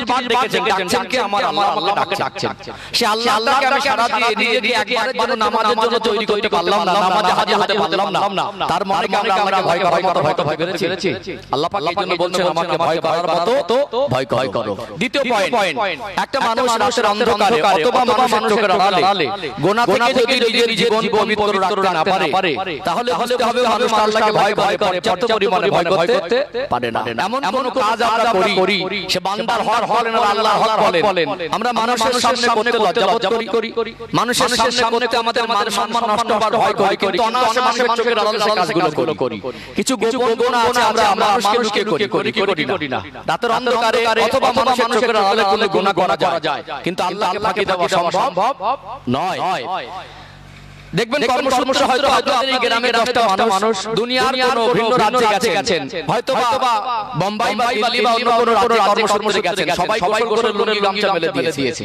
বার ডেকেছেন, ডাকছেন কে? আমার আল্লাহ আমাকে ডাকছেন। সে আল্লাহকে আমি সারা দিয়ে নিজেকে একবারের জন্য নামাজের জন্য তৈরি করতে পারলাম না, নামাজে হাজির হতে পারলাম না। তার মানে কি আমরা ভয় করার মতো ভয় পেরেছি? আল্লাহ পাক এই জন্য বলছেন আমাকে ভয় করার মতো ভয় করো। দ্বিতীয় পয়েন্ট, একটা মানুষ রাতের অন্ধকারে অথবা মানুষের চোখের আড়ালে গুনাহ থেকে যদি নিজের জীবন পবিত্র রাখতে না পারে, তাহলে বুঝতে হবে মানুষ আল্লাহকে ভয় করে, পর্যাপ্ত পরিমাণে ভয় করতে পারে না। এমন কোন কাজ আমরা করি, সে বান্দার হক বলেন আর আল্লাহর হক বলেন, আমরা মানুষের সামনে করতে লজ্জাবোধ করি, মানুষের সামনে করতে আমাদের মান সম্মান নষ্ট হওয়ার ভয় করি, কিন্তু অনায়াসে মানুষের চোখের আড়ালে সেই কাজগুলো করি। কিছু গোপন গুনাহ আছে আমরা মানুষকে করি না। রাতের অন্ধকারে অথবা মানুষের চোখের আড়ালে কোনো গুনাহ করা যায়, কিন্তু আল্লাহকে ফাঁকি দেওয়া সম্ভব নয়। দেখবেন কর্মসমস্যা হয়তো আপনাদের এই গ্রামের 10টা মানুষ দুনিয়ার কোনো ভিন্ন রাজ্যে গেছেন, হয়তোবা বোম্বাই বা দিল্লি বা অন্য কোনো রাজ্যে কর্মসূত্রে গেছেন, সবাই গোসল করে গামছা মেলে দিয়েছে।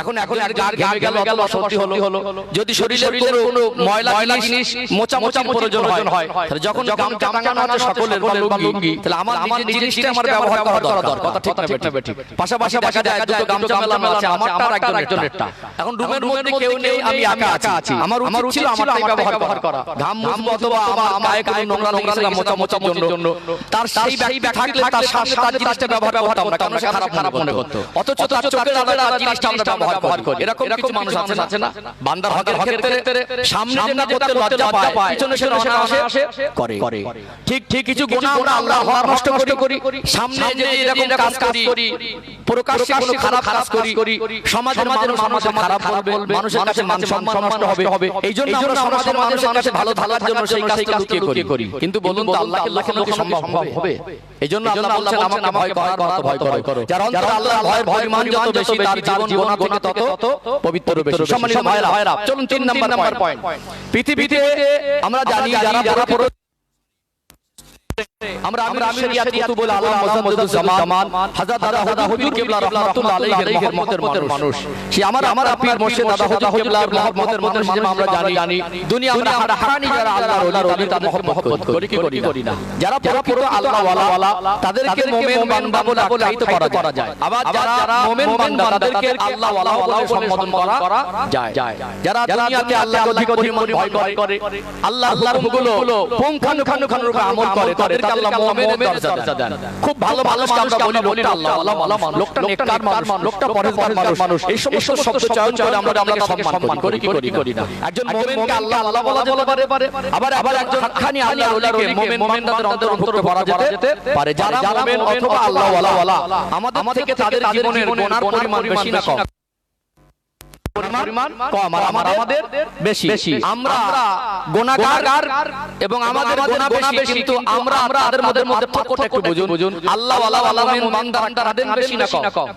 এখন আর গায়ে গেল অসহ্য হলো, যদি শরীরের কোনো ময়লা জিনিস মোচা প্রয়োজন হয়, তাহলে যখন গামছা টাঙানো আছে সকলের বা লুঙ্গি, তাহলে আমার নিজের জিনিসটা আমার ব্যবহার করা দরকার। কথা ঠিক না বেঠিক? পাশাপাশি দেখা যায় দুটো গামছা মেলানো আছে, আমারটা আর একজনেরটা। এখন রুমের মধ্যে কেউ নেই, আমি একা আছি, আমার ছিল আমারটাই ব্যবহার করা। ঘাম মুছবো অথবা আমার গায়ে কোনো নোংরা লেগেছিল মোচার জন্য, তার সেই ব্যক্তি থাকলে তার সামনে তার জিনিসটা ব্যবহার করতাম না, কারণ সে খারাপ মনে করতো। অথচ তার চোখের আড়ালে তার জিনিসটা আমরা ব্যবহার করি। এরকম কিছু মানুষ আছে না? বান্দার হকের ক্ষেত্রে সামনে না করতে লজ্জা পায়, পিছনে সে অনায়াসে করে। ঠিক কিছু গুনাহ আমরা আল্লাহর হক নষ্ট করি, সামনে যে এরকম কাজ করি, প্রকাশ্যে কোনো খারাপ কাজ করি, সমাজের মানুষ আমাদের খারাপ বলবে, মানুষের কাছে মান সম্মান নষ্ট হবে। এইজন্য আমরা সমাজের মানুষের কাছে ভালো থাকার জন্য সেই কাজটা লুকিয়ে করি। কিন্তু বলুন তো আল্লাহকে লোকে সম্ভব হবে? এইজন্য আল্লাহ বলছেন আমাকে ভয় করার মতো ভয় করো। যার অন্তরে আল্লাহর ভয়ের পরিমাণ যত বেশি, তার জীবন গুনাহ থেকে তত পবিত্র বেশি। সম্মানিত ভাইরা, চলুন 3 নাম্বার পয়েন্ট। পৃথিবীতে আমরা জানি যারা আমরা শরিয়াত কুতুবুল আলম মুজাদ্দিদুল জামান হযরত দাদা হুজুর কিবলা রাহমাতুল্লাহ আলাইহির মহব্বতের মানুষ, সে আমার পীর মুর্শিদ দাদা হুজুর কিবলার মহব্বতের মানুষ। আমরা জানি দুনিয়া আমরা হারানি যারা আল্লাহর ওলি তাদের মহব্বত করি না। যারা প্রকৃত আল্লাহ ওয়ালা তাদেরকে মুমিন বান্দা বলে আখ্যায়িত করা যায়। আবার যারা মুমিন বান্দা তাদেরকে আল্লাহ ওয়ালা বলে সম্বোধন করা যায়। যারা দুনিয়াতে আল্লাহকে অধিক ভয় করে, আল্লাহর হুকুমগুলো পুঙ্খানুপুঙ্খভাবে আমল করে, তাদেরকে আল্লাহ মুমিনের দরজা দেন। খুব ভালো মানুষকে আমরা বলি আল্লাহ ওয়ালা মানুষ, লোকটা নেককার মানুষ, লোকটা পরহেজগার মানুষ। এই সমস্ত শব্দ চয়ন করে আমরা আল্লাহকে সম্মান করি না। একজন মুমিনকে আল্লাহ বলা যেতে পারে, আবার একজন হাক্কানি আল্লাহর ওলিকে মুমিনদের অন্তর্ভুক্ত করা যেতে পারে। যারা মুমিন অথবা আল্লাহ ওয়ালা, আমাদের থেকে তাদের জীবনের গুনার পরিমাণ বেশি না কম, আমাদের বেশি। আমরা গুনাহগার এবং আমাদের গুনাহ বেশি, কিন্তু আমরা তাদের মধ্যে পার্থক্যটা একটু বুঝুন। আল্লাহ ওয়ালা মুমিন বান্দা কাঁদেন বেশি না কম?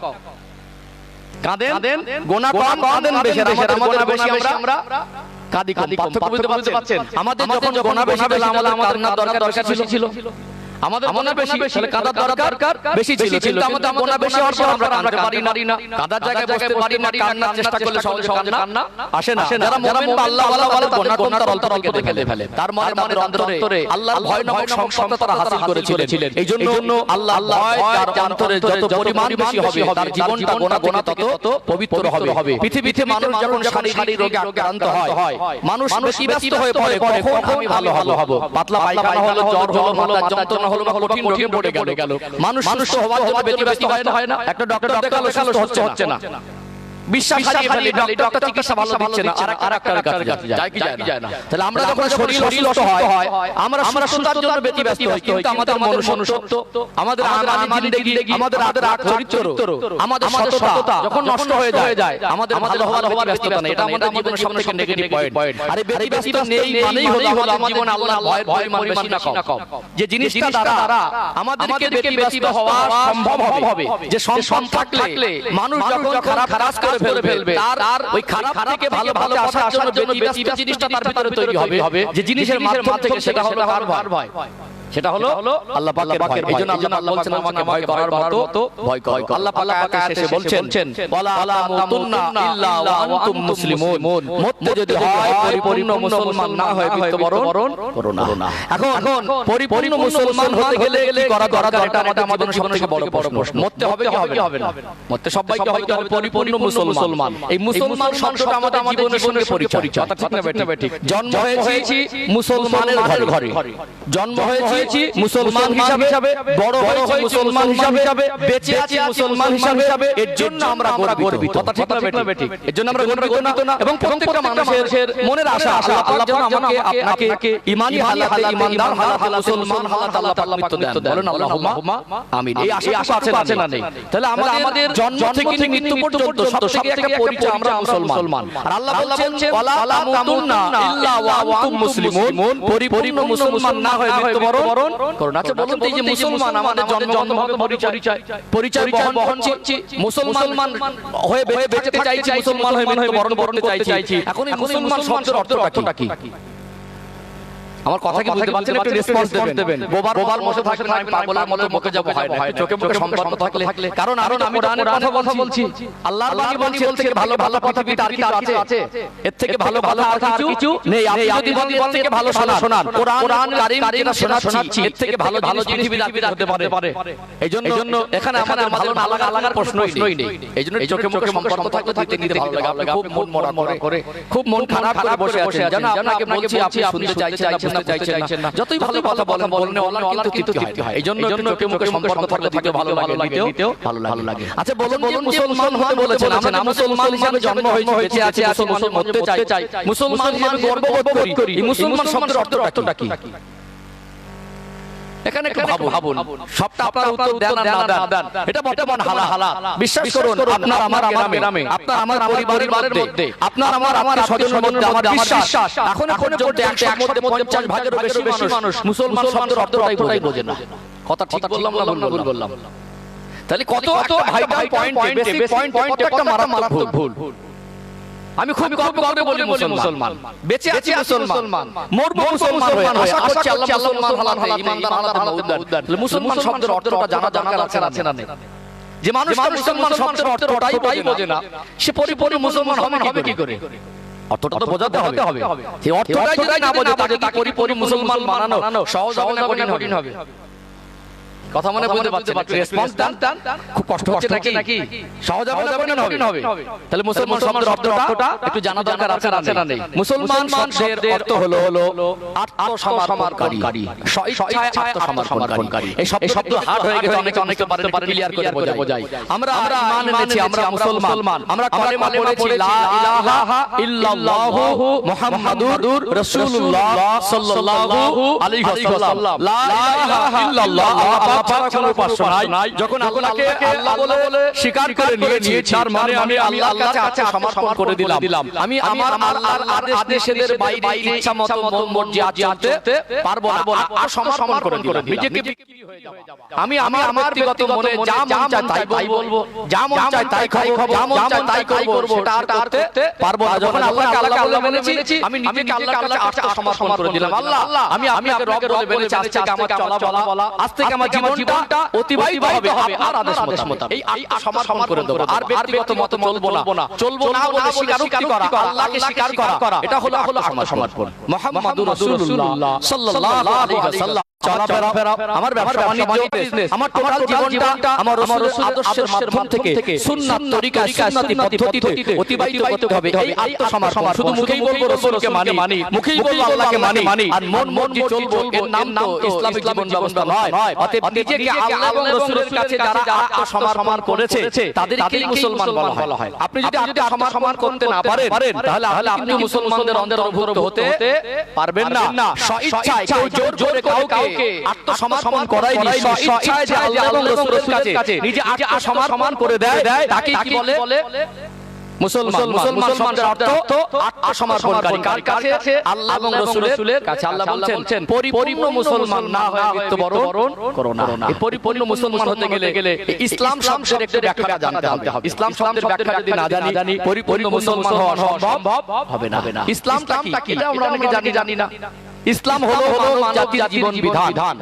কাঁদেন গুনাহ কম, কাঁদেন বেশি। আমাদের গুনাহ বেশি, আমরা কাঁদি কম। পার্থক্য বুঝতে পারছেন? আমাদের যখন গুনাহ বেশি হলো আমাদের কান্নার দরকার ছিল, আমাদের গুনাহ বেশি তাহলে কাঁদার দরকার বেশি ছিল, কিন্তু আমাদের গুনাহ বেশি হওয়ার পর আমরা কাঁদতে পারি না, কাঁদার জায়গায় বসতে পারি না, কান্নার চেষ্টা করলে সহজে কান্না আসে না। যারা মুমিন বা আল্লাহ ওয়ালা গুনাহ তার অন্তরে ফেলে, তার মানে আমাদের অন্তরে আল্লাহর ভয় নামক সংসদ তারা হাসিল করেছিলেন। এইজন্য আল্লাহর ভয় যার অন্তরে যত পরিমাণ বেশি হবে, তার জীবনটা গুনাহ তত পবিত্র হবে। পৃথিবীতে মানুষ যখন শারীরিক রোগে আক্রান্ত হয়, মানুষ বেশি ব্যস্ত হয়ে পড়ে, কখন আমি ভালো হব, পাতলা পায়খানা হলো, জ্বর হলো, মাথার যন্ত্রণা হলো, কঠিন রোগে পড়ে গেল, মানুষ সুস্থ হওয়ার জন্য ব্যতিব্যস্ত হয় না? একটা ডক্টর দেখালো সুস্থ হচ্ছে না, বিশ্বাস হারিয়ে ফেলে, ডক্টর চিকিৎসা ভালো দিচ্ছে না, আর একটা কাছে যায় কি যায় না? তাহলে আমরা যখন শরীর অসুস্থ হয়, আমরা সুস্থতার জন্য ব্যতিব্যস্ত হই, কিন্তু আমাদের মনুষ্যত্ব, আমাদের জিন্দেগি, আমাদের চরিত্র, আমাদের সততা যখন নষ্ট হয়ে যায়, আমাদের ভালো হওয়ার ব্যস্ততা নেই। এটা আমাদের জীবনের সবথেকে নেগেটিভ পয়েন্ট। আর এই ব্যতিব্যস্ত নেই মানেই হলো আমার জীবনে আল্লাহর ভয়ের পরিমাণ বেশি না কম। যে জিনিসটা দ্বারা আমাদেরকে ব্যতিব্যস্ত হওয়া সম্ভব হবে, যে সম্পদ থাকলে মানুষ যখন খারাপ করে ফেলবে, তার ওই খারাপ থেকে ভালো আসার জন্য ব্যতিব্যস্ত জিনিসটা তার ভিতরে তৈরি হবে, যে জিনিসের মাধ্যম থেকে সেটা হলো কার ভয়? সেটা হলো আল্লাহ পাকের ভয়। এইজন্য আল্লাহ বলছেন আমাকে ভয় করার মতো ভয় করো। আল্লাহ পাক আয়াতে শেষে বলছেন ওয়ালা তামুতুন্না ইল্লা ওয়া আনতুম মুসলিমুন, মরতে যদি হয় পরিপূর্ণ মুসলমান না হয় মৃত্যুবরণ করো না। এখন পরিপূর্ণ মুসলমান হতে গেলে কি করা দরকার, এটা আমাদের সবথেকে বড় প্রশ্ন। মরতে হবে কি হবে না? মরতে সবাইকে হতে হবে পরিপূর্ণ মুসলমান। এই মুসলমান শব্দটা আমাদের জীবনের সঙ্গে পরিচয়। কথা ঠিক না ঠিক? জন্ম হয়েছি মুসলমানের ঘরে, জন্ম হয়েছি মুসলমান হিসাবে, বড় হয়েছি মুসলমান হিসাবে, বেঁচে আছি মুসলমান হিসাবে। এর জন্য আমরা গর্বিত। কথা ঠিক না ঠিক? এর জন্য আমরা গর্বিত না। এবং প্রত্যেকটা মানুষের মনের আশা আল্লাহ যেন আমাকে আপনাকে ঈমানি হালাতে, ঈমানদার হালাতে, মুসলমান হালাতে আল্লাহ পাক মৃত্যু দেন। বলেন আল্লাহুম্মা আমিন। এই আশা আছে না নেই? তাহলে আমাদের জন্ম থেকে মৃত্যু পর্যন্ত সবথেকে একটা পরিচয় আমরা মুসলমান। আর আল্লাহ বলছেন ওয়ালা তামুতুন্না ইল্লা ওয়া আনতুম মুসলিমুন, পরিপূর্ণ মুসলমান না হয় মৃত্যুবরণ করো না। আচ্ছা বলুন তো, এই যে মুসলমান আমাদের জন্মগত পরিচয় বহন করছি, মুসলমান হয়ে বেঁচে চাইছি, মুসলমান হয়ে মৃত্যুবরণ করতে চাইছি। এখন এই মুসলমান শব্দের অর্থটা কি? আমার কথা কি বুঝতে পারছেন? একটু রেসপন্স দেবেন। গোবার মশা থাকলে আমি পাগলের মতো মুখে যাব হয় না, চোখে মুখে সম্পর্ক থাকলে। কারণ আমি কোরআনের কথা বলছি, আল্লাহর বাণী বলছে ভালো পৃথিবীতে আর কিছু আছে? এর থেকে ভালো আর কিছু নেই। আপনি যদি বলেন এর থেকে ভালো শোনান, কোরআন কারীম যেটা শোনাচ্ছি, এর থেকে ভালো জিনিস পৃথিবীতে আর হতে পারে? এইজন্য এখানে আমাদের ভালো না লাগার প্রশ্নই নেই। এইজন্য চোখে মুখে সম্পর্ক থাকলে নিতে ভালো লাগে। আপনি খুব মন মরা করে, খুব মন খারাপ করে বসে আছেন, জানো আপনাকে বলছি আপনি শুনতে চাইছেন না, যতই ভালো কথা বলেন ওনার কিন্তু তৃপ্তি হয়। এইজন্য চোখে মুখে সম্পর্ক থাকলে দিতে ভালো লাগে, নিতেও ভালো লাগে। আচ্ছা বলুন যে মুসলমান হতে বলেছেন, আমরা মুসলমান হিসেবে জন্ম হয়েছে, বেঁচে আছে, মুসলমান হতে চাই, মুসলমান হিসেবে গর্ববোধ করি। এই মুসলমান শব্দের অর্থটা কি? এখানে ভাবুন, সবটা আপনার উত্তর দেন না দেন, এটা বর্তমান হালা। বিশ্বাস করুন, আপনার আমার গ্রামে, আপনার আমার পরিবারের মধ্যে, আপনার আমার স্বজনের মধ্যে আমার বিশ্বাস এখনো পর্যন্ত 100 মধ্যে 50 ভাগের বেশি মানুষ মুসলমান শব্দের অর্থটাই বোঝে না। কথা ঠিক বললাম না ভুল বললাম? তাহলে কত ভাইটাল পয়েন্ট, বেসিক পয়েন্ট একটা মারা ভুল। আমি খুব গর্ব করে বলি মুসলমান, বেঁচে আছি মুসলমান, মরবো মুসলমান হয়ে। আশা করছি আল্লাহ মুসলমান হালাতে, ঈমানদার হালাতে উদ্ধার। মুসলমান শব্দের অর্থটা জানা দরকার আছে না নেই? যে মানুষ মুসলমান শব্দের অর্থটাই বোঝে না, সে পরিপূর্ণ মুসলমান হবে কি করে? অর্থটা তো বোঝাতে হবে। সেই অর্থটাই যদি না বোঝে তাকে পরিপূর্ণ মুসলমান বানানো সহজ হবে না কঠিন হবে? কথা মনে বুঝতে পারছেন? রেসপন্স দেন। খুব কষ্ট হচ্ছে নাকি? সহজ হবে না কঠিন হবে? তাহলে মুসলমান শব্দের অর্থটা একটু জানা দরকার আছে না নেই? মুসলমান শব্দের অর্থ হলো আত্মসমর্পণকারী, স্বেচ্ছায় আত্মসমর্পণকারী। এই শব্দ হার্ড হয়ে গেছে, অনেকে পারেন ক্লিয়ার করে বোঝাই। আমরা ঈমান এনেছি, আমরা মুসলমান, আমরা কালেমা পড়েছি লা ইলাহা ইল্লাল্লাহু মুহাম্মাদুর রাসূলুল্লাহ সাল্লাল্লাহু আলাইহি ওয়াসাল্লাম। লা ইলাহা ইল্লাল্লাহ, ছাড়া কোনো উপাস্য নাই। যখন আল্লাহকে আল্লাহ বলে স্বীকার করে নিয়েছি, তার মানে আমি আল্লাহর কাছে সমর্পণ করে দিলাম। আমি আমার আল্লাহর আদেশের বাইরে ইচ্ছা মতো মর্জি আচরতে পারবো না, সমর্পণ করে দিলাম। নিজেকে বিক্রি হয়ে যাব। আমি আমার ব্যক্তিগত মনে যা মন চায় তাই বলবো, যা মন চায় তাই খাবো, যা মন চায় তাই করব, সেটা আর করতে পারবো না। যখন আল্লাহকে আল্লাহ বলে মেনেছি, আমি নিজেকে আল্লাহর কাছে সমর্পণ করে দিলাম। আল্লাহ আমি আপনাকে রব বলে মেনেছি, আজ থেকে আমার চলা বলা, আজ থেকে আমার জীবনটা অতিবাহিত হবে আপনার আদেশ মোতাবেক। এই সমর্পণ করে দেব। আর ব্যক্তিগত মত চলবো না বলে স্বীকারোক্তি করা, আল্লাহকে স্বীকার করা, এটা হলো সমর্পণ। মুহাম্মাদুর রাসূলুল্লাহ সাল্লাল্লাহু আলাইহি ওয়াসাল্লাম। চলাফেরা, আমার ব্যবসা বাণিজ্য, আমার টোটাল জীবনটা আমার রাসূলের আদর্শের মাধ্যম থেকে সুন্নাত তরিকা, সুন্নতি পদ্ধতিতে অতিবাহিত করতে হবে। এই আত্মসমর্পণ শুধু মুখেই বলবো রাসূলকে মানি, মুখেই বলবো আল্লাহকে মানি, আর মন যে চলবো, এর নাম তো ইসলামিক জীবন ব্যবস্থা নয়। অতএব নিজেকে আল্লাহ এবং রাসূলের কাছে যারা আত্মসমর্পণ করেছে তাদেরকেই মুসলমান বলা হয়। আপনি যদি আত্মসমর্পণ করতে না পারেন, তাহলে আপনি মুসলমানদের অন্তর্ভুক্ত হতে পারবেন না। স্বেচ্ছায় কেউ জোর করে কাউকে আত্মসমর্পণ করায়নি, স্বেচ্ছায় যে আল্লাহ এবং রাসূলের কাছে নিজে আত্মসমর্পণ করে দেয় তাকে কি বলে? মুসলমান। মুসলমান শব্দের অর্থ আত্মসমর্পণকারী। কার কাছে? আল্লাহ এবং রাসূলের কাছে। আল্লাহ বলছেন পরিপূর্ণ মুসলমান না হয়ে মৃত্যুবরণ করো না। এই পরিপূর্ণ মুসলমান হতে গেলে ইসলাম শব্দের একটু ব্যাখ্যা জানতে হবে। ইসলাম শব্দের ব্যাখ্যা যদি না জানি, পরিপূর্ণ মুসলমান হওয়া সম্ভব হবে না। ইসলামটা কি? এটা আমরা অনেকে জানি না। ইসলাম হলো মানব জাতির জীবন বিধান।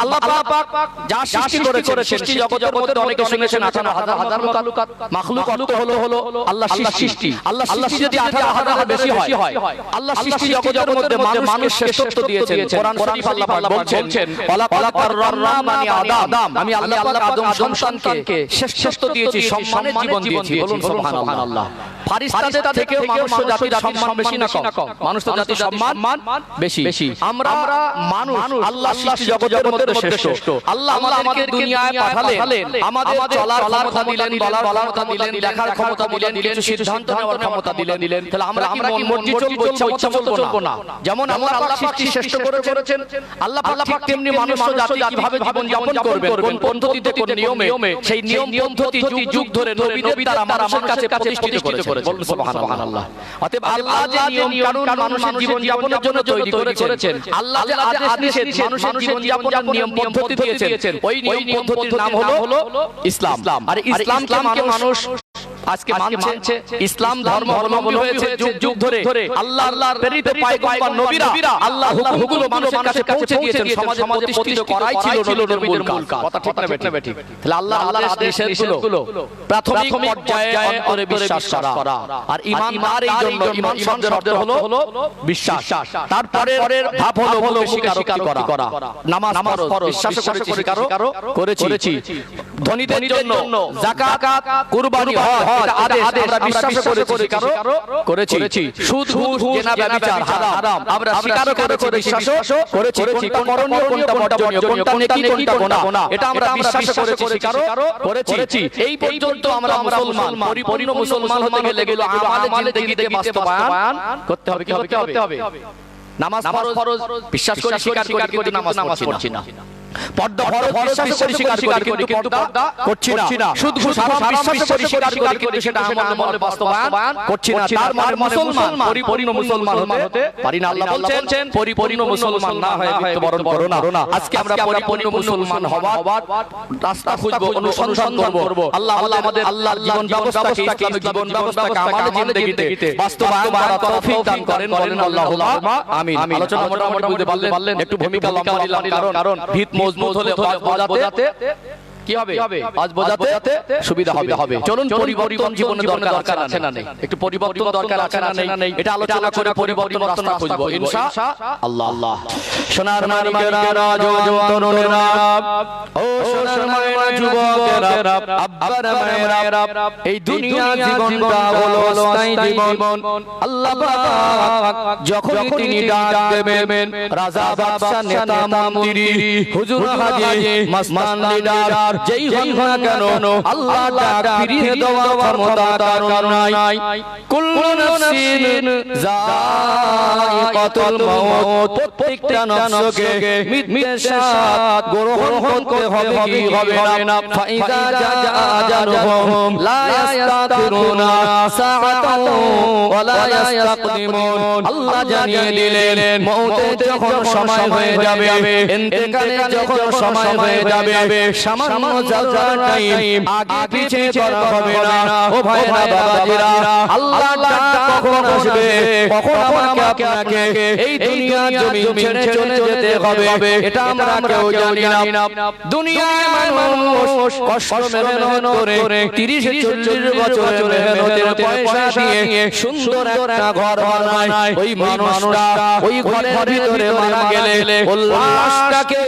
আল্লাহ পাক যা সৃষ্টি করেছেন সৃষ্টি জগতের মধ্যে অনেকে শুনেছেন 18,000 হাজার মাখলুক অর্থ হলো আল্লাহ সৃষ্টি। আল্লাহ সৃষ্টি যদি 18,000 বেশি হয়, আল্লাহ সৃষ্টি জগতের মধ্যে মানুষকে শ্রেষ্ঠত্ব দিয়েছেন। কোরআন শরীফ আল্লাহ পাক বলছেন ওয়ালাকাদ কাররামনা বানি আদম, আমি আল্লাহ পাক আদম সন্তানকে শ্রেষ্ঠত্ব দিয়েছি, সম্মানের জীবন দিয়েছি। বলুন সুবহানাল্লাহ। ফারিস্তাদের থেকেও মানুষ জাতির সম্মান বেশি না কম? মানুষ জাতির সম্মান বেশি। আমরা মানুষ আল্লাহ সৃষ্টি জগতের মধ্যে শ্রেষ্ঠ। আল্লাহ আমাদেরকে দুনিয়ায় পাঠালেন, আমাদের চলার ক্ষমতা দিলেন, বলার ক্ষমতা দিলেন, দেখার ক্ষমতা দিলেন, কিছু সিদ্ধান্ত নেওয়ার ক্ষমতা দিলেন। তাহলে আমরা কি মর্জি চলবো, ইচ্ছা মতো চলবো না? যেমন আল্লাহ সৃষ্টি শ্রেষ্ঠ করেছেন, আল্লাহ পাক তেমনি মানুষ জাতি কিভাবে জীবন যাপন করবে, কোন পদ্ধতিতে, কোন নিয়মে, সেই নিয়ম পদ্ধতি যুগ ধরে নবীদের দ্বারা মানুষের কাছে প্রতিষ্ঠিত করেছেন। বলুন সুবহানাল্লাহ। অতএব আল্লাহ যে নিয়ম কানুন মানুষের জীবন যাপনের জন্য তৈরি করেছেন, আল্লাহ যে আদেশ মানুষের জীবন যাপনের নিয়ম পদ্ধতি দিয়েছেন, ওই নিয়ম পদ্ধতির নাম হলো ইসলাম। আর ইসলামকে মানুষ আজকে মানছে। ইসলাম ধর্ম অবলম্বন হয়েছে যুগ ধরে। আল্লাহর প্রেরিত পয়গম্বর নবীরা আল্লাহ হুকুমগুলো মানুষের কাছে পৌঁছে দিয়েছেন, সমাজে প্রতিষ্ঠিত করাই ছিল নবীদের মূল কাজ। কথা ঠিক না ঠিক? তাহলে আল্লাহর আদেশগুলো প্রাথমিক পর্যায়ে অন্তরে বিশ্বাস করা। আর ঈমানদার এই জন্য ঈমান শব্দের অর্থ হলো বিশ্বাস। তারপরে ধাপ হলো স্বীকারোক্তি করা। নামাজ ফরজ, বিশ্বাস করেছি, স্বীকারও করেছি। ধনীদের জন্য যাকাত, কুরবানি, হজ এটা আদেশ, আমরা বিশ্বাস করেছি, স্বীকারও করেছি। সুদ, ঘুষ, জেনা, ব্যভিচার হারাম, আমরা স্বীকার করেছি, বিশ্বাসও করেছি। কোনটা করণীয়, কোনটা বর্জনীয়, কোনটা নেকি, কোনটা গুনাহ, এটা আমরা বিশ্বাস করেছি, স্বীকারও করেছি। এই পর্যন্ত আমরা মুসলমান। পরিপূর্ণ মুসলমান হতে গেলে এগুলো আমাদের জিন্দেগিতে বাস্তবায়ন করতে হবে। কি করতে হবে? নামাজ ফরজ, বিশ্বাস করি, স্বীকার করি, কিন্তু নামাজ পড়ছি না। পর্দা ফরজ, বিশ্বাস করি, স্বীকার করি, কিন্তু পর্দা করছি না। সুদ, ঘুষ, হারাম, বিশ্বাস করি, স্বীকার করি, কিন্তু সেটা আমাদের মধ্যে বাস্তবায়ন করছি না। তার মানে মুসলমান, পরিপূর্ণ মুসলমান হতে পারি না। আল্লাহ বলছেন পরিপূর্ণ মুসলমান না হয়ে মৃত্যুবরণ করো না। আজকে আমরা পরিপূর্ণ মুসলমান হওয়ার রাস্তা খুঁজবো, অনুসন্ধান করব। আল্লাহ আমাদের আল্লাহর জীবন ব্যবস্থাকে, ইসলামিক জীবন ব্যবস্থাকে আমাদের জিন্দেগিতে বাস্তবায়ন করার তৌফিক দান করেন। বলেন আল্লাহুম্মা আমিন। আলোচনা মোটামুটি বুঝতে পারলেন। একটু ভূমিকা লম্বা নিলাম, কারণ ভিত মজবুত হলে বোঝাতে কি হবে? আজ বোঝাতে সুবিধা হবে। চলুন পরিবর্তন জীবনের দরকার আছে না নেই? একটু পরিবর্তন দরকার আছে না নেই? এটা আলোচনা করে পরিবর্তন রাস্তা খুঁজবো ইনশাআল্লাহ। সোনার মানিকেরা, জওয়ান তরুণেরা, ও সোনার মায়েরা, যুবকেরা, আব্বারা, মায়েরা, এই দুনিয়া জীবনটা হলো অস্থায়ী জীবন। আল্লাহ পাক যখন তিনি ডাক দেবেন, রাজা, বাদশা, নেতা, মন্ত্রী, হুজুর, হাজী, মাস্তান, লিডার যেই হন না কেন, আল্লাহ ডাক ফিরিয়ে দেওয়ার ক্ষমতা তার নাই। কুল্লু নাফসিন যায়িকাতুল মাউত, প্রত্যেকটা নফসকে মৃত্যুর স্বাদ গ্রহণ করতে হবে, কি হবে না? ফাইযা জাআ আজালুহুম লা ইস্তাখিরুনা সাআতান ওয়া লা ইস্তাকদিমুন। আল্লাহ জানিয়ে দিলেন মওতের যখন সময় হয়ে যাবে, ইন্তেকালের যখন সময় হয়ে যাবে, সামান্য যাওয়ার টাইম আগে পিছে করা হবে না। ও ভাইরা, বাবাজিরা, আল্লাহ ডাক কখন আসবে, কখন আমাকে আপনাকে এই দুনিয়া জমিন ছেড়ে চলে যেতে হবে, এটা আমরা কেউ জানি না। দুনিয়ায় মানুষ কষ্ট মেহনত করে 30-40 বছর মেহনতের পয়সা দিয়ে সুন্দর একটা ঘর বানায়। ওই মানুষটা ওই ঘরের ভিতরে মারা গেলে লাশটাকে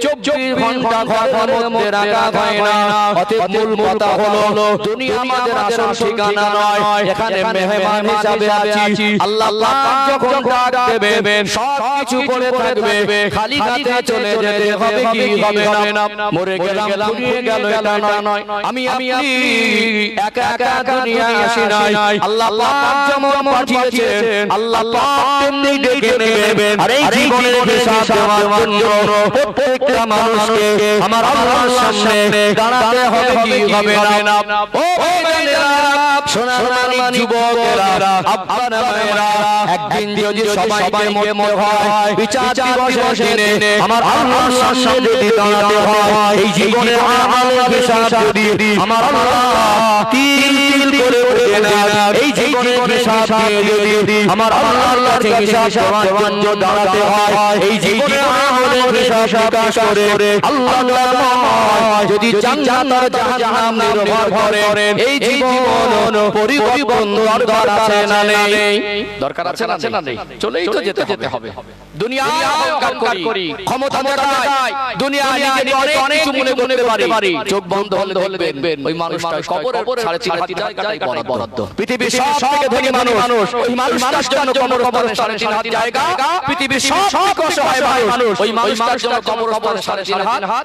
24 ঘন্টা ঘরের মধ্যে রাখা হয় না। অতএব মূল কথা হলো দুনিয়া আমাদের আসল ঠিকানা নয়, এখানে মেহমান হিসাবে আছি। আল্লাহ পাক যখন ডাক দেবেন সব কিছু পড়ে থাকবে, খালি হাতে চলে যেতে হবে, কি হবে না? মরে গেলাম, ফুরিয়ে গেল, এটা নয়। আমি একা দুনিয়ায় আসি নাই। আল্লাহ পাক যেমন পাঠিয়েছেন, আল্লাহ পাক তেমনি ডেকে নেবেন। আর এই জীবনের হিসাব দেওয়ার জন্য প্রত্যেকটা মানুষকে আমার আল্লাহর সামনে দাঁড়াতে হবে, কি হবে না? ও ভাইরা, সোনার মানিক যুবকেরা, আব্বারা, মায়েরা, একদিন যদি সবাইকে মরতে হয়, বিচার দিবসের দিনে আমার আল্লাহর সামনে যদি দাঁড়াতে হয়, এই জীবনের আমলের হিসাব যদি আমার আল্লাহ তিল তিল করে ওঠে না, এই জীবনে হিসাব দিয়ে যদি আমার আল্লাহর কাছে হিসাব দেওয়ার জন্য দাঁড়াতে হয়, এই জীবনে আমাদের হিসাব প্রকাশ করে আল্লাহ যদি জান্নাত আর জাহান্নাম নির্ভর করে, এই জীবন পরিবর্তন দরকার আছে না নেই? দরকার আছে না নেই? চলেই তো যেতে হবে। দুনিয়া অহংকার করি, ক্ষমতা দেখাই, দুনিয়া নিজেকে অনেক কিছু মনে করতে পারি। চোখ বন্ধ হলে দেখবেন ওই মানুষটা কবরে 3.5 জায়গায় বরাদ্দ। পৃথিবীর সবথেকে ধনী মানুষ, ওই মানুষটার জন্য কবরস্থানে 3.5 জায়গা। পৃথিবীর সবথেকে অসহায় মানুষ, ওই মানুষটার জন্য কবরস্থানে 3.5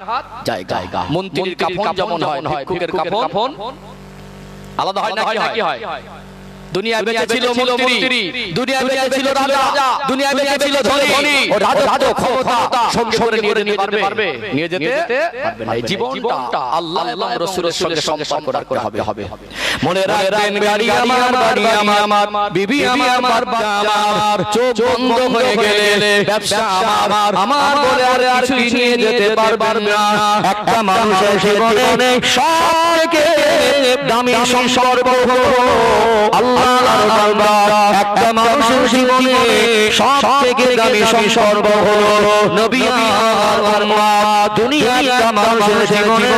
জায়গা। মন্ত্রীর কাফন যেমন হয়, ভিক্ষুকের কাফন আলাদা হয় নাকি হয়? দুনিয়া বেঁচে ছিল মন্ত্রী, দুনিয়া বেঁচে ছিল রাজা, দুনিয়া বেঁচে ছিল ধনী, ও রাজা ক্ষমতা সঙ্গে করে নিয়ে পারবে? নিয়ে যেতে পারবে না। এই জীবনটা আল্লাহ এবং রাসূলের সঙ্গে সম্পর্ক রাখতে হবে। মনে রাখবেন, গাড়ি আমার, বাড়ি আমার, বিবি আমার, বাবা আমার, চোখ বন্ধ হয়ে গেলে ব্যবসা আমার বলে আর কিছু নিয়ে যেতে পারবেন না। একটা মানুষের জীবনে সবথেকে দামি সম্পর্ক হলো আল্লাহর বান্দা। একটা মানুষের জীবনে সবথেকে দামি সম্পর্ক হলো নবী আর মা। দুনিয়ার একটা মানুষের জীবনে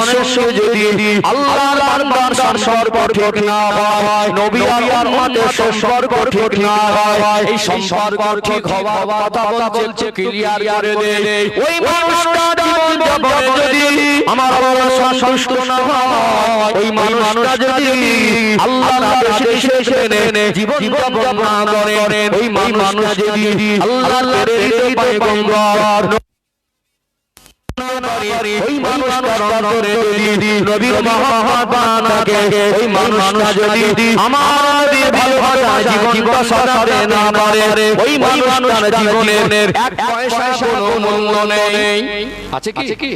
যদি আল্লাহর বান্দার সম্পর্ক ঠিক না হয়, নবী আর মাদের সম্পর্ক ঠিক না হয়, এই সম্পর্ক ঠিক হওয়ার কথা বলছে ক্লিয়ার করে দে। ওই মানুষটা জীবন যাপনে যদি আমার আল্লাহ সন্তুষ্ট না হয়, ওই মানুষটা যদি আল্লাহর আদেশে মেনে জীবন যাপন না করে, ওই মানুষটা যদি আল্লাহর প্রেরিত পয়গম্বর ওই মানুষটার অন্তরে যদি নবীর মহব্বত না থাকে, ওই মানুষটা যদি আমার ভালোবাসা জীবনটা সাজাতে না পারে, ওই মানুষটার জীবনের এক পয়সা কোনো মূল্য নেই। আছে কি?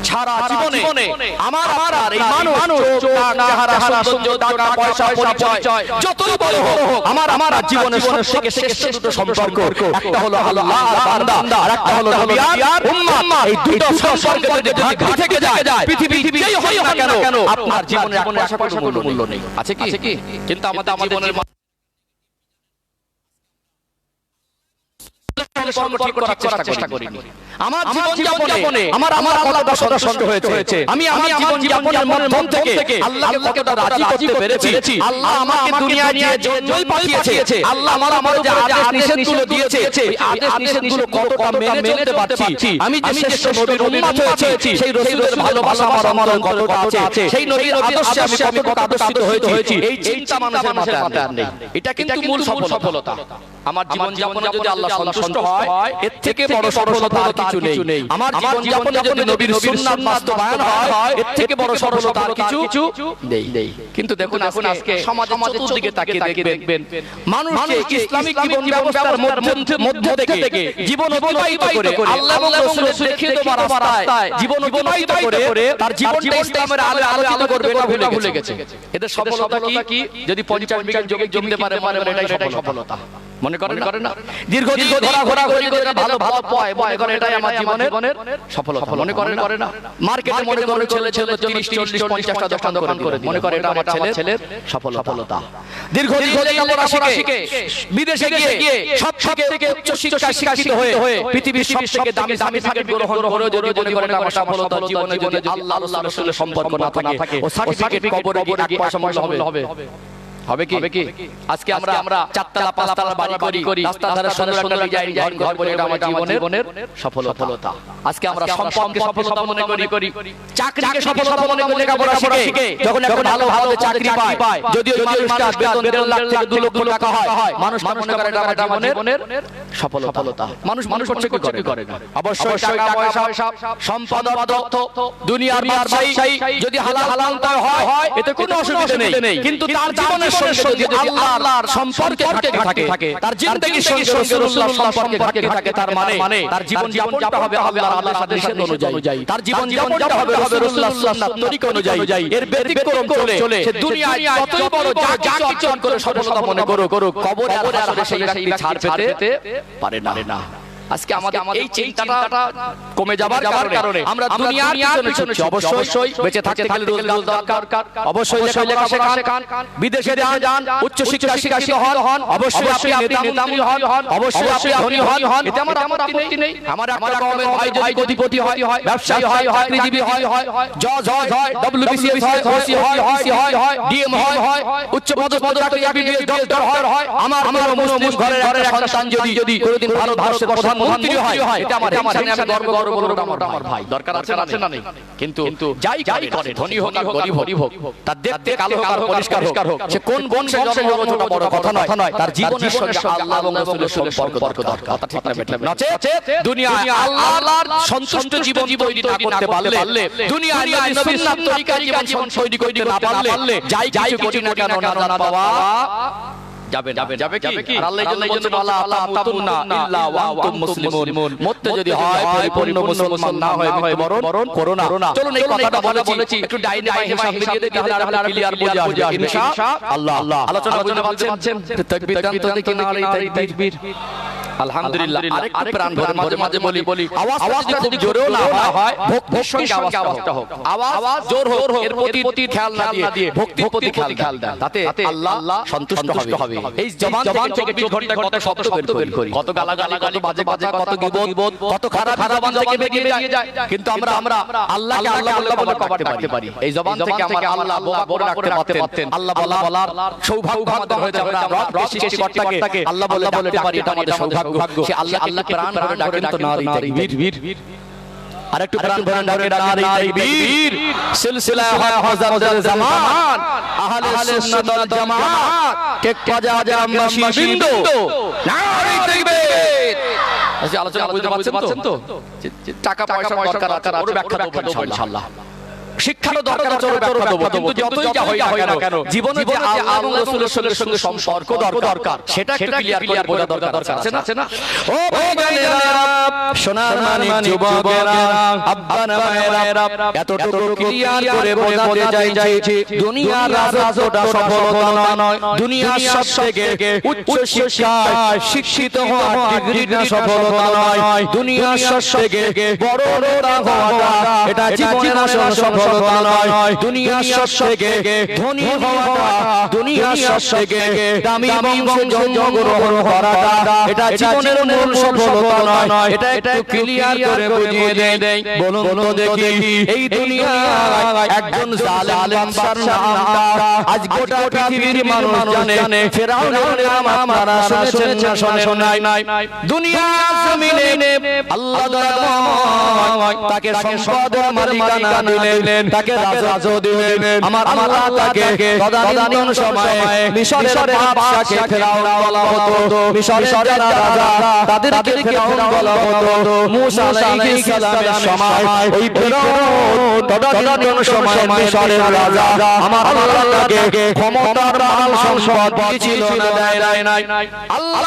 সারা জীবনে আমার আর এই মানুষ চেহারা, সৌন্দর্য, টাকা পয়সা, পরিচয় যতই বড় হোক, আমার জীবনের সবথেকে শ্রেষ্ঠ দুটো সম্পর্ক, একটা হলো আল্লাহ আর বান্দা, আর একটা হলো নবী আর উম্মাহ। এই দুটো সম্পর্ক যদি ঘাট থেকে যায়, পৃথিবী যেই হয় না কেন, আপনার জীবনে এক পয়সা কোনো মূল্য নেই। আছে কি? কিন্তু আমাদের জীবনের সম্পর্ক ঠিক করার চেষ্টা করিনি। আমার জীবন যাপনে আমার কতটা সন্তুষ্ট হয়েছে, আমি আমার জীবন যাপনের মাধ্যম থেকে আল্লাহকে কতটা রাজি করতে পেরেছি, আল্লাহ আমাকে দুনিয়ায় নিয়ে জয় পাঠিয়েছে, আল্লাহ আমার যে আদেশ নিষেধগুলো দিয়েছে, এই আদেশ নিষেধগুলো কতটা মেনে চলতে পারছি, আমি যে শ্রেষ্ঠ নবীর উম্মত হয়েছি, সেই রাসূলের ভালোবাসা আমার কতটা আছে, সেই নবীর আদর্শে আমি কতটা আদর্শিত হয়েছি, এই চিন্তা মানুষের মাথায় আর নেই। এটা কিন্তু মূল সফলতা। আমার জীবন যাপনে যদি আল্লাহ সন্তুষ্ট হয়, এর থেকে বড় সফলতা আর কিছু নেই। আমার জীবন যাপনে যদি নবীর সুন্নাত বাস্তবায়ন হয়, এর থেকে বড় সফলতা আর কিছু নেই। কিন্তু দেখুন আজকে সমাজের চতুর্দিকে তাকিয়ে দেখবেন, মানুষকে ইসলামিক জীবন ব্যবস্থার মধ্যে থেকে জীবন অতিবাহিত করে আল্লাহ এবং রাসূলের দেখিয়ে দেওয়ার রাস্তায় জীবন অতিবাহিত করে তার জীবনটা ইসলামের আলোয় আলোকিত করবে, এটা ভুলে গেছে। এদের সফলতা কি? যদি 50 বিঘা জমি কিনতে পারে, এটাই সফলতা মনে করেন না? দীর্ঘদিন ঘোরাঘুরি করে ভালো পায়, মনে করেন এটাই আমার জীবনের সফলতা মনে করে না? মার্কেটে মনে করে ছেলে 30, 40, 50টা দোকান করে, মনে করে এটা আমার ছেলের সফলতা। দীর্ঘদিন লেখাপড়া শিখে বিদেশে গিয়ে সব থেকে উচ্চ শিক্ষিত হয়ে পৃথিবীর সবথেকে দামি সার্টিফিকেট গ্রহণ করে যদি মনে করেন আমার সফলতা, জীবনে যদি আল্লাহ রাসূলের সম্পর্ক না থাকে, ও সার্টিফিকেট কবরে গিয়ে এক পয়সা হবে কি? আজকে আমরা 4 তলা 5 তলা বাড়ি করি, রাস্তার ধারে সুন্দর ডিজাইন ঘর করে, এটা আমার জীবনের সফলতা। আজকে আমরা সম্পর্কে সফলতা মনে করি, চাকরিকে সফলতা মনে করি, লেখাপড়া শিখে যখন একটা ভালো চাকরি পায়, যদি ওই মানুষটা বেতন 1.5 লাখ থেকে 2 লক্ষ টাকা হয়, মানুষ মনে করে এটা আমার জীবনের সফলতা। মানুষ করছে কি করে না? অবশ্যই টাকা পয়সা, সম্পদ, অর্থ, দুনিয়ার ব্যবসায়ী যদি হালাল হয়, এতে কোনো অসুবিধা নেই। কিন্তু তার জীবনের সঙ্গে যদি আল্লাহর সম্পর্কে থাকে, তার জিন্দেগির সঙ্গে রাসূলুল্লাহর সম্পর্কে থাকে, তার মানে তার জীবন যাপনটা হবে আল্লাহর আদেশ অনুযায়ী, তার জীবন যাপনটা হবে রাসূলুল্লাহর সুন্নাত তরিকা অনুযায়ী। এর ব্যতিক্রম চলে সে দুনিয়ায় যতই বড় যা কিছু করে সফলতা মনে করুক, কবরে আর হাসরে সেই ছাড় পেতে পারে না। আজকে আমাদের এই চিন্তাটা কমে যাবার কারণে আমরা দুনিয়ার পিছনে ছুটছি। অবশ্যই বেঁচে থাকতে গেলে রোজগার দরকার, অবশ্যই লেখাপড়া শেখান, বিদেশে যান, উচ্চ শিক্ষা শিক্ষিত হন, অবশ্যই আপনি নেতা হন, অবশ্যই আপনি ধনী হন, এতে আমার আপত্তি নেই। আমার একটা কওমের ভাই যদি কোটিপতি হয়, ব্যবসায়ী হয়, চাকরিজীবী হয়, জজ হয়, WBCS হয়, ওসি হয়, পিসি হয়, ডিএম হয়, উচ্চ পদস্থ এমবিবিএস ডক্টর হয়, আমার মুসলিম ঘরের একটা সন্তান যদি কোনোদিন ভারতবর্ষের প্রধানমন্ত্রী হয়, এটা আমার আমি গর্ব বলবো, আমার ভাই। দরকার আছে না নেই? কিন্তু যাই করে, ধনী হোক আর গরিব হোক, তার দেখতে কালো হোক আর পরিষ্কার হোক, সে কোন বংশে জন্ম ছোট বড় কথা নয়, তার জীবনের সঙ্গে আল্লাহ এবং রাসূলের সম্পর্ক দরকার। কথা ঠিক না বেঠিক? নচেত দুনিয়ায় আল্লাহর সন্তুষ্ট জীবন তৈরি না করতে পারলে, দুনিয়ায় নবীর সুন্নাত তরিকায় জীবন তৈরি করতে না পারলে, যাই কিছু করি না কেন নাজাত পাওয়া যাবে কি? আর আল্লাহ এই জন্য বলা তামুতুন্না ইল্লা ওয়া আনতুম মুসলিমুন, মরতে যদি হয় পরিপূর্ণ মুসলমান না হয় মরণ করো না। চলুন এই কথাটা বলেছি একটু ডাইনে বাইরে সামনে দিয়ে দিই, তাহলে আর ক্লিয়ার বোঝা আসবে ইনশাআল্লাহ। আলোচনা বুঝতে পারছেন? তাকবীর দান তো দেখি না, আর এই তাকবীর আলহামদুলিল্লাহ। আরেকটু প্রাণ ভরে মাঝে বলি, আওয়াজটা যদি জোরেও না হয়, ভক্তির সঙ্গে আওয়াজটা হোক, আওয়াজ জোর হোক, এর প্রতি খেয়াল না দিয়ে ভক্তির প্রতি খেয়াল দেন, তাতে আল্লাহ সন্তুষ্ট হবে। এই জবান থেকে 24 ঘন্টা শব্দ বের করি, কত গালাগালি, কত বাজে কত গীবত, কত খারাপ জবান থেকে বেরিয়ে যায়, কিন্তু আমরা আল্লাহকে আল্লাহ বলে পাঠাতে পারি। এই জবান থেকে আমার আল্লাহ বলে রাখতে পারতেন, আল্লাহ বলার সৌভাগ্য আমাদের হয়ে যাবে। আমরা সৃষ্টিকর্তাকে আল্লাহ বলে ডাকতে পারি, এটা আমাদের সৌভাগ্য। সে আল্লাহ প্রাণ ভরে ডাকেন তো নারী তাকবীর। আরেকটু প্রাণ ভরে ডাকেন নারী তাকবীর। সিলসিলা হয় হযরত জামান, আহলে সুন্নাত ওয়াল জামাত কে কাজা মাশিবিন্দ, নারী তাকবীর। আচ্ছা, আলোচনা বুঝতে পারছেন তো? টাকা পয়সা দরকার, ওর ব্যাখ্যা দেব ইনশাআল্লাহ। শিক্ষারও দরকার আছে, কিন্তু যতই যা হয় না কেন জীবনে যে আল্লাহ এবং রাসূলের সঙ্গে সম্পর্ক দরকার, সেটা একটু ক্লিয়ার করে বোঝা দরকার আছে না? ও ভাইরা, সোনার মানিক যুবকেরা, আব্বানা মায়েরা, এতটুকু ক্লিয়ার করে বোঝাতে চাইছি, দুনিয়ার রাজত্বটা সফলতা নয়, দুনিয়ার সবথেকে উচ্চ শিক্ষায় শিক্ষিত হওয়া ডিগ্রিটা সফলতা নয়, দুনিয়ার সবথেকে বড় নেতা হওয়াটা এটা জীবনের আসল সফলতা নয়, দুনিয়ার সবথেকে ধনী হওয়াটা, দুনিয়ার সবথেকে দামি বংশে জন্মগ্রহণ করাটা এটা জীবনের মূল সফলতা নয়। এটা একটু ক্লিয়ার করে বুঝিয়ে দেই, বলুন তো দেখি, এই দুনিয়ায় একজন জালেম বাদশার নামটা আজ গোটা পৃথিবীর মানুষ জানে। ফেরাউনের নাম আপনারা শুনেছেন না শোনেন নাই? দুনিয়ার জমিনে আল্লাহ দয়াময় তাকে সম্পদের মালিকানা দিলেন, তাকে রাজত্ব দিলেন। আমার আল্লাহ তাকে তদানীন্তন সময়ে মিশরের বাদশাকে ফেরাউন বলা হতো, মিশরের যারা রাজা তাদেরকে ফেরাউন বলা হতো। মুসা আলাইহিস সালামের সময় ওই ফেরাউন তদানীন্তন সময়ে মিশরের রাজা। আমার আল্লাহ তাকে ক্ষমতার মাল সম্পদ দিয়েছিল না, দেয় নাই। আল্লাহ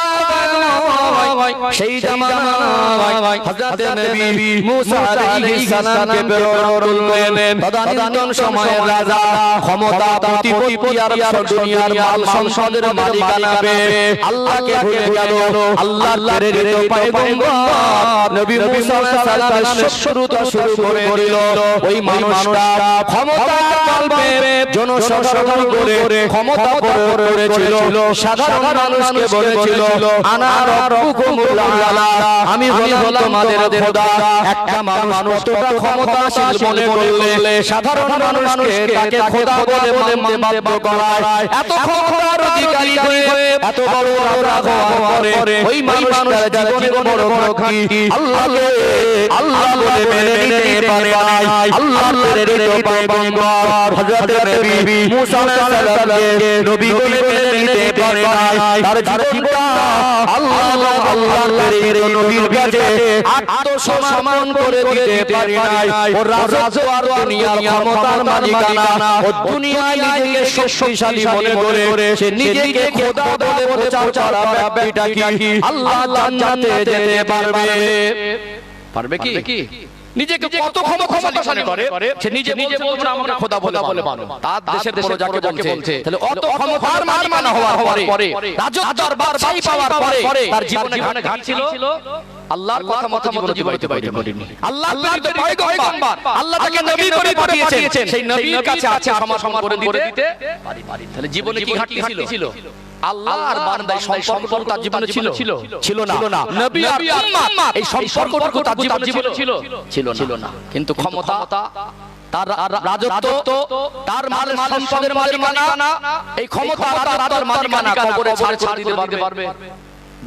সেই জামানায় হযরত নবী মুসা আলাইহিস সালামকে প্রেরণ করলেন। তদানীন্তন সময়ের রাজা ক্ষমতা প্রতিপত্তি আর দুনিয়ার মাল সম্পদের মালিকানা পেয়ে আল্লাহকে ভুলে গেল। আল্লাহর প্রেরিত পয়গম্বর নবী মুসা আলাইহিস সালামের শুরুটা শুরু করে দিল। ওই মানুষটা ক্ষমতার মাল পেয়ে জনসাধারণ করে ক্ষমতা প্রয়োগ করেছিল, সাধারণ মানুষকে বলেছিল আনা রাব্বুকুমুল আলা, আমি হলাম তোমাদের খোদা। একটা মানুষ কতটা ক্ষমতাশীল মনে করলে সাধারণ মানুষকে তাকে খোদা বলে মানতে বাধ্য করায়, এত ক্ষমতার অধিকারী হয়ে এত বড় রাজা হওয়ার পরে ওই মানুষটার জীবনে বড় ভক্তি আল্লাহ বলে মেনে নিতে পারে নাই। আল্লাহর প্রেরিত পয়গম্বর হযরত নবী মুসা আলাইহিস সালামকে নবী বলে মেনে নিতে পারে নাই। তার জীবনটা আল্লাহর প্রেরিত নবীর কাছে আত্মসমর্পণ করে দিতে পারে নাই। ওর রাজত্ব আর দুনিয়ার ক্ষমতার মালিকানা, ও দুনিয়ায় নিজেকে শক্তিশালী মনে করে সে নিজেকে খোদা বলে প্রচার করা ব্যক্তিটা কি আল্লাহ জান্নাতে যেতে পারবে কি? নিজেকে কত ক্ষমতাশালী মনে করে সে নিজে বলছে আমাকে খোদা বলে মানো। তার দেশের প্রজাকে বলছে, তাহলে অত ক্ষমতার মালিকানা হওয়ার পরে, রাজত্ব আর বাদশাহী পাওয়ার পরে তার জীবনে ঘাট ছিল আল্লাহর কথা মতো জীবন অতিবাহিত করিনি। আল্লাহর প্রেরিত পয়গম্বর, আল্লাহ তাকে নবী করে পাঠিয়েছেন, সেই নবীর কাছে আছে ক্ষমা করে দিতে পারি। তাহলে জীবনে কি ঘাটতি ছিল? আল্লাহ আর বান্দার সম্পর্ক তার জীবনে ছিল না। নবী আর উম্মাত এই সম্পর্কটুকু তার জীবনে ছিল না। কিন্তু ক্ষমতা, তার রাজত্ব, তার মাল সম্পদের মালিকানা, এই ক্ষমতা রাজত্বের মালিকানা কবরে ছাড় দিতে পারবে।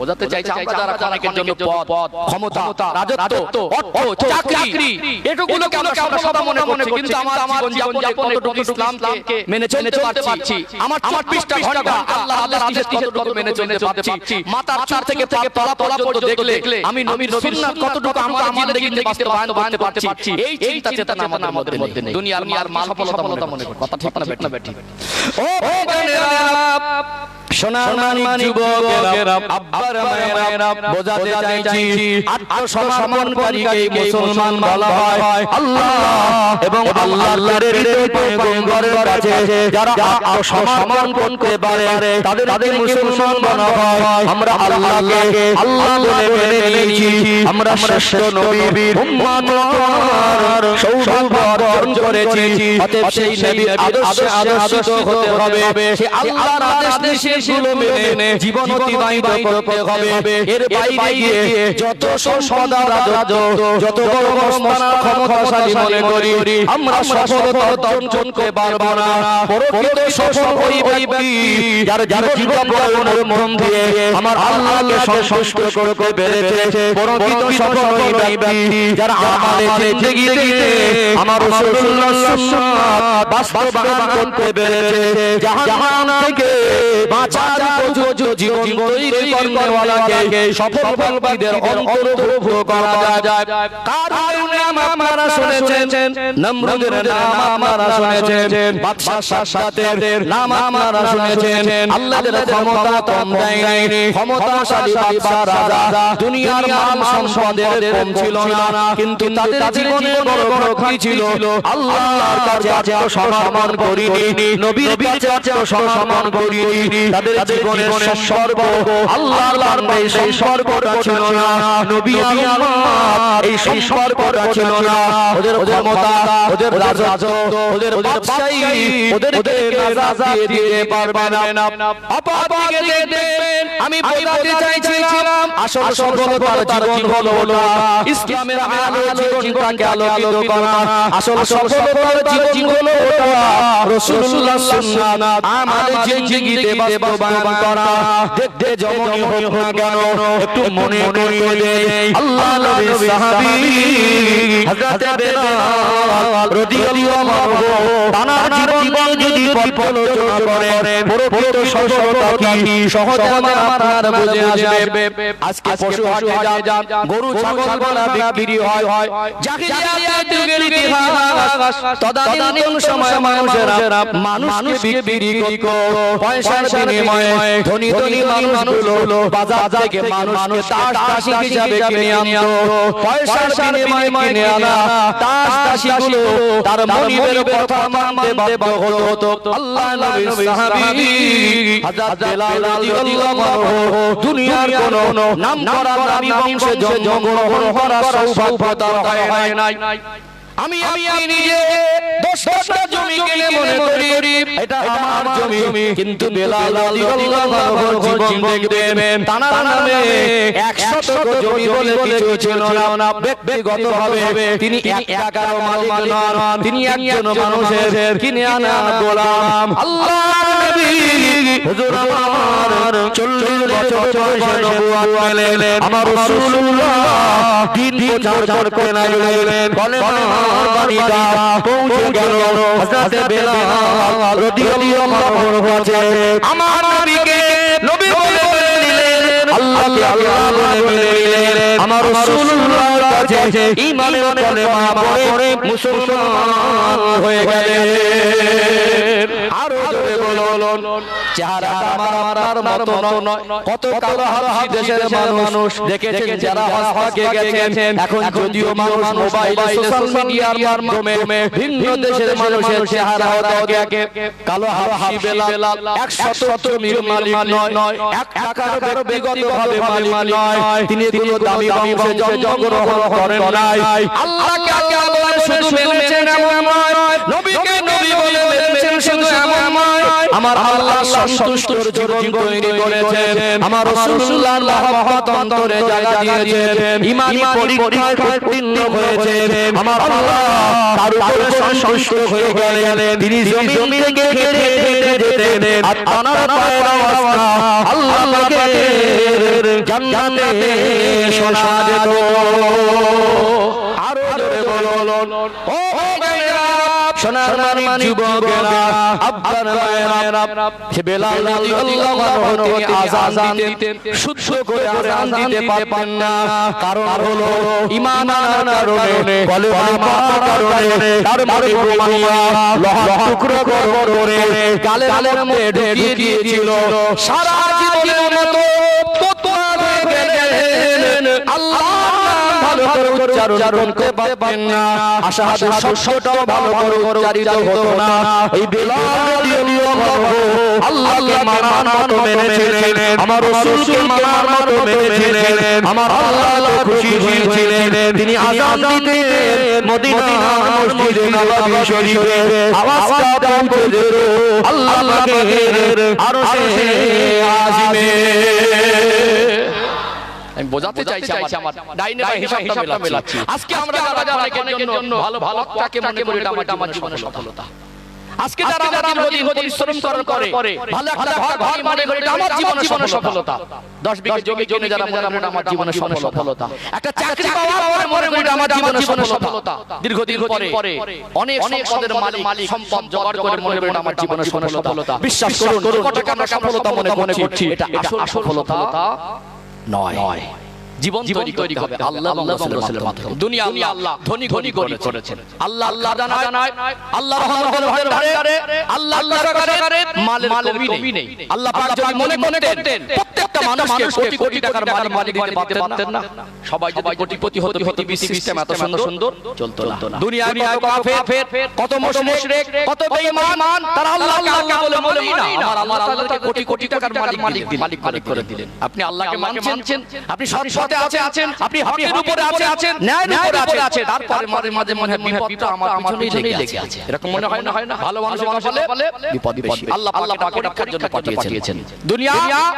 বোঝাতে চাইছে আমরা যারা অনেকের জন্য পদ, ক্ষমতা, রাজত্ব, অর্থ, চাকরি এটুকুলোকে আমরা সদা মনে করছি, কিন্তু আমার জীবনযাপনে কতটুকু ইসলামকে মেনে চলতে পারছি, আমার 24টা ঘন্টা আল্লাহর আদেশ কতটুকু মেনে চলতে পারছি, মাথার চুল থেকে তলা পর্যন্ত দেখলে আমি নবীর সুন্নাত কতটুকু আমার জিন্দেগিতে বাস্তবায়ন করতে পারছি, এই চিন্তা চেতনা আমাদের মধ্যে নেই। দুনিয়ার মাল সফলতা মনে করি। কথা ঠিক না বেঠিক? ও বোনেরা, সোনার মানিক যুবকেরা, আব্বার মায়েরা, বোঝাতে চাইছি আত্মসমর্পণকারীকে মুসলমান বলা হয়। আল্লাহ এবং আল্লাহর পয়গম্বরের কাছে যারা আত্মসমর্পণ করতে পারে তাদেরকে মুসলমান বলা হয়। আমরা আল্লাহকে আল্লাহ বলে মেনে নিয়েছি, আমরা শ্রেষ্ঠ নবীর উম্মত, সৌভাগ্য অর্জন করেছি। অতএব সেই নবীর আদর্শে আদর্শিত হতে হবে, সে আল্লাহর আদেশ গুলো মেনে জীবন অতিবাহিত করতে হবে। এর বাইরে গিয়ে যত সম্পদ রাজত্ব, যত বড় মস্তানা ক্ষমতাশালী মনে করি আমরা সফলতা অর্জন করতে পারবো না। প্রকৃত সফল ওই ব্যক্তি যার জীবনের মন দিয়ে আমার আল্লাহকে সন্তুষ্ট করতে পেরেছে। প্রকৃত সফল ওই ব্যক্তি যারা আমাদের জিন্দেগিতে আমার রাসূলুল্লাহর সুন্নাত বাস্তবায়ন করতে পেরেছে। জাহান্নাম থেকে বাঁচার উপযোগ্য জীবন তৈরি করনেওয়ালাকে সফল ব্যক্তিদের অন্তর্ভুক্ত করা যায়। কারণ আপনারা শুনেছেন, নমরুদের নাম আপনারা শুনেছেন, বাদশা শাসাতের নাম আপনারা শুনেছেন। আল্লাহর ক্ষমতা কম দেয় নাই, ক্ষমতাশালী বাদশা রাজা দুনিয়ার মাল সম্পদের কম ছিল না, কিন্তু তাদের জীবনে বড় ভক্তি ছিল। আল্লাহর কাছে আত্মসমর্পণ করিনি, নবীর কাছে আত্মসমর্পণ করিনি। তাদের জীবনের সম্পর্ক আল্লাহর বান্দা এই সম্পর্কটা ছিল না, নবী আর উম্মত এই সম্পর্কটা ছিল না। ওদের ক্ষমতা, ওদের রাজত্ব, ওদের বাদশাহী ওদেরকে রাজা দিতে পারবে না। অপরদিকে দেখবেন, আমি বোঝাতে চাইছিলাম আসল সফলতার জীবন হলো ইসলামের আলো জীবনটাকে আলোকিত করা। আসল সফলতার জীবন হলো রাসূলুল্লাহর সুন্নাত আমাদের জিন্দেগিতে বাস্তবায়ন করা। দেখতে যেমনই হোক না কেন একটু মনে করিয়ে দেই আল্লাহ নবীর সাহাবী হযরত বেলাল রাদিয়াল্লাহু আনহু তার জীবন যদি পর্যালোচনা করেন প্রকৃত সফলতা কি সহজে আপনার বুঝে আসবে। আজকে পশু হাটে যান, গরু ছাগল বলা বিক্রি হয়। জাহিলিয়াতের যুগের ইতিহাস, তদানীন্তন সময়ে মানুষেরা মানুষকে বিক্রি করত পয়সার বিনিময়ে। ধনী মানুষগুলো বাজার থেকে মানুষকে দাসী হিসাবে কিনে আনতো। পয়সার বিনিময়ে কিনে আনা দাসীগুলো তার মনিবের কথা মানতে বাধ্য হতো। আল্লাহ নবীর সাহাবী হযরত বেলাল রাদিয়াল্লাহু আনহু দুনিয়ার কোনো নামকরা দামি বংশে জন্মগ্রহণ করার সৌভাগ্য তার হয় নাই। আমি নিজে 10টা জমি কিনে মনে করি এটা আমার জমি, কিন্তু বেলাল রাদিয়াল্লাহু আনহুর জীবন দেখবেন তার নামে 100 জমি বলে কিছু ছিল না। ব্যক্তিগতভাবে তিনি একার মালিক নন, তিনি একজন মানুষের কিনে আনা গোলাম। আল্লাহর নবী হুজুর আমার 40 বছর বয়সে নবুয়ত পেলেন। আমার রাসূলুল্লাহ দিন প্রচার করে লাগলেন। বলেন বাণীটা পৌঁছে গেল হযরত বেলাল রাদিয়াল্লাহু আনহু কাছে। আমার নবীকে নবী বলে নিলেন, আল্লাহকে আল্লাহ বলে নিলেন। আমার রাসূলুল্লাহর কাছে ঈমানের কলেমা পড়ে মুসলমান হয়ে গেলেন। আরো জোরে বলুন, চেহারাটা আমার মতো নয়, কত কালো হাসি দেশের মানুষ দেখেছেন যারা হজ পাকে গেছেন। এখন যদিও মানুষ মোবাইল সোশ্যাল মিডিয়ার মাধ্যমে ভিন্ন দেশের মানুষের চেহারা দেখে, কালো হাসি বেলাল 100 জমির মালিক নয়, 1 টাকার ব্যক্তিগতভাবে মালিক নয়, তিনি কোনো দামি বংশে জন্মগ্রহণ করেন নাই। আল্লাহকে আল্লাহ বলে শুধু মেনেছেন এমন নয়, নবীকে নবী বলে মেনেছেন শুধু এমন নয়, আমার আল্লাহ সন্তুষ্টর জীবন তৈরি করেছেন, আমার রাসূলুল্লাহর মহব্বত অন্তরে জায়গা দিয়েছেন, ঈমানি পরীক্ষায় উত্তীর্ণ হয়েছেন, আমার আল্লাহ তার উপরে সন্তুষ্ট হয়ে গেলেন। তিনি জমিন থেকে হেঁটে যেতেন আর তানার পায়ের আওয়াজ আল্লাহ পাকের জান্নাতে শোনা যেত। আরো জোরে বলুন, ও সোনার মানিক যুবকেরা, আব্বার মায়েরা, সে বেলাল রাদিয়াল্লাহু আনহু তিনি আযান দিতেন, শুদ্ধ করে আযান দিতে পারতেন না, কারণ হলো ঈমান আনার কারণে, কলেমা কারণে তার মনে বোমা লোহা টুকরো করে গালের মধ্যে ঢুকিয়ে দিয়েছিল। সারা জীবনের মতো তোতলা হয়ে গেলেন, আল্লাহ ভালো করে উচ্চারণ করতে পারতেন না, আশহাদু শব্দটাও ভালো করে উচ্চারিত হতো না। এই বেলাল রাদিয়াল্লাহু আনহু আল্লাহকে মানার মতো মেনেছিলেন, আমার রাসূলকে মানার মতো মেনেছিলেন, আমার আল্লাহ খুশি হয়েছিলেন। তিনি আযান দিতেন মদিনার মসজিদে নববী শরীফে, আওয়াজটা পৌঁছে যেত আল্লাহ পাকের আরশে আজিমে। আমি বোঝাতে চাইছি আমার ডাইনে বাই হিসাবটা মেলাচ্ছি। আজকে আমরা যারা অনেকের জন্য ভালো ভালোটাকে মনে করি এটা আমার জীবনের সফলতা। আজকে যারা আমরা দিন পরিশ্রম করে ভালো একটা ঘর মনে করি এটা আমার জীবনের সফলতা। 10 বিঘা জমি যারা মনে আমার জীবনের সফলতা। একটা চাকরি পাওয়া মনে করি আমার জীবনের সফলতা। দীর্ঘদিন পরে অনেক সম্পদের মালিক সম্পদ জোগাড় করে মনে করি আমার জীবনের সফলতা। বিশ্বাস করুন, কতটা আমরা সফলতা মনে করছি, এটা আসল সফলতা নয়। জীবন তৈরি হবে আল্লাহ এবং রাসূলের মাধ্যমে। দুনিয়া আল্লাহ ধনী করেছেন, আল্লাহ জানায়, আল্লাহ রহমতের ভান্ডারে, আল্লাহ সরকারে মালের কমি নেই। আল্লাহ পাক যদি মনে করতেন প্রত্যেকটা মানুষকে কোটি টাকার মালিক দিতে পারতেন না, সবাই যদি কোটিপতি হতে সিস্টেম এত সুন্দর চলতো না। দুনিয়ায় কত কাফের, কত মুশরিক, কত বেঈমান, তারা আল্লাহকে বলে মনেই না, আমার আল্লাহ তাআলাকে কোটি টাকার মালিক করে দিলেন। আপনি আল্লাহকে মানছেন, আপনি সৎপথে আছেন, আপনি হকের উপরে আছেন, ন্যায়ের উপরে আছেন, তারপরে মাঝে মনে হয় বিপদটা আমার পিছনেই লেগে আছে। এরকম মনে হয় না? ভালো মানুষ বলে বিপদ বেশি। আল্লাহ পাক পরীক্ষার জন্য পাঠিয়েছেন। দুনিয়া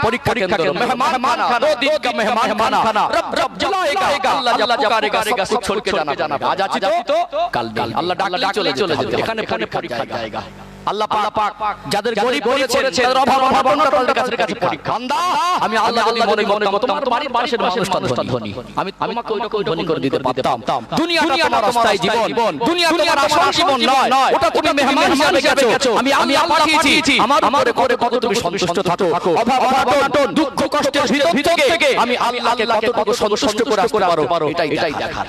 পরীক্ষা কেন্দ্র, মেহমান খানা, দো দিন কা মেহমান খানা, রব জলায়েগা, আল্লাহ জব পুকারেগা, সব छोड़ के जाना। আজ আছি তো কাল নেই, আল্লাহ ডাকলে চলে যেতে। এখানে পরীক্ষার জায়গা। আল্লাহ পাক যাদের গরিব করেছেন, যাদের অভাব তাদের কাছে পরীক্ষা। বান্দা, আমি আল্লাহ মনে করতাম তোমার বাড়ির পাশের মানুষটা ধনী, আমি তোমাকে ওইরকম ধনী করে দিতে পারতাম। দুনিয়াটা তোমার অস্থায়ী জীবন, দুনিয়া তোমার আসল জীবন নয়, ওটা তুমি মেহমান হিসেবে গেছো। আমি আল্লাহ পাঠিয়েছি, আমার উপরে কত তুমি সন্তুষ্ট থাকো, অভাব অনটন দুঃখ কষ্টের ভিতর থেকে আমি আল্লাহকে কতটুকু সন্তুষ্ট করে আসতে পারো, এটাই দেখার।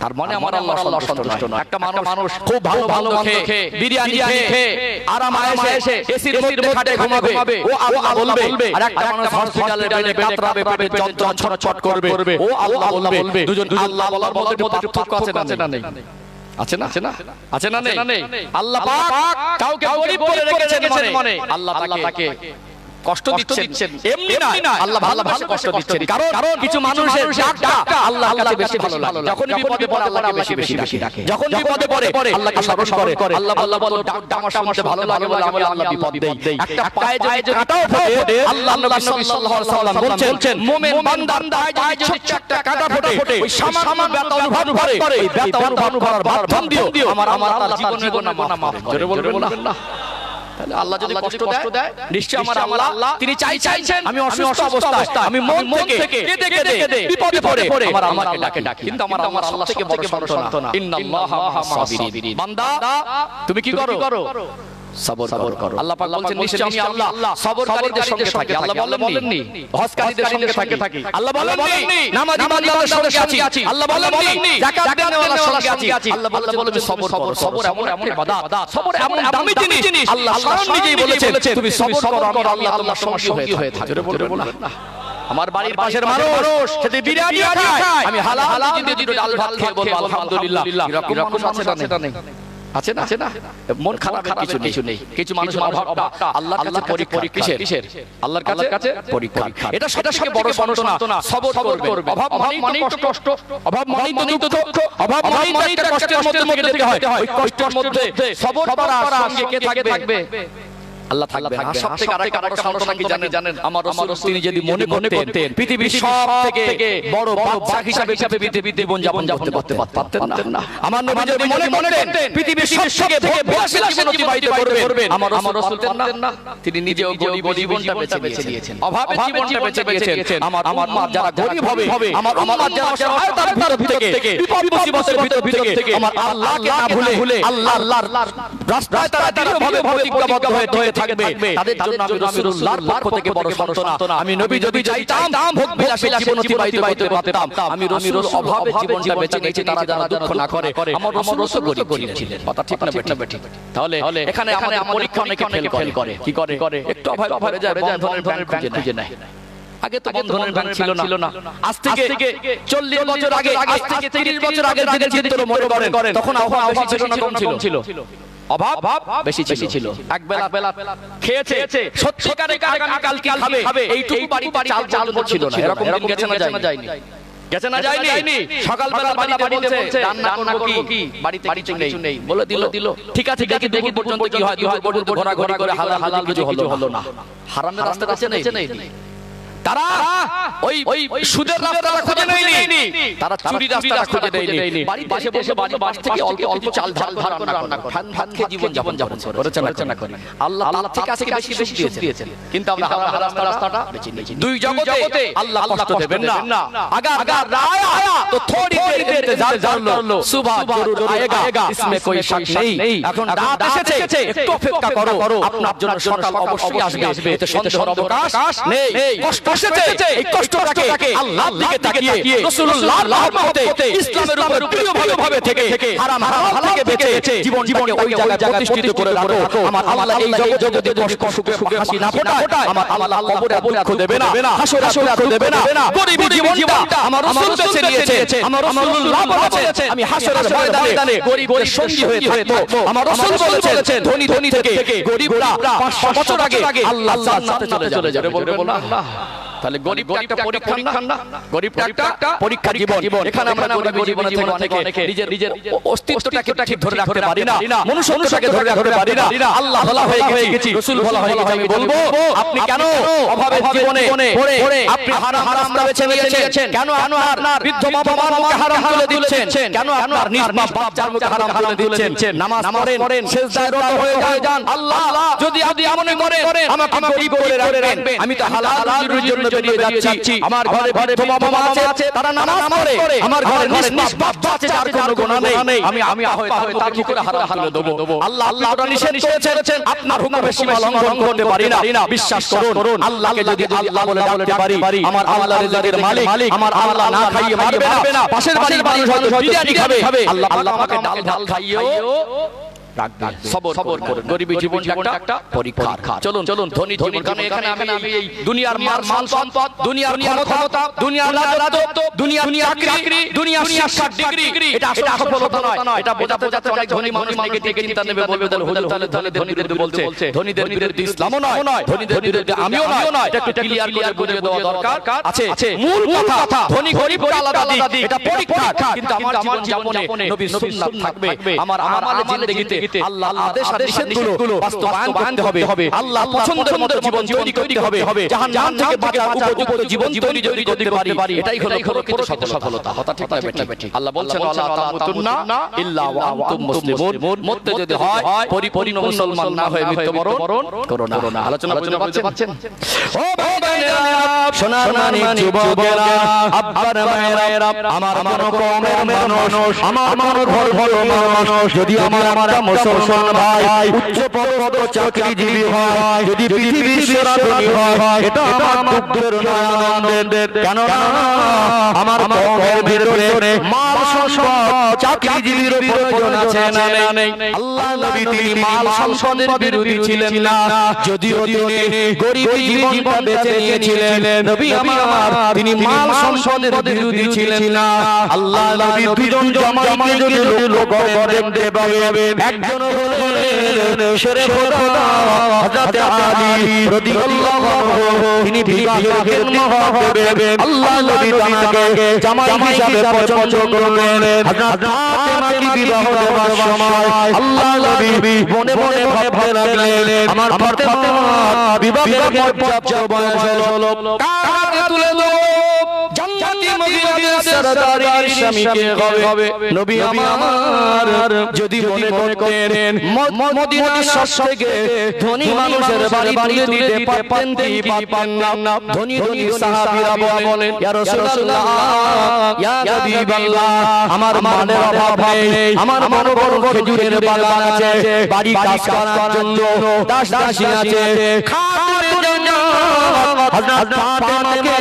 তার মানে আমার আল্লাহ সন্তুষ্ট নয়। একটা মানুষ খুব ভালো খেয়ে বিরিয়ানি খেয়ে আরাম আয়েশে এসির মধ্যে খাটে ঘুমাবে, ও আল্লাহ বলবে। আর একটা মানুষ হসপিটালে বেডে কাতরাবে, পেটে যন্ত্রণা ছটছট করবে, ও আল্লাহ বলবে। দুজন আল্লাহ বলার মধ্যে পার্থক্য আছে না নেই? আছে না নেই? আল্লাহ পাক কাউকে গরিব করে রেখেছেন মনে, আল্লাহ তাকে কষ্ট দিচ্ছেন এমনি না, আল্লাহ ভালোবাসে কষ্ট দিচ্ছেন। কারণ কিছু মানুষের ডাকটা আল্লাহর কাছে বেশি ভালো লাগে। যখন বিপদে পড়ে আল্লাহকে বেশি ডাকে, যখন বিপদে পড়ে আল্লাহকে স্মরণ করে। আল্লাহ বলে ডাকটা আমার শুনতে ভালো লাগে বলে আমি আল্লাহ বিপদ দেই। একটা পায়ে যদি কাঁটাও ফোটে, আল্লাহ নবী সাল্লাল্লাহু আলাইহি ওয়াসাল্লাম বলছেন মুমিন বান্দার পায়ে যদি একটা কাঁটা ফোটে, ওই সামান্য ব্যথা অনুভব করে, এই ব্যথা অনুভব করার মাধ্যম দিও আমার আল্লাহ জীবন মাফ করে। বলবেন না? তাহলে আল্লাহ যদি কষ্ট দেয়, নিশ্চয় আমার আল্লাহ তিনি চাইছেন আমি অসুস্থ অবস্থায়, আমি মন থেকে কেঁদে বিপদে পড়ে আমার আল্লাহকে ডাকি। কিন্তু আমার আল্লাহ থেকে বড় সান্ত্বনা, ইন্নাল্লাহা মা'আস সাবিরিন। বান্দা তুমি কি করো? সবর করো। আল্লাহ পাক বলছেন নিশ্চয় আমি আল্লাহ সবরকারীদের সঙ্গে থাকি। আল্লাহ বলেননি হজকারীদের সঙ্গে থাকি। আল্লাহ বলেননি নামাজি বান্দাদের সঙ্গে আছি। আল্লাহ বলেননি যাকাত দেওয়ালার সঙ্গে আছি। আল্লাহ বলেছেন সবর করো। সবর এমন ইবাদত, সবর এমন দামি জিনিস। আল্লাহ স্বয়ং নিজেই বলেছেন তুমি সবর করো, আমি আল্লাহ তোমার সঙ্গী হয়ে থাকি। জোরে বলবো না? আমার বাড়ির পাশের মানুষ যদি বিরিয়ানি খায়, আমি হালাল যদি ডাল ভাত খেয়ে বলবো আলহামদুলিল্লাহ। এরকম মানুষ আছে না? নেই? আছে না? মন খারাপ কিছু নেই। কিছু মানুষের অভাবটা আল্লাহর কাছে পরীক্ষা। কিসের? আল্লাহর কাছে পরীক্ষা। এটা সবথেকে বড় সান্ত্বনা। সবর করবে। অভাব মানেই তো কষ্ট, অভাব মানেই তো দুঃখ, অভাব মানেই তো কষ্টের মধ্যে যেতে হয়। ওই কষ্টের মধ্যে সবর করার সঙ্গে কে থাকবে? আল্লাহ থাকবে। আর সবথেকে আরেকটা বড় সান্ত্বনা কি জানেন? আমার রাসূল তিনি যদি মনে করতেন পৃথিবীর সবথেকে বড় বাদশা হিসেবে পৃথিবীতে জীবন যাপন করতে পারতেন না। আমার নবী যদি মনে করতেন পৃথিবীর সবথেকে বিলাসী জীবন অতিবাহিত করবেন, আমার রাসূল পারতেন না। তিনি নিজেও গরিব জীবনটা বেছে দিয়েছেন, অভাবের জীবনটা বেছে দিয়েছেন। আমার উম্মাহ যারা গরিব হবে, আমার উম্মাহ যারা অসহায়তার ভিতর থেকে, বিপদ মুসিবতের ভিতর থেকে আমার আল্লাহকে না ভুলে আল্লাহর রাস্তায় তারা দৃঢ়ভাবে প্রতিজ্ঞাবদ্ধ হয়ে থাকবে, তাদের জন্য আমি রাসূলুল্লাহর পক্ষ থেকে বড় সান্ত্বনা। আমি নবী যদি চাইতাম ভোগ বিলাসী জীবন অতিবাহিত করতে পারতাম। আমি রাসূল অভাবের জীবনটা বেছে নিয়েছি, তারা যেন দুঃখ না করে। আমার রাসূল গরিব ছিলেন। কথা ঠিক না বেঠিক? তাহলে এখানে আমাদের পরীক্ষা অনেকে ফেল করে। কি করে? একটু অভাব পড়ে যায়, বন্ধনের ব্যাংক খুঁজে নেয়। আগে তো বন্ধনের ব্যাংক ছিল না। আজ থেকে 40 বছর আগে, আজ থেকে 30 বছর আগের দিনের চিত্র মনে করেন, তখন অভাব ছিল না, কম ছিল? অভাব বেশি ছিল। এক বেলা খেয়েছে, সত্যিকারে কাল কি খাবে এইটুকু বাড়িতে চাল ছিল না। এরকম গেছে না যায়নি? সকালবেলা বাড়িতে বলছে রান্না করব কি, বাড়িতে কিছু নেই, বলে দিল ঠিক আছে দেখি পর্যন্ত কি হয়। দুপুর পর্যন্ত ঘোরাঘুরি করে হালাল কিছু হলো না। হারামের রাস্তা কাছে নেই। তারা ওই সুদের রাস্তাটা খুঁজে নেয়নি, তারা চুরির রাস্তাটা খুঁজে নেয়নি। বাড়িতে বসে বাড়ি থেকে অল্প চাল ধার করে রান্না করে ভাত খেয়ে জীবন যাপন করেছে না করে। আল্লাহ তার থেকে বেশি দিয়েছেন, কিন্তু আমরা হারাম রাস্তাটা বেছে নিয়েছি। দুই জগতে আল্লাহ কষ্ট দেবেন না। अगर राय आया तो थोड़ी देर इंतजार कर लो, सुबह जरूर आएगा, इसमें कोई शक नहीं। এখন রাত এসেছে, একটু অপেক্ষা করো, আপনার জন্য সকাল অবশ্যই আসবে। এতে সন্দেহের অবকাশ নেই। কষ্ট এসেছে, এই কষ্টটাকে আল্লাহর দিকে তাকিয়ে রাসূলুল্লাহর রহমতে ইসলামের উপর প্রিয়ভাবে থেকে হারাম থেকে বেঁচে জীবনটাকে ওই জায়গায় প্রতিষ্ঠিত করে রাখো। আমার আল্লাহ এই জগতে কষ্ট সুখে হাসি না ফোটায়, আমার আল্লাহ কবরে দুঃখ দেবে না, হাসরে দুঃখ দেবে না। গরিব জীবনটা আমার রাসূল বেঁচে নিয়েছে। আমার রাসূলুল্লাহ বলেছেন আমি হাসরের ময়দানে গরিবের সঙ্গী হয়ে থাকবো। আমার রাসূল বলেছেন ধনী থেকে গরিবরা 500 বছর আগে আল্লাহ জান্নাতে চলে যাবে। বলবেন না? তাহলে গরিবটা একটা পরীক্ষা না, গরিবটা একটা পরীক্ষা জীবন। এখানে আমরা গরিব জীবন থেকে অনেকে নিজের অস্তিত্বটাকে ঠিক ধরে রাখতে পারি না, মনুষ্যত্বটাকে ধরে রাখতে পারি না। আল্লাহ ভোলা হয়ে গেছি, রাসূল ভোলা হয়ে গেছি। আমি বলবো আপনি কেন অভাবের জীবনে পড়ে আপনি হারাম বেছে নিয়েছেন? কেন আপনার বৃদ্ধ বাবার মুখে হারাম তুলে দিচ্ছেন? কেন আপনার নিষ্পাপ বাচ্চার মুখে হারাম তুলে দিচ্ছেন? নামাজ পড়েন, সিজদায় রত হয়ে যান। আল্লাহ যদি মনে করেন আমাকে গরিব করে রাখবেন, আমি তো হালাল রুজির জন্য বেরিয়ে যাচ্ছি। আমার ঘরে বৃদ্ধ বাবা আছে, তারা নামাজ পড়ে। আমার ঘরে নিষ্পাপ বাচ্চা আছে, যার কোনো গুনাহ নেই। আমি হয়তো তার মুখে হারাম তুলে দেব। আল্লাহ ওটা নিষেধ করেছেন, আপনার হুকুমের সীমা লঙ্ঘন করতে পারি না। বিশ্বাস করুন, আল্লাহকে যদি আল্লাহ বলে ডাকতে পারি, আমার আল্লাহ রিজিকের মালিক, আমার আল্লাহ না খাইয়ে মারবে না। পাশের বাড়ির মানুষ হয়তো বিরিয়ানি খাবে, আল্লাহ আমাকে ডাল খাইয়েও সবর করুন। গরিব জীবনটা একটা পরীক্ষা। চলুন ধনী জীবন, কারণ এখানে আমি এই দুনিয়ার মাল সম্পদ, দুনিয়ার ক্ষমতা, দুনিয়ার রাজত্ব, দুনিয়ার চাকরি, দুনিয়ার শিক্ষার ডিগ্রি, এটা আসল সফলতা নয়। এটা বোঝাতে অনেক ধনী মানুষ নেগেটিভ চিন্তা নেবে, বলবে তাহলে হুজুর তাহলে ধনীদের বলছে, ধনীদের বিরুদ্ধে ইসলামও নয়, ধনীদের বিরুদ্ধে আমিও নয়। এটা একটু ক্লিয়ার করে বুঝিয়ে দেওয়া দরকার আছে। মূল কথা ধনী গরিব আলাদা দিক, এটা পরীক্ষা। কিন্তু আমার জীবনে নবীর সুন্নাত থাকবে, আমার আমাদের জিন্দেগিতে আল্লাহ আদেশ নিষেধগুলো বাস্তবায়ন করতে হবে। আল্লাহ পছন্দের মতো জীবন তৈরি করতে হবে। জাহান্নাম থেকে বাঁচার উপযুক্ত জীবন তৈরি করতে পারি, এটাই হলো প্রকৃত সফলতা। কথা ঠিক না বেঠিক? আল্লাহ বলছেন ওয়ালা তামুতুন্না ইল্লা ওয়া আনতুম মুসলিমুন। মধ্যে যদি হয় পরিপূর্ণ মুসলমান না হয়ে মৃত্যুবরণ করো না। আলোচনা বুঝতে পারছেন? ও ভাইরা, সোনার মানিক যুবকেরা, আব্বার মায়েরা, আমার মন কমের মানুষ, আমার মন ঘর মানুষ, যদি আমার মুসলমান ভাই উচ্চ পদস্থ চাকরিজীবী হয়, যদি পৃথিবীর সেরা ধনী হয়, এটা আমার দুঃখের নয়, আনন্দের। কেননা আমার কওমের ভিতরে মাল সম্পদ চাকরিজীবীর প্রয়োজন আছে না নেই? আল্লাহ নবী তিনি মাল সম্পদের বিরোধী ছিলেন না, যদিও তিনি গরিবী জীবনটা বেছে নিয়েছিলেন। নবী আমার তিনি মাল সম্পদের বিরোধী ছিলেন না। আল্লাহ নবী দুজন জামাইকে যদি লোক দেখতে পাবেন, একজন হলেন শেরে খোদা হযরত আলী রাদিয়াল্লাহু আনহু, তিনি বিবাহের খেদমত দেবেন। আল্লাহ নবী তাকে জামাই হিসাবে পছন্দ করলেন। হযরত ফাতেমাকে বিবাহ দেওয়ার সময় আল্লাহ নবী মনে মনে ভাবতে লাগলেন, আমার ফাতেমা বিবাহের পর্যাপ্ত বয়স হলো, কাকে তুলে দেব? জান্নাতি মদিনার সরদারের স্বামীকে হবে। নবী আমার যদি মনে করতেন মদিনার সবথেকে ধনী মানুষের বাড়ি তুলে দিতে পারতেন কি পারতেন না? ধনী ধনী সাহাবীরা বলেন, ইয়া রাসূলুল্লাহ, ইয়া হাবিবাল্লাহ, আমার মালের অভাব নেই, আমার বড় বড় খেজুরের বাগান আছে, বাড়ি কাজ করার জন্য দাস দাসী আছে, খাতুনের জন্য হযরত ফাতেমাকে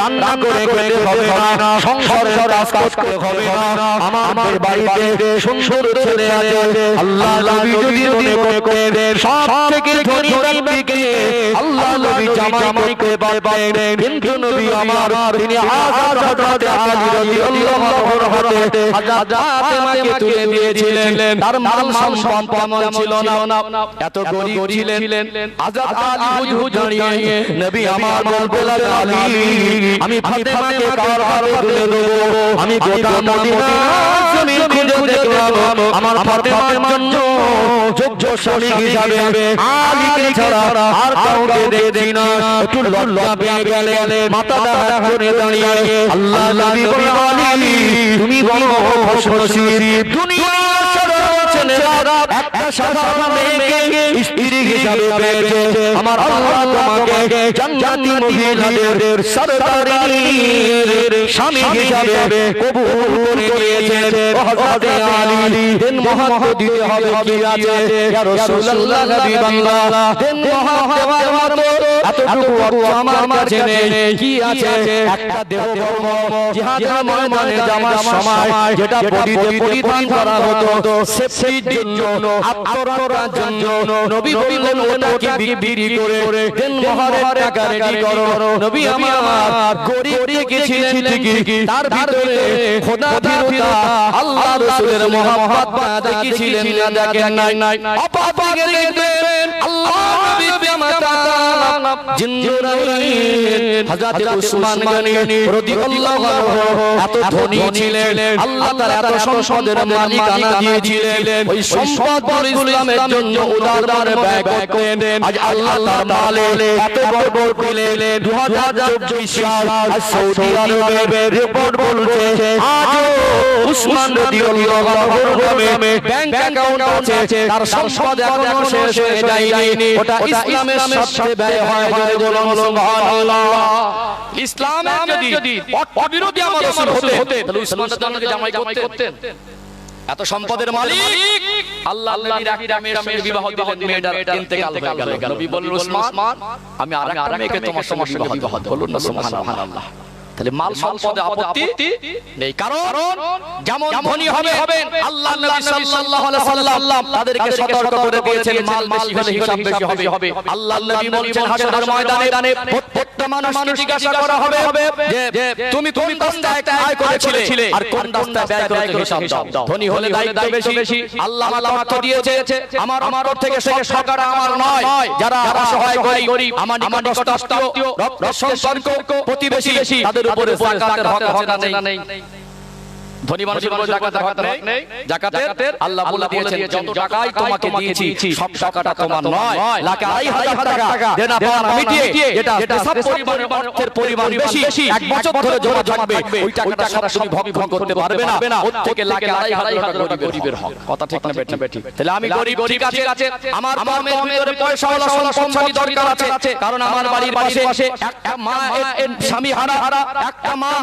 রান্না করে খেতে হবে না, সংসারের কাজ করতে হবে না, আমার বাড়িতে সুন্দর ছেলে আছে। আল্লাহ নবী যদি মনে করেন সবথেকে ধনী ব্যক্তিকে আল্লাহ নবী জামাই করতে পারবেন, কিন্তু নবী আমার তিনি হযরত আলী রাদিয়াল্লাহু আনহুর হাতে হযরত ফাতেমাকে তুলে দিয়েছিলেন। তার মাল সম্পদ তেমন ছিল না, এত গরিব ছিলেন। হযরত আলী হুজুর দাঁড়িয়ে নবী আমার বললেন, আলী আমি ফাতেমাকে কার হাতে তুলে দেব? আমি গোটা মদিনা জমিন খুঁজে দেখলাম, আমার ফাতেমার জন্য যোগ্য স্বামী হিসাবে আলীকে ছাড়া আর কাউকে দেখি না। একটু লজ্জা পেয়ে গেলেন, মাথা ডাকা করে দাঁড়িয়ে আল্লাহ নবী বললেন, আলী তুমি বলো খুশনসিব, দুনিয়ার সারা ছেলেরা একটা সাধারণ মেয়েকে স্ত্রী হিসাবে পেয়েছে, আমার আল্লাহ তোমাকে জান্নাতি মহিলাদের সরদারের স্বামী হিসাবে কবুল করে নিয়েছেন। ও হযরত আলী দেন মহব্বত দিতে হবে কি আছে? ইয়া রাসূলুল্লাহ হাবিবাল্লাহ, দেন মহব্বত দেওয়ার মতো এতটুকু অর্থ আমার কাছে নেই। কি আছে? একটা দেহধর্ম জিহাদের ময়দানে যাওয়ার সময় যেটা বডিতে পরিধান করা হতো সেফটির জন্য, আত্মরক্ষার জন্য, নবী বললেন ওটাকে বিক্রি করে দেন মহরের টাকা রেডি করো। নবী আমার গরিব রেখেছিলেন ঠিকই, তার ভিতরে খোদা ভীরুতা আল্লাহ রাসূলের মহব্বত দেখিয়েছিলেন না, দেখেন নাই? অপাপাকে দেখবেন আল্লাহ নবী জামাতা জিন্নুরাইন হযরত উসমান গনি রাদিয়াল্লাহু আনহু এত ধনী ছিলেন, আল্লাহ তাআলা এত সম্পদের মালিকানা দিয়েছিলেন, ওই সম্পদগুলো ইসলামের জন্য উদার ব্যয় করতেন। আজ আল্লাহ তার মালে এত বড় পেলেন। 2024 সাল আজ সৌদি আরবের রিপোর্ট বলছে আজ উসমান রাদিয়াল্লাহু আনহুর নামে ব্যাংক অ্যাকাউন্ট আছে, তার সম্পদ এখনো শেষ হয়ে যায়নি। ওটা ইসলামের সবচেয়ে ব্যয় হয়। বলুন সুবহানাল্লাহ। ইসলামের যদি বিরোধী আমার রাসূল হতেন তাহলে উসমান রাদিয়াল্লাহু আনহুকে জামাই করতেন? এত সম্পদের মালিক আল্লাহ নবীর একটা মেয়ের সঙ্গে বিবাহ দিলেন, মেয়েটার ইন্তেকাল হয়ে গেল। নবী বললেন, উসমান আমি আরেকটা মেয়েকে তোমার সঙ্গে বিবাহ দেব। বলুন না সুবহানাল্লাহ। তাহলে মাল সম্পদে আপত্তি নেই, কারণ যেমন ধনী হবেন আল্লাহ নবী সাল্লাল্লাহু আলাইহি ওয়াসাল্লাম তাদেরকে সতর্ক করে দিয়েছেন, মাল বেশি হলে হিসাব বেশি হবে। আল্লাহ নবী বলেছেন হাসরের ময়দানে প্রত্যেকটা মানুষকে জিজ্ঞাসা করা হবে যে তুমি কোন রাস্তায় আয় করেছিলে আর কোন রাস্তায় ব্যয় করেছো, হিসাব দাও। ধনী হলে দায়িত্ব বেশি, আল্লাহ অর্থ দিয়েছে, আমার অন্তর থেকে সব টাকা আমার নয়, যারা অসহায় গরিব আমার নিকটাত্মীয় রক্ত সম্পর্ক প্রতিবেশী তাদের উপরে যাকাতের হক নেই। ধনী মানুষের উপর যাকাতের হক নেই। যাকাতের আল্লাহ বলে দিয়েছেন যত টাকাই তোমাকে দিয়েছি সব টাকাটা তোমার নয়, লাখ 2,500 টাকা দেনা পাওনা মিটিয়ে যেটা সব পরিমাণের অর্থের পরিমাণ বেশি, এক বছর ধরে জমা থাকবে, ওই টাকাটা সরাসরি ভক্ষণ করতে পারবে না। ওর থেকে লাখ 2,500 টাকা গরিবের হক। কথা ঠিক না বেঠিক? তাহলে আমি গরিব ঠিক আছে, আমার কর্মের ভিতরে পয়সাওয়ালা সম্পত্তি দরকার আছে, কারণ আমার বাড়ির পাশে একটা মা স্বামী হারা, একটা মা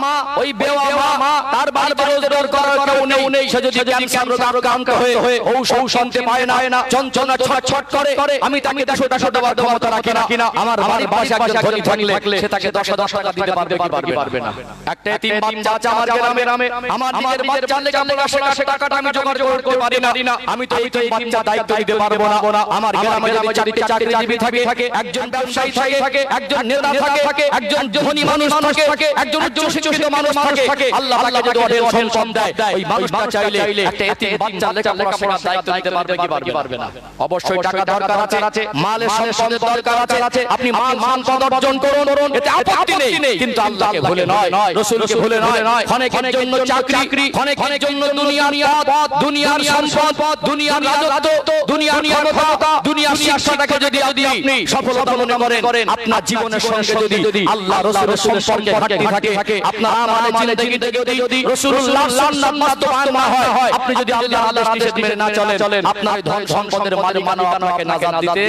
ওই বেওয়া মা, তার বাড়িতে ডর করার কেউ নেই। সে যদি ক্যান্সার রোগে আক্রান্ত হয়ে ঔষধ শুনতে পায় না, যন্ত্রণা ছটছট করে, আমি তাকে 100 দেওয়ার ক্ষমতা রাখি না। আমার বাড়ির পাশে একজন ধনী থাকলে সে তাকে 10 টাকা দিতে পারবে না। একটা এতিম বাচ্চা আছে আমার গ্রামে, আমার নিজের বাচ্চার লেখাপড়া শেখা, সে টাকাটা আমি জোগাড় করতে পারি না। আমি তো এই বাচ্চা দায়িত্ব দিতে পারবো না। আমার গ্রামে যদি চাকরিজীবী থাকে, একজন ব্যবসায়ী থাকে, একজন নেতা থাকে, একজন ধনী মানুষ থাকে, একজন উচ্চশিক্ষিত মানুষ থাকে, আল্লাহ যদি ওদের সম্পদ দেয়, ওই মানুষটা চাইলে একটা এতিম বাচ্চার লেখাপড়া শেখার দায়িত্ব দিতে পারবে কি পারবে না? অবশ্যই টাকা দরকার আছে, মালের সম্পদের দরকার আছে। আপনি মাল সম্পদ অর্জন করুন, এতে আপত্তি নেই, কিন্তু আল্লাহকে ভুলে নয়, রাসূলকে ভুলে নয়। ক্ষণেকের জন্য চাকরি, ক্ষণেকের জন্য দুনিয়ার পথ, দুনিয়ার সম্পদ, দুনিয়ার রাজত্ব, দুনিয়ার ক্ষমতা, দুনিয়ার শিক্ষাটাকে যদি আপনি সফলতা মনে করেন, আপনার জীবনের সঙ্গে যদি আল্লাহ রাসূলের সম্পর্কে থাকে, আপনার আমালে জিন্দেগিতে যদি রাসূলুল্লাহর সুন্নাত বাস্তবায়ন না হয়, আপনি যদি আল্লাহর আদেশ নিষেধ মেনে না চলেন, আপনার ধন সম্পদের মালিক আপনাকে নাজাত দিতে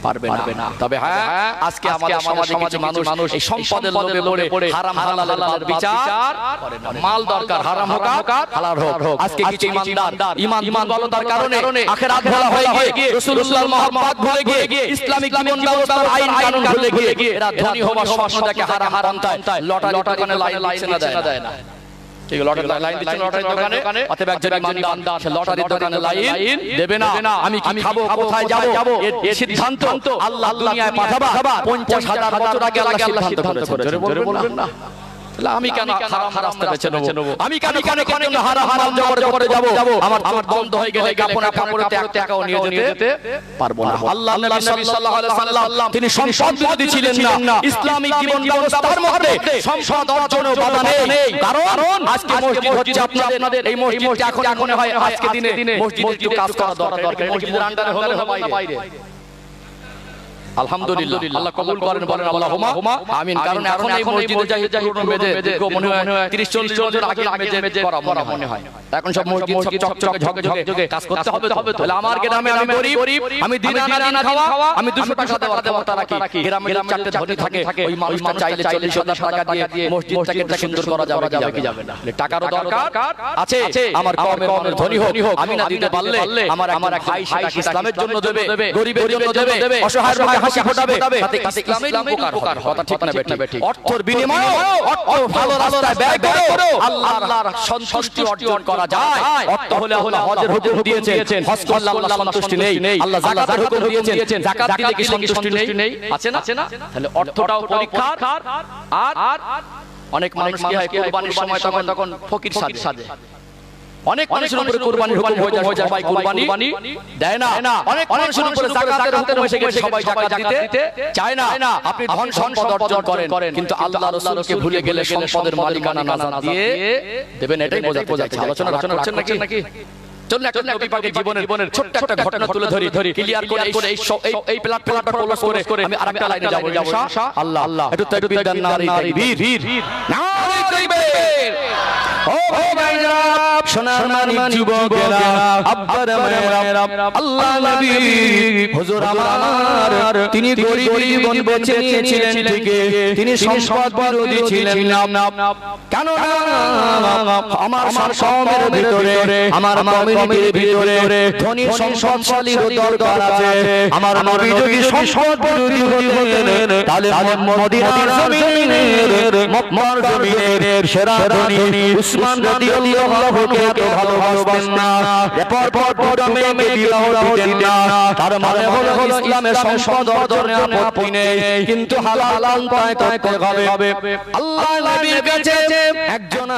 পারবে না। তবে হ্যাঁ, আজকে আমাদের সমাজে মানুষ এই সম্পদের লোভে পড়ে হারাম হালালের বিচার করে না। মাল দরকার, হারাম হোক হালাল হোক। আজকে কিছু ইমানদার ঈমান দুর্বলতার কারণে আখিরাত ভোলা হয়ে গিয়ে, রাসূলুল্লাহর মহব্বত ভুলে গিয়ে, ইসলামিক জীবন ব্যবস্থার আইন কানুন ভুলে গিয়ে এরা ধনী হওয়ার স্বপ্ন দেখে হারাম পন্থায় লটারি দোকানে লাইন দেয় না। ঠিক লটারি লাইন দিচ্ছে লটারি দোকানে, অতএব একজন ইমানদার সে লটারি দোকানে লাইন দেবে না। আমি কি খাবো, কোথায় যাব, এর সিদ্ধান্ত আল্লাহ দুনিয়ায় পাঠাবা 50,000 বছর আগে আল্লাহ সিদ্ধান্ত করেছেন। জোরে বলবেন না? আমি কেন হারাম রাস্তা বেছে নেব? আমি কেন হারাম জবরে যাব? আমার বন্ধ হয়ে গেলে কাপড়ে টাকাও নিয়ে যেতে পারবো না। আল্লাহ নবী সাল্লাল্লাহু আলাইহি ওয়াসাল্লাম তিনি সম্পদ বিরোধী ছিলেন না। ইসলামিক জীবন ব্যবস্থার মধ্যে সম্পদ অর্জনের বাধা নেই। কারণ আজকে মসজিদ হচ্ছে আপনাদের, এই মসজিদটা এখন হয় আজকে দিনে মসজিদে একটু কাজ করা দরকার। মসজিদের আন্ডারে হলে হবে বাইরে। আলহামদুলিল্লাহ, আল্লাহ কবুল করেন, বলেন আল্লাহুম্মা আমিন। কারণ এখন এই মসজিদে যাই মেজে মনে হয় 30-40 বছর আগে মেজে করা মনে হয়। এখন সব মসজিদ চকচকে ঝকঝকে কাজ করতে হবে। তাহলে আমার গ্রামে আমি গরিব, আমি দিন আনা দিন খাওয়া, আমি 200 টাকা দেওয়ার রাখি। গ্রামে চারটে ধনী থাকে, ওই মানুষটা চাইলে 40,000 টাকা দিয়ে মসজিদটাকে একটু সুন্দর করা যাবে কি যাবে না? টাকারও দরকার আছে। আমার কওমের ধনী হোক, আমি না দিতে পারলে আমার এক ভাই সেটা ইসলামের জন্য দেবে, গরিবের জন্য দেবে, অসহায় হাসি ফোটাবে, তাতে ইসলামের উপকার হয়। কথা ঠিক না বেঠিক? অর্থের বিনিময়ে অর্থ ভালো রাস্তায় ব্যয় করো, আল্লাহর সন্তুষ্টি অর্জন করা যায়। অর্থ হলে হজের হুকুম দিয়েছেন, হজ করলে আল্লাহ সন্তুষ্টি নেই। আল্লাহ যাকাতের হুকুম দিয়েছেন, যাকাত দিলে কি সন্তুষ্টি নেই? আছে না? তাহলে অর্থটাও পরীক্ষা। আর অনেক মানুষ কি হয় কুরবানির সময় তখন ফকির সাজে। অনেক মানুষের উপরে কুরবানির হুকুম হয়ে যায়, সবাই কুরবানি দেয় না। অনেক মানুষের উপরে যাকাতের হুকুম এসে গেছে, সবাই যাকাত দিতে চায় না। আপনি ধন সম্পদ অর্জন করেন, কিন্তু আল্লাহ রাসূলকে ভুলে গেলে সম্পদের মালিকানা নাজাত দিয়ে দেবেন। এটাই বোঝাচ্ছে। আলোচনা রাখছেন নাকি? চলুন একটা নবী পাকের জীবনের ছোট্ট একটা ঘটনা তুলে ধরি, ক্লিয়ার করে এই প্ল্যাটফর্মটা ক্লোজ করে আমি আরেকটা লাইনে যাব ইনশাআল্লাহ। একটু তাকবীর দেন, নারী তাকবীর, নারী তাকবীর। ও ভাইরা, সোনার মানিক যুবকেরা, আব্বারা মায়েরা, আল্লাহ নবী হুজুর আমার তিনি গরিব জীবন বেঁচে নিয়েছিলেন ঠিকই, তিনি সম্পদ বিরোধী ছিলেন না। কেন না? আমার কওমের ভিতরে, আমার কমিউনিটির ভিতরে ধনী সম্পদশালীর দরকার আছে। আমার নবী যদি সম্পদ বিরোধী হতেন, তাহলে মদিনার জমিনের, মক্কার জমিনের সেরা ধনী উসমান রাদিয়াল্লাহু কে ভালোবাসতেন না, পর মেয়েকে বিবাহ দিতেন না। তার মানে হলো ইসলামের সম্পদ অর্জনে আপত্তি নেই, কিন্তু হালাল পন্থায় করতে হবে। আল্লাহ নবীর কাছে একজন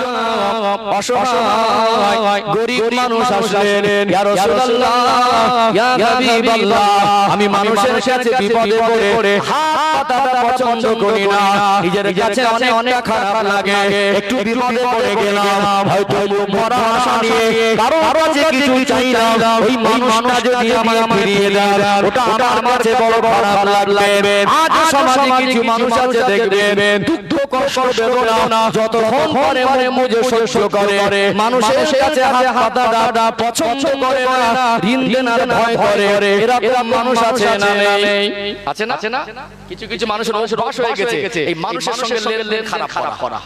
অসহায় গরিব মানুষ আসলেন, ইয়া রাসূলুল্লাহ, ইয়া হাবিবাল্লাহ, আমি মানুষের কাছে বিপদে পড়ে হাত পাতা পছন্দ করি না, নিজের কাছে অনেক খারাপ লাগে। একটু বিপদে পড়ে গেলাম, হয়তো মরা আশা নিয়ে কারো কাছে কিছু চাইলাম, ওই মানুষটা যদি আমাকে ফিরিয়ে দেয়, ওটা আমার কাছে বড় খারাপ লাগবে। আজ সমাজে কিছু মানুষ আছে দেখবেন, দুঃখ কষ্ট বেদনা যতক্ষণ পরে মুজে সহ্য করে, মানুষের কাছে হাত পাতা পছন্দ করে না, ঋণ দেনার ভয় করে। এরকম মানুষ আছে না নেই? আছে না? কিছু মানুষের অভ্যাস হয়ে গেছে এই মানুষের সঙ্গে লেনদেন খারাপ করা।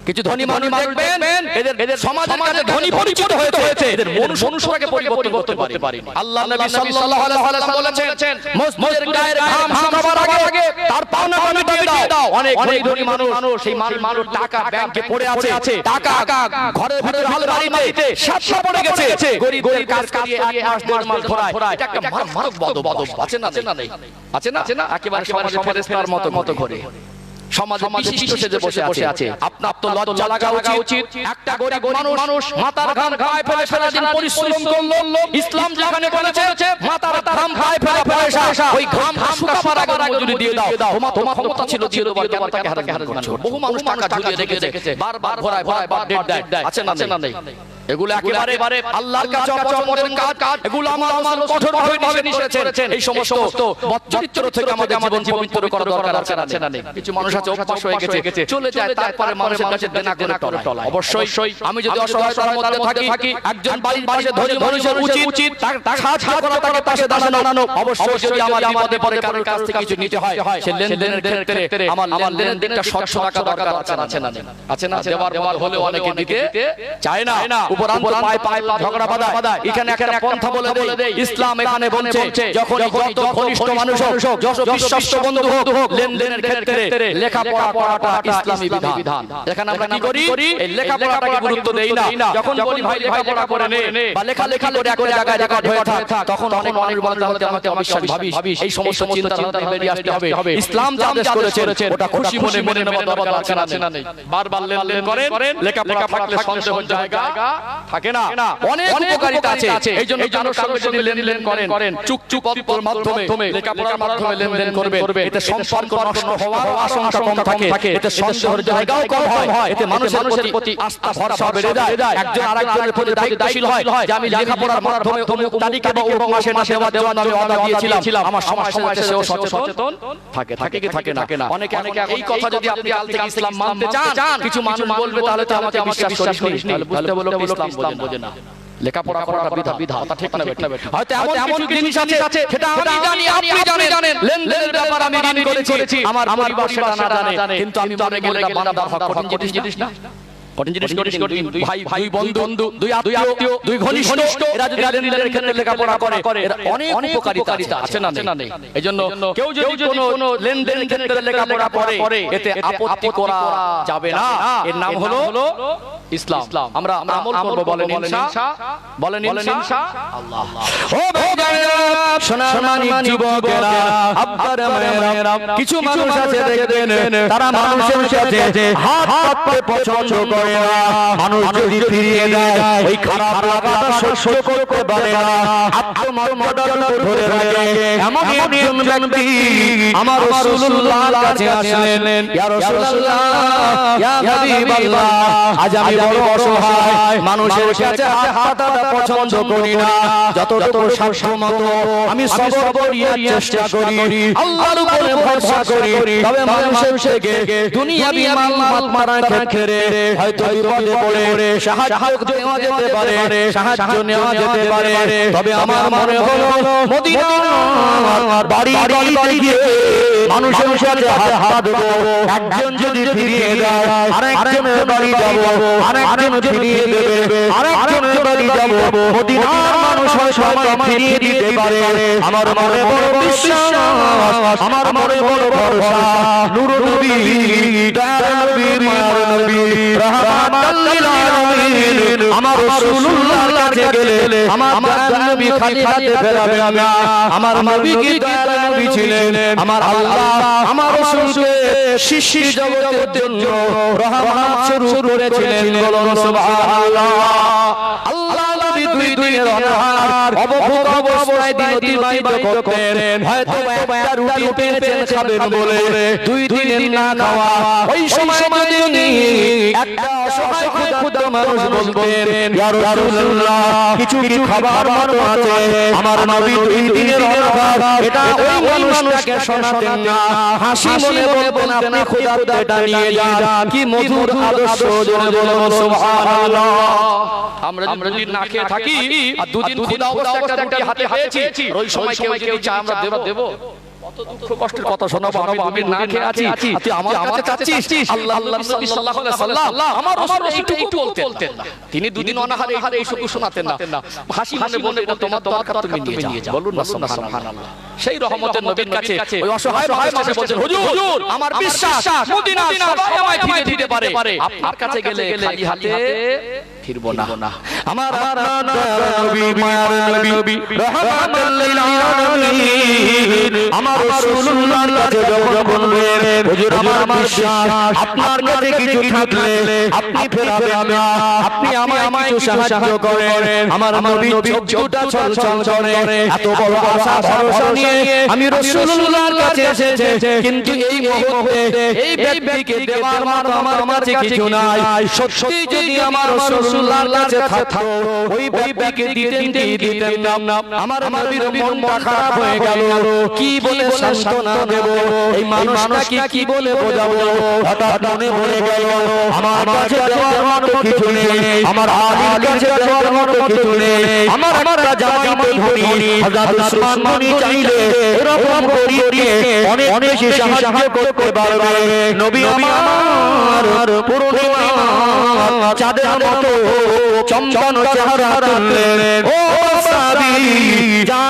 কিছু ধনী মানুষ দেখবেন এদের সমাজের কাছে ধনী পরিচিত হয়েছে, এদের মনুষ্যটাকে পরিবর্তন করতে পারেনি। আল্লাহ নবী সাল্লাল্লাহু আলাইহি ওয়াসাল্লাম বলেছেন মসজিদের গায়ের ঘাম শুকাবার আগে তার পাওনা মিটিয়ে দাও। অনেক ধনী মানুষ সেই মানুষ টাকা ব্যাংকে পড়ে আছে, টাকা ঘরের ভিতরে আলমারিতে সাতটা পড়ে গেছে, গরিবদের কাজ করিয়ে এক মাস দেড় মাস ঘোরায়। এটা একটা মারাত্মক বদব আছে না নেই? আছে না? একেবারে সমাজের ফেরেশতার মতো ঘোরে, সমাজে বিশিষ্ট সেজে বসে আছে। আপনার তো লজ্জা লাগা উচিত। একটা গরিব মানুষ মাথার ঘাম খায় ফেলে সারাদিন পরিশ্রম করলো, ইসলাম যেখানে বলেছে মাথার ঘাম খায় ফেলে পয়সা, ওই ঘাম শুকাবার আগে মজুরি দিয়ে দাও। তোমার ক্ষমতা ছিল দিয়ে দাও, তোমার টাকা হারান করছো। বহু মানুষ টাকা ঝুলিয়ে রেখেছে, বারবার ঘোরায় ডেট দেয়। আছে না নেই? এগুলো একেবারে আল্লাহর কাছে অপছন্দের কাজ। এগুলো আমার কঠোরভাবে নিষেধ করেছেন। এই সমস্ত চরিত্র থেকে আমাদের জীবন পবিত্র করা দরকার আছে না নেই? কিছু মানুষ আছে অভ্যাস হয়ে গেছে, চলে যায়, তারপরে মানুষের কাছে দেনা করে টলায়। অবশ্যই আমি যদি অসহায়তার মধ্যে থাকি, একজন বাড়ির পাশে ধনী মানুষের উচিত তার সাহায্য করা, তাকে পাশে দাঁড়ানো। অবশ্যই যদি আমার বিপদে পড়ে কারোর কাছ থেকে কিছু নিতে হয়, সে লেনদেনের ক্ষেত্রে আমার লেনদেনের দিকটা স্বচ্ছ রাখা দরকার আছে না? আছে না? দেওয়ার হলে অনেকে দিতে চায় না, উপরান্ত পায় ঝগড়া বাঁধায়। এখানে একটা পন্থা বলে দেই, ইসলাম এখানে বলছে যখন যত ঘনিষ্ঠ মানুষ হোক, যত বিশ্বস্ত বন্ধু হোক, লেনদেনের ক্ষেত্রে লেখাপড়া করাটা ইসলামী বিধান। এখানে আমরা কি করি? এই লেখাপড়াটাকে গুরুত্ব দেই না। যখন বলি ভাই লেখাপড়া করে নে বা লেখালেখি করে একটা জায়গায় হয়ে থাক, তখন অনেক মানুষ বলে আমাকে অবিশ্বাস ভাবিস। এই সমস্ত চিন্তা থেকে বেরিয়ে আসতে হবে। ইসলাম যা আদেশ করেছে ওটা খুশি মনে নেওয়া দরকার আছে না নেই? বারবার লেনদেন করেন, লেখাপড়া থাকলে সন্দেহের জায়গা থাকে না। অনেক উপকারিতা আছে। এইজন্য কারোর সঙ্গে লেনদেন করেন, চুক্তিপত্রের মাধ্যমে, লেখাপড়ার মাধ্যমে লেনদেন করবে। এতে সম্পর্ক নষ্ট হওয়ার আশঙ্কা কম থাকে, এতে সন্দেহের জায়গাও কম হয়, এতে মানুষের প্রতি আস্থা ভরসা বেড়ে যায়, একজন আরেকজনের প্রতি দায়িত্বশীল হয় যে আমি লেখাপড়ার মাধ্যমে অমুক তারিখে বা অমুক মাসে দেওয়ার নামে ওয়াদা দিয়েছিলাম, আমার সময় সেও সচেতন থাকে কি থাকে না? অনেকে এই কথা যদি আপনি আল থেকে ইসলাম মানতে চান, কিছু মানুষ বলবে তাহলে তো আমাকে বিশ্বাস করিসনি, তাহলে বুঝতে বলো ইসলাম বোঝে না। লেখাপড়া করাটা বিধান, কথা ঠিক না বেঠিক? হয়তো এমন জিনিস আছে সেটা আমি জানি, আপনি জানেন, লেনদেনের ব্যাপার আমি ঋণ করেছি, আমার পরিবার সেটা না জানে, কিন্তু আমি মনে গেলে এটা বান্দার হক, কঠিন জিনিস না? কঠিন জিনিস কঠিন। ভাই বন্ধু, দুই আত্মীয়, দুই ঘনিষ্ঠ, এরা যদি লেনদেনের ক্ষেত্রে লেখাপড়া করে, এর অনেক উপকারিতা আছে না নেই? এইজন্য কেউ যদি কোনো লেনদেনের ক্ষেত্রে লেখাপড়া করে, এতে আপত্তি করা যাবে না। এর নাম হলো ইসলাম। আমরা আমল করব, বলেন ইনশাআল্লাহ, বলেন ইনশাআল্লাহ। আল্লাহ ও ভাইরা, সোনামানি যুবকেরা, আব্বার মায়েরা, কিছু মানুষ আছে দেখবেন তারা মানুষের সাথে হাত পাততে পছন্দ করে না। মানুষ যদি ফিরিয়ে দেয় ওই খারাপ লাগাটা সহ্য করতে পারে না, আত্মমর্যাদা ধরে রাখে। এমন একজন ব্যক্তি আমার রাসূলুল্লাহর কাছে আসলেন, ইয়া রাসূলুল্লাহ, ইয়া হাবিবাল্লাহ, আজ আমি বড় অসহায়, মানুষের কাছে হাত পাতাটা পছন্দ করি না, যতটুকু সাধ্যমতো আমি সবর করিয়ে চেষ্টা করি, আল্লাহর উপরে ভরসা করি, তবে মানুষের থেকে দুনিয়াবি মাল মারার ক্ষেত্রে হয়তো বিপদে পড়ে সাহায্য দেওয়া যেতে পারে, তবে আমার মনে হলো মদিনার বাড়ি গিয়ে মানুষের সাথে হাত দেবো। একজন যদি ফিরিয়ে দেয় আরেকজনের বাড়ি যাব, আরেকজন ফিরিয়ে দেবে আরেকজনের বাড়ি যাব, মদিনার মানুষ সবাই ফিরিয়ে দিতে পারে। আমার মনে বড় বিশ্বাস, আমার মনে বড় ভরসা, নূর নবী, দয়ার নবী, মায়ার নবী, রাহমাতাল লিল আলামিন, আমার রাসূলুল্লাহর কাছে গেলে আমার দয়ার নবী খালি হাতে ফেরাবে না। আমার নবী কি দয়ার নবী ছিলেন, আমার আল্লাহ আমার রাসূলকে সৃষ্টি জগতের জন্য রহমত স্বরূপ করেছিলেন। বলুন সুবহানাল্লাহ। আল্লাহ নবী দুই দিনের অনাহার অবভোগ অবস্থায় দিন অতিবাহিত করতেন। হয়তো একটা রুটি পেয়েছেন খাবেন বলে, দুই দিনের না খাওয়া। ওই সময় যদি একটা অসহায় ক্ষুধার্ত মানুষ বলতেন, ইয়া রাসূলুল্লাহ, কিছু খাবার মতো আছে, আমার নবী দুই দিনের অনাহার, এটা ওই মানুষটাকে শোনাতেন না, হাসি মনে বলতেন, আপনি ক্ষুধার্ত, এটা নিয়ে যান। কি মধুর আদর্শ, জোরে বলুন সুবহানাল্লাহ। আমরা যদি না খেয়ে থাকি আর দুদিন ক্ষুধা অবস্থায় একটা রুটি হাতে পেয়েছি, ওই সময় কেউ যদি চায় আমরা দেব, কত দুঃখ কষ্টের কথা শোনাবো, আমি দুদিন না খেয়ে আছি, তুই আমার কাছে চাচ্ছিস? আল্লাহ নবী সাল্লাল্লাহু আলাইহি ওয়াসাল্লাম আমার রাসূল এইটুকু বলতেন না। তিনি দুদিন অনাহারে এইটুকু শোনাতেন না, হাসি মনে বলে তোমার দরকার তুমি নিয়ে যাও। বলুন না সুবহানাল্লাহ। সেই রহমতের নবীর কাছে ওই অসহায় মানুষ বলছেন, হুজুর আমার বিশ্বাস মদিনা সবাই আমায় ফিরে দিতে পারে, আপনার কাছে গেলে খালি হাতে ফিরবো না। আমার নবী মায়ার নবী রহমাতুল লিল আলামিন আমার রাসূলুল্লাহর কাছে যখন বললেন, হুজুর আমার বিশ্বাস আপনার কাছে কিছু থাকলে আপনি ফেরাবেন না, আপনি আমায় কিছু সাহায্য করেন। আমার নবী চোখটা ছলছল করে, এত বড় আশা ভরসা নিয়ে আমি রাসূলুল্লাহর কাছে এসেছি, কিন্তু এই মুহূর্তে এই ব্যক্তিকে দেওয়ার মতো আমার কাছে কিছু নাই। সত্যি যদি আমার রাসূলুল্লাহর কাছে থাকতো ওই ব্যক্তিকে দিতেন না। আমার নবীর মনটা খারাপ হয়ে গেল, কি বলে সান্ত্বনা দেব, এই মানুষটাকে কি বলে বোঝাবো। হঠাৎ মনে পড়ে গেল আমার কাছে দেওয়ার মতো কিছু নেই, আমার আলীর কাছে দেওয়ার মতো কিছু নেই, আমার একটা জামাই ধনী হযরত উসমান গনি চাইলে এরকম করিয়ে অনেক বেশি সাহায্য করতে পারবে। নবী আমার পূর্ণিমা চাঁদের মতো চমকানো চেহারা তুললেন, ও সাহাবী যা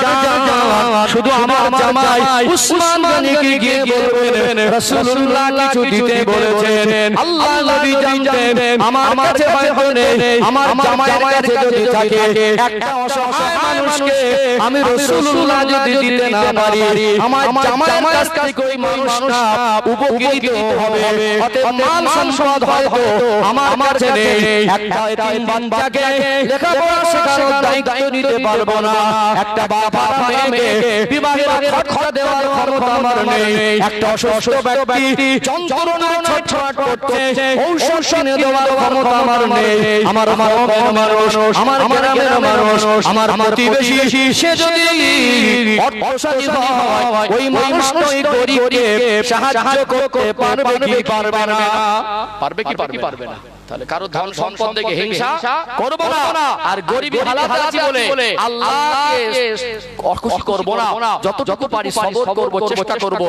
শুধু আমার জামাই উসমান গনিকে গিয়ে বলবেন রাসূলুল্লাহ কিছু দিতে বলেছেন। আল্লাহ নবী জানতেন আমার কাছে হয়তো নেই, আমার জামাইয়ের কাছে যদি থাকে একটা অসহায় মানুষকে আমি রাসূলুল্লাহ যদি দিতে না পারি, আমার জামাইয়ের কাছ থেকে ওই মানুষটা উপকৃত হবে। অতএব মাল সম্পদ হয়তো আমার কাছে নেই, একটা এতিম বাচ্চাকে লেখাপড়া শেখানোর দায়িত্ব নিতে পারবো না, একটা বাবা মেয়েকে বিবাহের খরচা দেওয়ার ক্ষমতা আমার নেই, একটা অসুস্থ ব্যক্তি যন্ত্রণায় ছটফট করছে ঔষধ কিনে দেওয়ার ক্ষমতা আমার নেই। আমার মানুষ, আমার গ্রামের মানুষ, আমার প্রতিবেশী সে যদি অর্থশালী হয় ওই মানুষটা ওই গরিবকে সাহায্য করতে পারবে কি পারবে না? পারবে কি পারবে না? তাহলে কারো ধন সম্পদ দেখে হিংসা করব না, আর গরিবী হালাতে আছি বলে আল্লাহকে খুশি করব না। যতটুকু পারি সবর করব, চেষ্টা করব,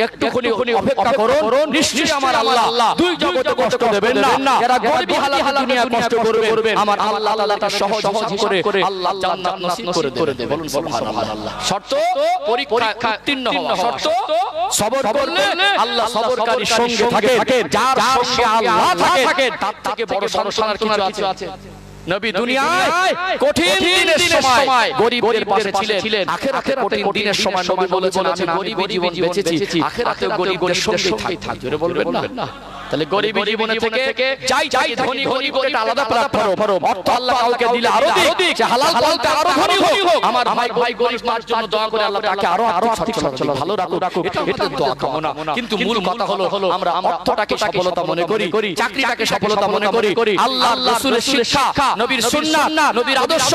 একটুখানি অপেক্ষা করুন, নিশ্চয়ই আমার আল্লাহ দুই জগতে কষ্ট দেবেন না। যারা গরিবী হালাতে দুনিয়া কষ্ট করবে আমার আল্লাহ তাআলা সহজ করে আল্লাহ জান্নাত নসিব করে দেবে। বলুন সুবহানাল্লাহ। শর্ত পরীক্ষা উত্তীর্ণ হওয়া, শর্ত সবর করলে আল্লাহ সবরকারীর সঙ্গে থাকেন, যার সঙ্গে আল্লাহ থাকেন তার থেকে বড় সান্ত্বনার কিছু আছে? নবী দুনিয়ায় কঠিন দিনের সময় গরিবদের পাশে ছিলেন, আখিরাতে কঠিন দিনের সময় নবী বলেছেন আমি গরিবী জীবন বেঁচেছি, আখিরাতেও গরিবদের সঙ্গেই থাকবো। জোরে বলবেন না? তাহলে গরিবী জীবনে থেকে চাই ধনী গরিব একটা আলাদা প্ল্যাটফর্ম। অর্থ আল্লাহ কাউকে দিলে আরো দিক, হালাল বলতে আরো ধনী হোক। আমার ভাই গরিব মার জন্য দোয়া করে আল্লাহ তাকে আরো আর্থিক সচ্ছলতা ভালো রাখুক, এটা আমাদের দোয়া কামনা। কিন্তু মূল কথা হলো আমরা অর্থটাকে সফলতা মনে করি, চাকরিটাকে সফলতা মনে করি। আল্লাহর রাসূলের শিক্ষা, নবীর সুন্নাহ, নবীর আদর্শ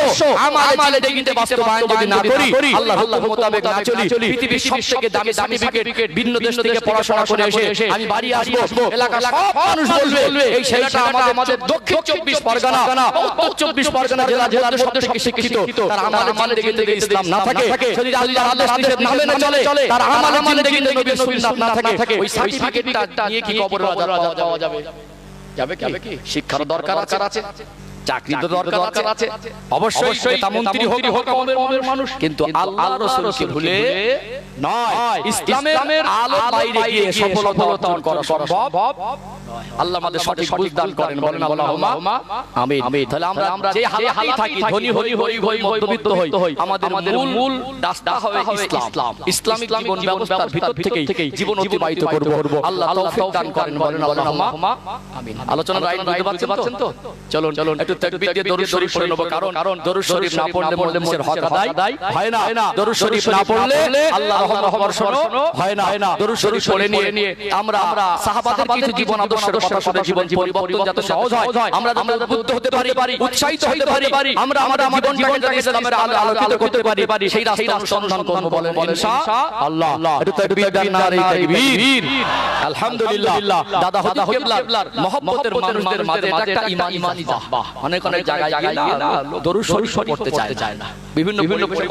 আমালে দেখিতে বাস্তবায়ন যদি না করি, আল্লাহর হুকুম মোতাবেক না চলি, পৃথিবীর সবথেকে দামি সার্টিফিকেট ভিন্ন দেশ থেকে পড়াশোনা করে এসে আমি বাড়ি আসবো, এলাকা সব মানুষ বলবে এই ছেলেটা আমাদের দক্ষিণ 24 পরগনা, উত্তর 24 পরগনা জেলার সবথেকে শিক্ষিত। তার আমালে জিন্দেগি ইসলাম না থাকে, যদি আল্লাহর আদেশ নিষেধ না মেনে চলে, তার আমালে জিন্দেগি নবীর সুন্নাত না থাকে, ওই সার্টিফিকেটটা নিয়ে কি কবরে যাওয়া যাবে কি? শিক্ষার দরকার আছে, চাকরি তো দরকার আছে, অবশ্যই নেতা মন্ত্রী হোক আমাদের মানুষ, কিন্তু আল্লাহর রাসূলকে ভুলে নয়। ইসলামের আলোর বাইরে গিয়ে সফলতা অর্জন করা সম্ভব। আল্লাহ আমাদের সঠিক বুঝ দান করেন, বলেন আল্লাহুম্মা আমিন। তাহলে আমরা যে হালাতেই থাকি, ধনী হই মধ্যবিত্ত হই, আমাদের মূল রাস্তা হবে ইসলাম। ইসলামিক জীবন ব্যবস্থার ভিতর থেকেই জীবন অতিবাহিত করব। আল্লাহ তৌফিক দান করেন, বলেন আল্লাহুম্মা আমিন। আলোচনার আইন বুঝতে পারছেন তো? চলুন একটু তাকবীর দিয়ে দরুদ শরীফ পড়ে নেব, কারণ দরুদ শরীফ না পড়লে মুসলিমের হক আদায় হয় না। দরুদ শরীফ না পড়লে আল্লাহর রহমত বর্ষণ হয় না। দরুদ শরীফ পড়ে নিয়ে আমরা সাহাবাদের কিছু জীবন আদর্শ আদর্শের কথা শুনে জীবন পরিবর্তন যাতে সহজ হয়, আমরা যাতে উদ্বুদ্ধ হতে পারি, উৎসাহিত হতে পারি, আমরা আমাদের জীবনটাকে ইসলামের আলো আলোকিত করতে পারি, সেই রাস্তা অনুসন্ধান করব বলেন ইনশাআল্লাহ। একটু তাকবীর দেন, নারে তাকবীর। আলহামদুলিল্লাহ। দাদা হুজুর কিবলার মহব্বতের মানুষদের মাঝে একটা ঈমানি জাহবাহ, অনেক জায়গায় গিয়ে না দরুদ শরীফ পড়তে চায় না, বিভিন্ন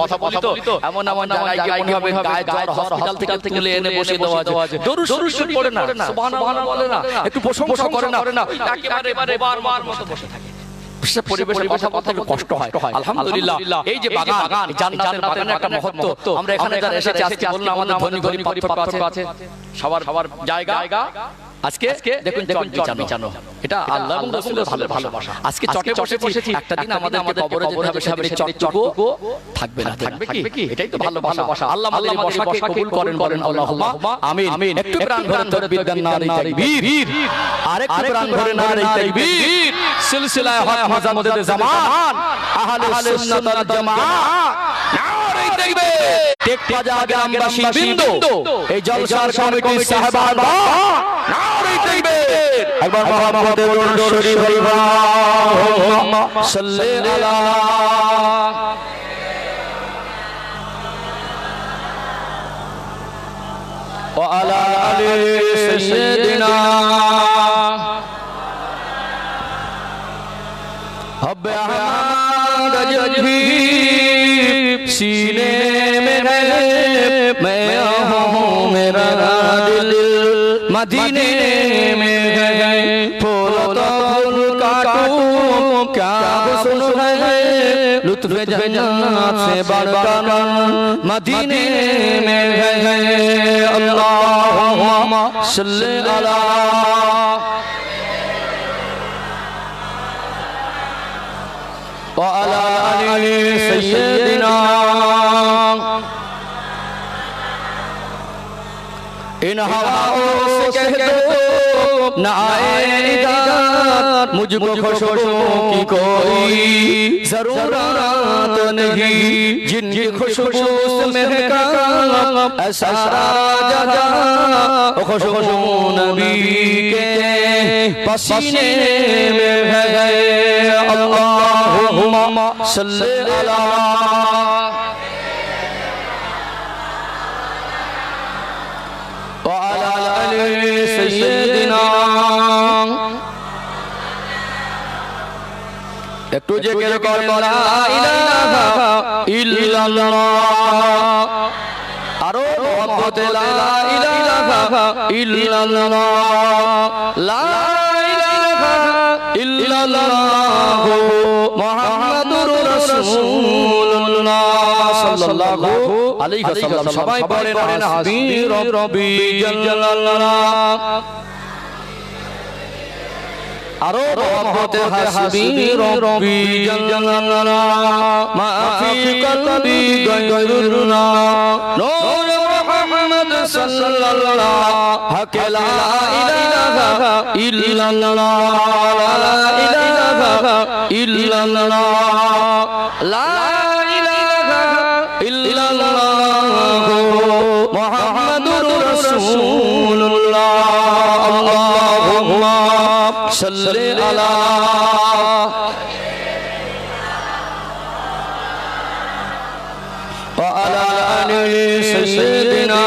কথা বলি তো এমন জায়গায় গিয়ে মনে হবে গায়ে জ্বর, হসপিটাল থেকে তুলে এনে বসে দেওয়া আছে, দরুদ শরীফ পড়ে না, সুবহানাল্লাহ বলে না, একটু প্রশংসা করে না, একেবারে বার মতো বসে থাকে। পরিবেশের কথা একটু কষ্ট হয়। আলহামদুলিল্লাহ, এই যে বাগান, জান্নাতের বাগানের একটা মহত্ব, আমরা এখানে যারা এসেছি আজকে বললাম আমাদের ধনী পাথর আছে, সবার জায়গা আজকে দেখুন বিছানো, এটা আল্লাহ এবং রাসূলের ভালোবাসা। আজকে চটে বসেছি, একটা দিন আমাদের কবরে যেতে হবে, সামনে চটটুকু থাকবে না, থাকবে কি? এটাই তো ভালোবাসা। আল্লাহ আমাদের বসাকে কবুল করেন, বলেন আল্লাহুম্মা আমিন। একটু প্রাণ ভরে তাকবীর দেন, নারে তাকবীর। আরেকটু প্রাণ ভরে নারে তাকবীর। সিলসিলায়ে হক মুজাদ্দিদ জামান আহলে সুন্নাত ওয়াল জামাত, নারে তাকবীর। টেকবাজা গ্রামবাসী বৃন্দ, এই জলসার কমিটির সাহেবান, নারে তাকবীর। একবার মুহাম্মদের দরুদ শরীফ, আল্লাহুম্মা সাল্লি আলা ওয়া আলা আলি সাইয়্যিদিনা हब्बे अहमद जज़्बी सीने में है, मैं हूँ मेरा दिल मदीने में है, फूल तो फूल काटूं क्या हुस्न है, लुत्फ़ जन्नत से बढ़कर मदीने में है, अल्लाहुम्मा सल्ली अला وعلى آل سيدنا इन हवाओं से कह दो न आए इधर, मुझको खुशबू की कोई जरूरत नहीं, जिनकी खुशबू से महका ऐसा जगह, खुशबू नबी के पसीने में है, अल्लाहुम्मा सल्ली अला وعلى آل سيدنا। একটু জিকির করুন, লা ইলাহা ইল্লাল্লাহ, আরো মহব্বত, লা ইলাহা ইল্লাল্লাহ, লা ইলাহা ইল্লাল্লাহ মুহাম্মাদুর রাসূলুল্লাহ সাল্লাল্লাহু আলাইহি ওয়াসাল্লাম। সবাই পড়েন হাসবি রব্বি জাল্লাল্লাহ, আরো মহব্বতে হাসবি রব্বি জাল্লাল্লাহ, মা ফি কলবি গায়রুল্লাহ, নূর মুহাম্মদ সাল্লাল্লাহ, হক লা ইলাহা ইল্লাল্লাহ, লা ইলাহা ইল্লাল্লাহ, লা ইলাহা ইল্লাল্লাহ মুহাম্মাদুর রাসূলুল্লাহ, আল্লাহুম্মা সাল্লি আলা ওয়া আলা আলি সাইয়্যিদিনা।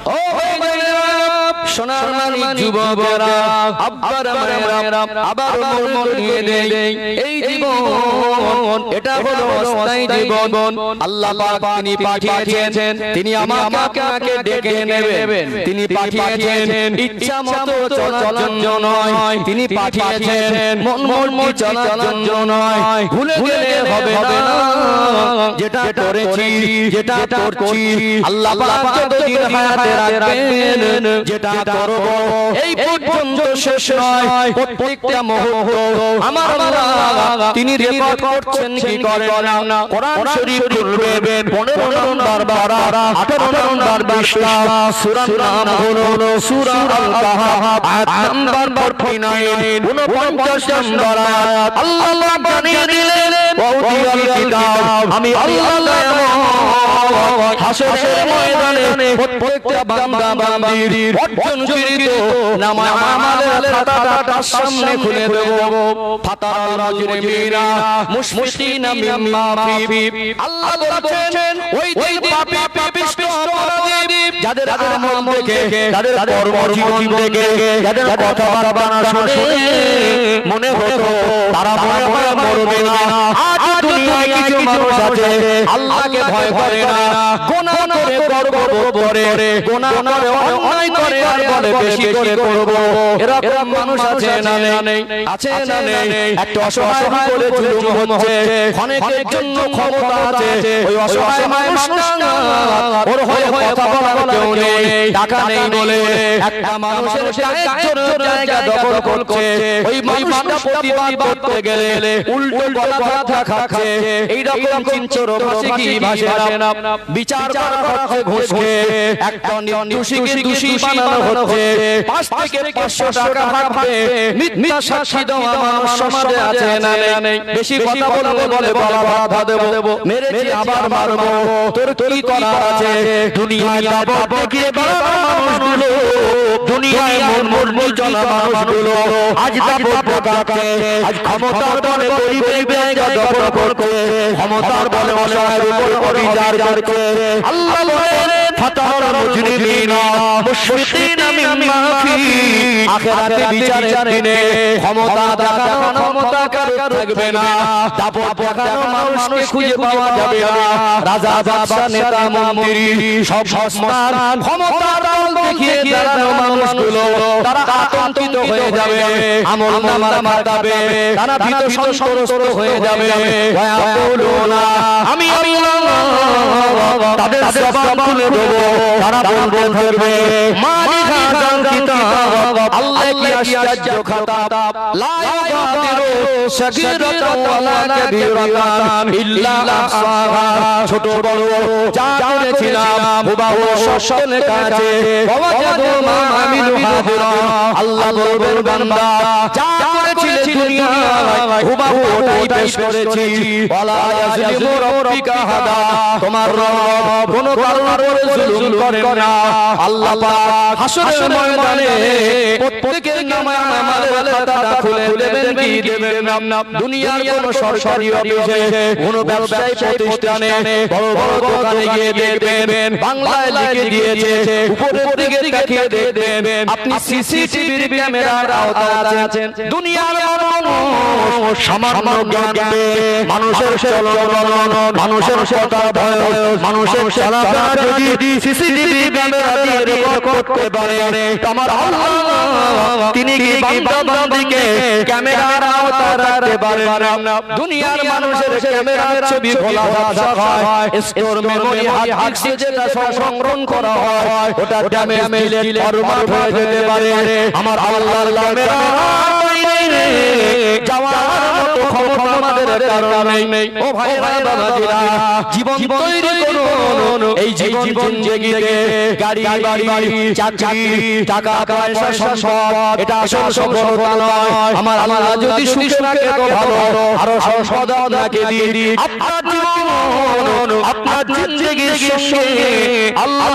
ও সোনার মানিক যুবকেরা, আব্বার মায়েরা, আবার মন দিয়ে দেই, এই জীবন এটা হলো অস্থায়ী জীবন। আল্লাহ পাক তিনি পাঠিয়েছেন, তিনি আমাকে ডেকে নেবেন, তিনি পাঠিয়েছেন ইচ্ছা মতো চলার জন্য নয়, তিনি পাঠিয়েছেন মন চলার জন্য নয়। ভুলে গেলে হবে না, যেটা করেছি যেটা করছি, আল্লাহ পাক যতদিন হায়াতে রাখবেন, যেটা করব এই পর্যন্ত শেষ নয়, প্রত্যেকটা মুহূর্ত আমার আল্লাহ তিনি রেকর্ড করছেন কি করেন না কোরআন শরীফ খুলবেন 15 নম্বর বারা 18 নম্বর পৃষ্ঠা সূরার নাম হলো সূরা আল কাহাফ আয়াত নাম্বার 49 49 নম্বর আয়াত আল্লাহ জানিয়ে দিলেন ওয়াউতিয়াল কিতাব আমি আল্লাহ হাসরের ময়দানে প্রত্যেকটা বান্দা বান্দির অর্জনকৃত নামায় আমালের খাতাটা তার সামনে খুলে দেব ফাতারাল মুজরিমিনা মুশফিকিনা মিম্মা ফি আল্লাহ বলছেন ওই পাপী পাপিষ্ট অপরাধী যাদের আমল দেখে যাদের কর্মজীবন দেখে যাদের কথাবার্তা শুনে মনে হতো তারা মনে হয় মরবে না আজ দুনিয়ায় কিছু মানুষ আছে আল্লাহকে ভয় করে না গুনাহ করে গর্ব করে গুনাহ করে অন্যায় করে আর বলে বেশি করে করব এরকম মানুষ আছে না নেই আছে না নেই একটা অসহায় বলে জুলুম হচ্ছে অনেকের জন্য ক্ষমতা আছে ওই অসহায় মানুষটা ওর হয়ে কথা বলার কেউ নেই টাকা নেই বলে একটা মানুষের জায়গা দখল করছে ওই মানুষটা প্রতিবাদ করতে গেলে উল্টো কথা খাচ্ছে এই রকম চিঞ্চর ভাষে কি ভাষে না বিচার করা হচ্ছে ঘুষ খেয়ে একটা দোষীকে দোষী বানানো হচ্ছে 5 থেকে 500 টাকা ভাবে মিথ্যা সাক্ষী দেওয়া মানুষ সমাজে আছে না নেই বেশি কথা বলে বলা বাধা দেব মেরেছি আবার মারবো তোর কি করার আছে দুনিয়ায় দাবত দেখিয়ে বাবা মানুষগুলো দুনিয়ায় মন চলা মানুষগুলো আজ দাবত প্রকাশে আজ ক্ষমতার বলে গরিবের জায়গা দখল করছে ক্ষমতার বলে অসহায়ের উপর বিচার করছে আল্লাহ বলেন ফাতারাল মুজরিমিনা মুশফিকিনা মিম্মা ফি আখিরাতে বিচারের দিনে ক্ষমতা দেখানো ক্ষমতা কারো থাকবে না দাপট দেখানো মানুষকে খুঁজে পাওয়া যাবে না রাজা বাদশা নেতা মন্ত্রী সব সস্তার ক্ষমতার দল দেখিয়ে দাঁড়ানো মানুষগুলো তারা আতঙ্কিত হয়ে যাবে আমল নামা দাবে তারা ভীত সন্ত্রস্ত হয়ে যাবে ওয়াকুলুনা আমি তাদের জবান খুলে দেব তারা বলবে ধরবে মালিক হাযাল কিতাব আল্লাহ কি আশ্চর্য খাতা লা ইউগাদিরু সাগীরাতান ওয়ালা কাবীরাতান ইল্লা আহসাহা ছোট বড় যা করেছিলাম হুবহু সব লেখা আছে ওয়াজাদু মা আমিলু হাদিরা আল্লাহ বলবেন বান্দা যা করেছিলে দুনিয়ায় হুবহু ওটাই পেশ করেছি ওয়ালা ইয়াজলিমু রাব্বিকা হাদা তোমার রব কোনো কারোর উপরে জুলুম করে না আল্লাহ পাক হাসরের ময়দানে প্রত্যেকের নামে আমাদের খাতাটা খুলে দেবেন কি দেবেন না দুনিয়ার কোন সরকারি অফিসে কোন ব্যবসায়ী প্রতিষ্ঠানে বড় বড় দোকানে গিয়ে দেখবেন বাংলায় লিখে দিয়েছে উপরের দিকে দেখিয়ে দেখবেন আপনি সিসিটিভির ক্যামেরার আওতায় আছেন দুনিয়ার মানুষ সামান্য জ্ঞান মানুষের চলন মানুষের কথা ভয় মানুষের চলাফেরা যদি সিসিটিভি ক্যামেরা দিয়ে রেকর্ড করতে পারে আমার আল্লাহ তিনি কি বান্দা বান্দিকে ক্যামেরার আওতায় রাখতে পারেন না দুনিয়ার মানুষের ক্যামেরার ছবি খোলা রাখা হয় স্টোর মেমরি হার্ড ডিস্কে যেটা সংরক্ষণ করা হয় ওটা ড্যামেজ দিলে ফরম্যাট হয়ে যেতে পারে আমার আল্লাহর ক্যামেরা যাওয়ার মতো ক্ষমতা আমাদের কারণে নেই ও ভাইরা বাবাজিরা জীবন তৈরি করুন এই জীবন জেগে গাড়ি বাড়ি চাকরি টাকা পয়সা সম্পদ এটা আসল সফলতা নয় আমার আল্লাহ যদি সুখে রাখে তো ভালো আরো সম্পদ আপনাকে দিয়ে দিই আপনার জীবন আপনার জিন্দেগির সঙ্গে আল্লাহ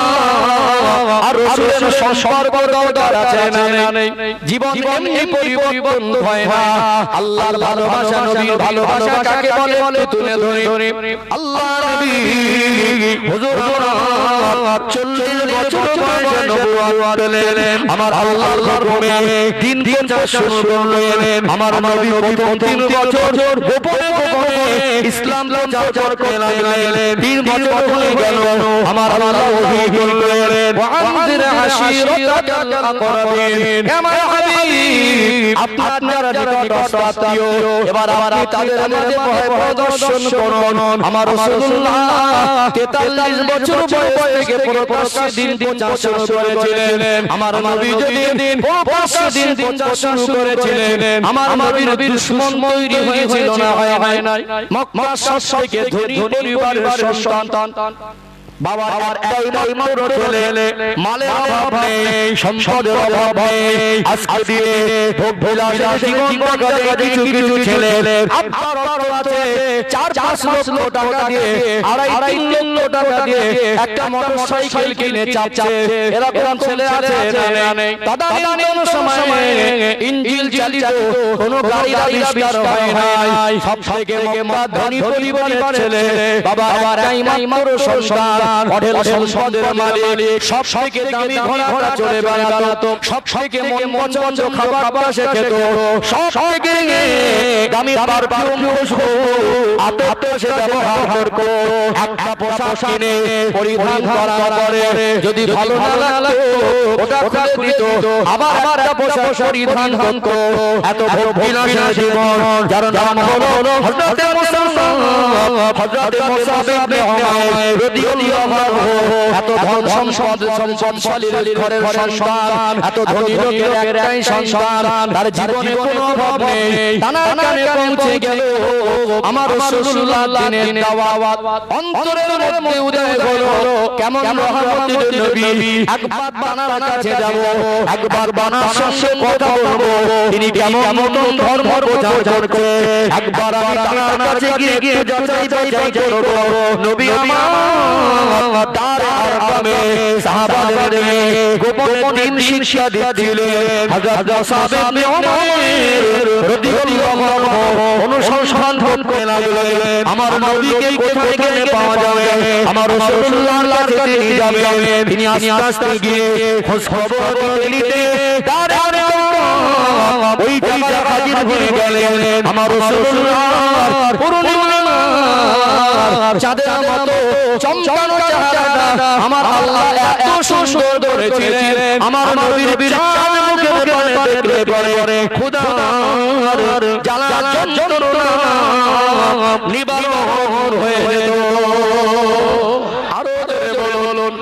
আর রাসূলের সম্পর্ক দরকার আছে না নেই জীবন এমনি পরিবর্তন হয় না আল্লাহর ভালোবাসা নবীর ভালোবাসা কাকে বলে তুলে ধরে আল্লাহ নবী হুজুর 40 বছর বয়সে নবুয়ত পেলেন আমার আল্লাহর হুকুমে দিন প্রচার শুরু করলেন আমার নবী 3 বছর গোপনে ইসলাম প্রচার করতে লাগলেন 3 বছর হয়ে গেল আমার আল্লাহ ওহী করলেন ওয়ানজির আশিরাতাকাল আকরাবিন আমার হাবিব আপনারা নিকট আত্মীয় এবার আপনি তাদের মাঝে ভয় প্রদর্শন করুন আমার রাসূলুল্লাহ 43 বছর বয়স থেকে প্রকাশ্যে দিন প্রচার করেছিলেন আমার নবী যেদিন প্রকাশ্যে দিন প্রচার করেছিলেন আমার নবীর দুশমন তৈরি হয়েছিল না হয় নাই মক্কা শহর থেকে ধনী পরিবারের সন্তান বাবা আর একটাই মাত্র ছেলে মালের অভাব নেই সম্পদের অভাব নেই আজকে দিনে ভোগ বিলাসের জীবন কাটাতে কিছু ছেলে আপনার অর্থ আছে 4-5 লক্ষ টাকা দিয়ে 2.5-3 লক্ষ টাকা দিয়ে একটা মোটরসাইকেল কিনে চাপছে এরকম ছেলে আছে না নেই তদানীন্তন সময়ে ইঞ্জিন চালিত কোনো গাড়ির আবিষ্কার হয় নাই সব থেকে মক্কা ধনী পরিবারের ছেলে বাবা একটাই মাত্র সন্তান অঢেল সম্পদের মালিক সব থেকে দামি ঘোড়া চড়ে বেড়াতো সব থেকে মন পছন্দ খাবার সে খেত সব থেকে দামি পারফিউম খুশবু আতর সে ব্যবহার করত একটা পোশাক কিনে পরিধান করার পরে যদি ভালো না লাগতো ওটা খুলে দিত আবার একটা পোশাক পরিধান করত এত ভোগ বিলাসের জীবন যার নাম হলো হযরতে মুসাফির হযরতে মুসাফির ইবনে উমাইর রাদিয়াল্লাহু এত ধন সম্পদ সম্পদশালীর ঘরের সন্তান এত ধনী লোকের একটাই সন্তান তার জীবনে কোনো অভাব নেই টানা কানে পৌঁছে গেল আমার রাসূলুল্লাহ দিনের দাওয়াত অন্তরের মধ্যে উদয় হলো কেমন রহমতের নবী একবার বানার কাছে যাব একবার বানার সঙ্গে কথা বলবো তিনি কেমন ধর্ম প্রচার করে একবার আমি তার কাছে গিয়ে যাচাই করব নবী আমার তার আগামে সাহাবাদের গোপনে দিন শিক্ষা দিলেন হযরত মুসাব ইবনে উমাইর রাদিয়াল্লাহু আনহু অনুসন্ধান করতে লাগলেন আমার নবীকে কোথায় গেলে পাওয়া যাবে আমার রাসূলুল্লাহর কাছে নিয়ে যাবেন তিনি আস্তে গিয়ে খোঁজ খবর নিতে তার ওই জায়গায় হাজির হয়ে গেলেন আমার রাসূলুল্লাহর পূর্ণিমার চাঁদের মতো চমকানো চেহারাটা আমার আল্লাহ এত সুন্দর করেছিলেন আমার নবীর চাঁদ মুখের পানে দেখলে পরে খোদার জ্বালা যন্ত্রণা নিবারণ হয়ে যেত আরো বলুন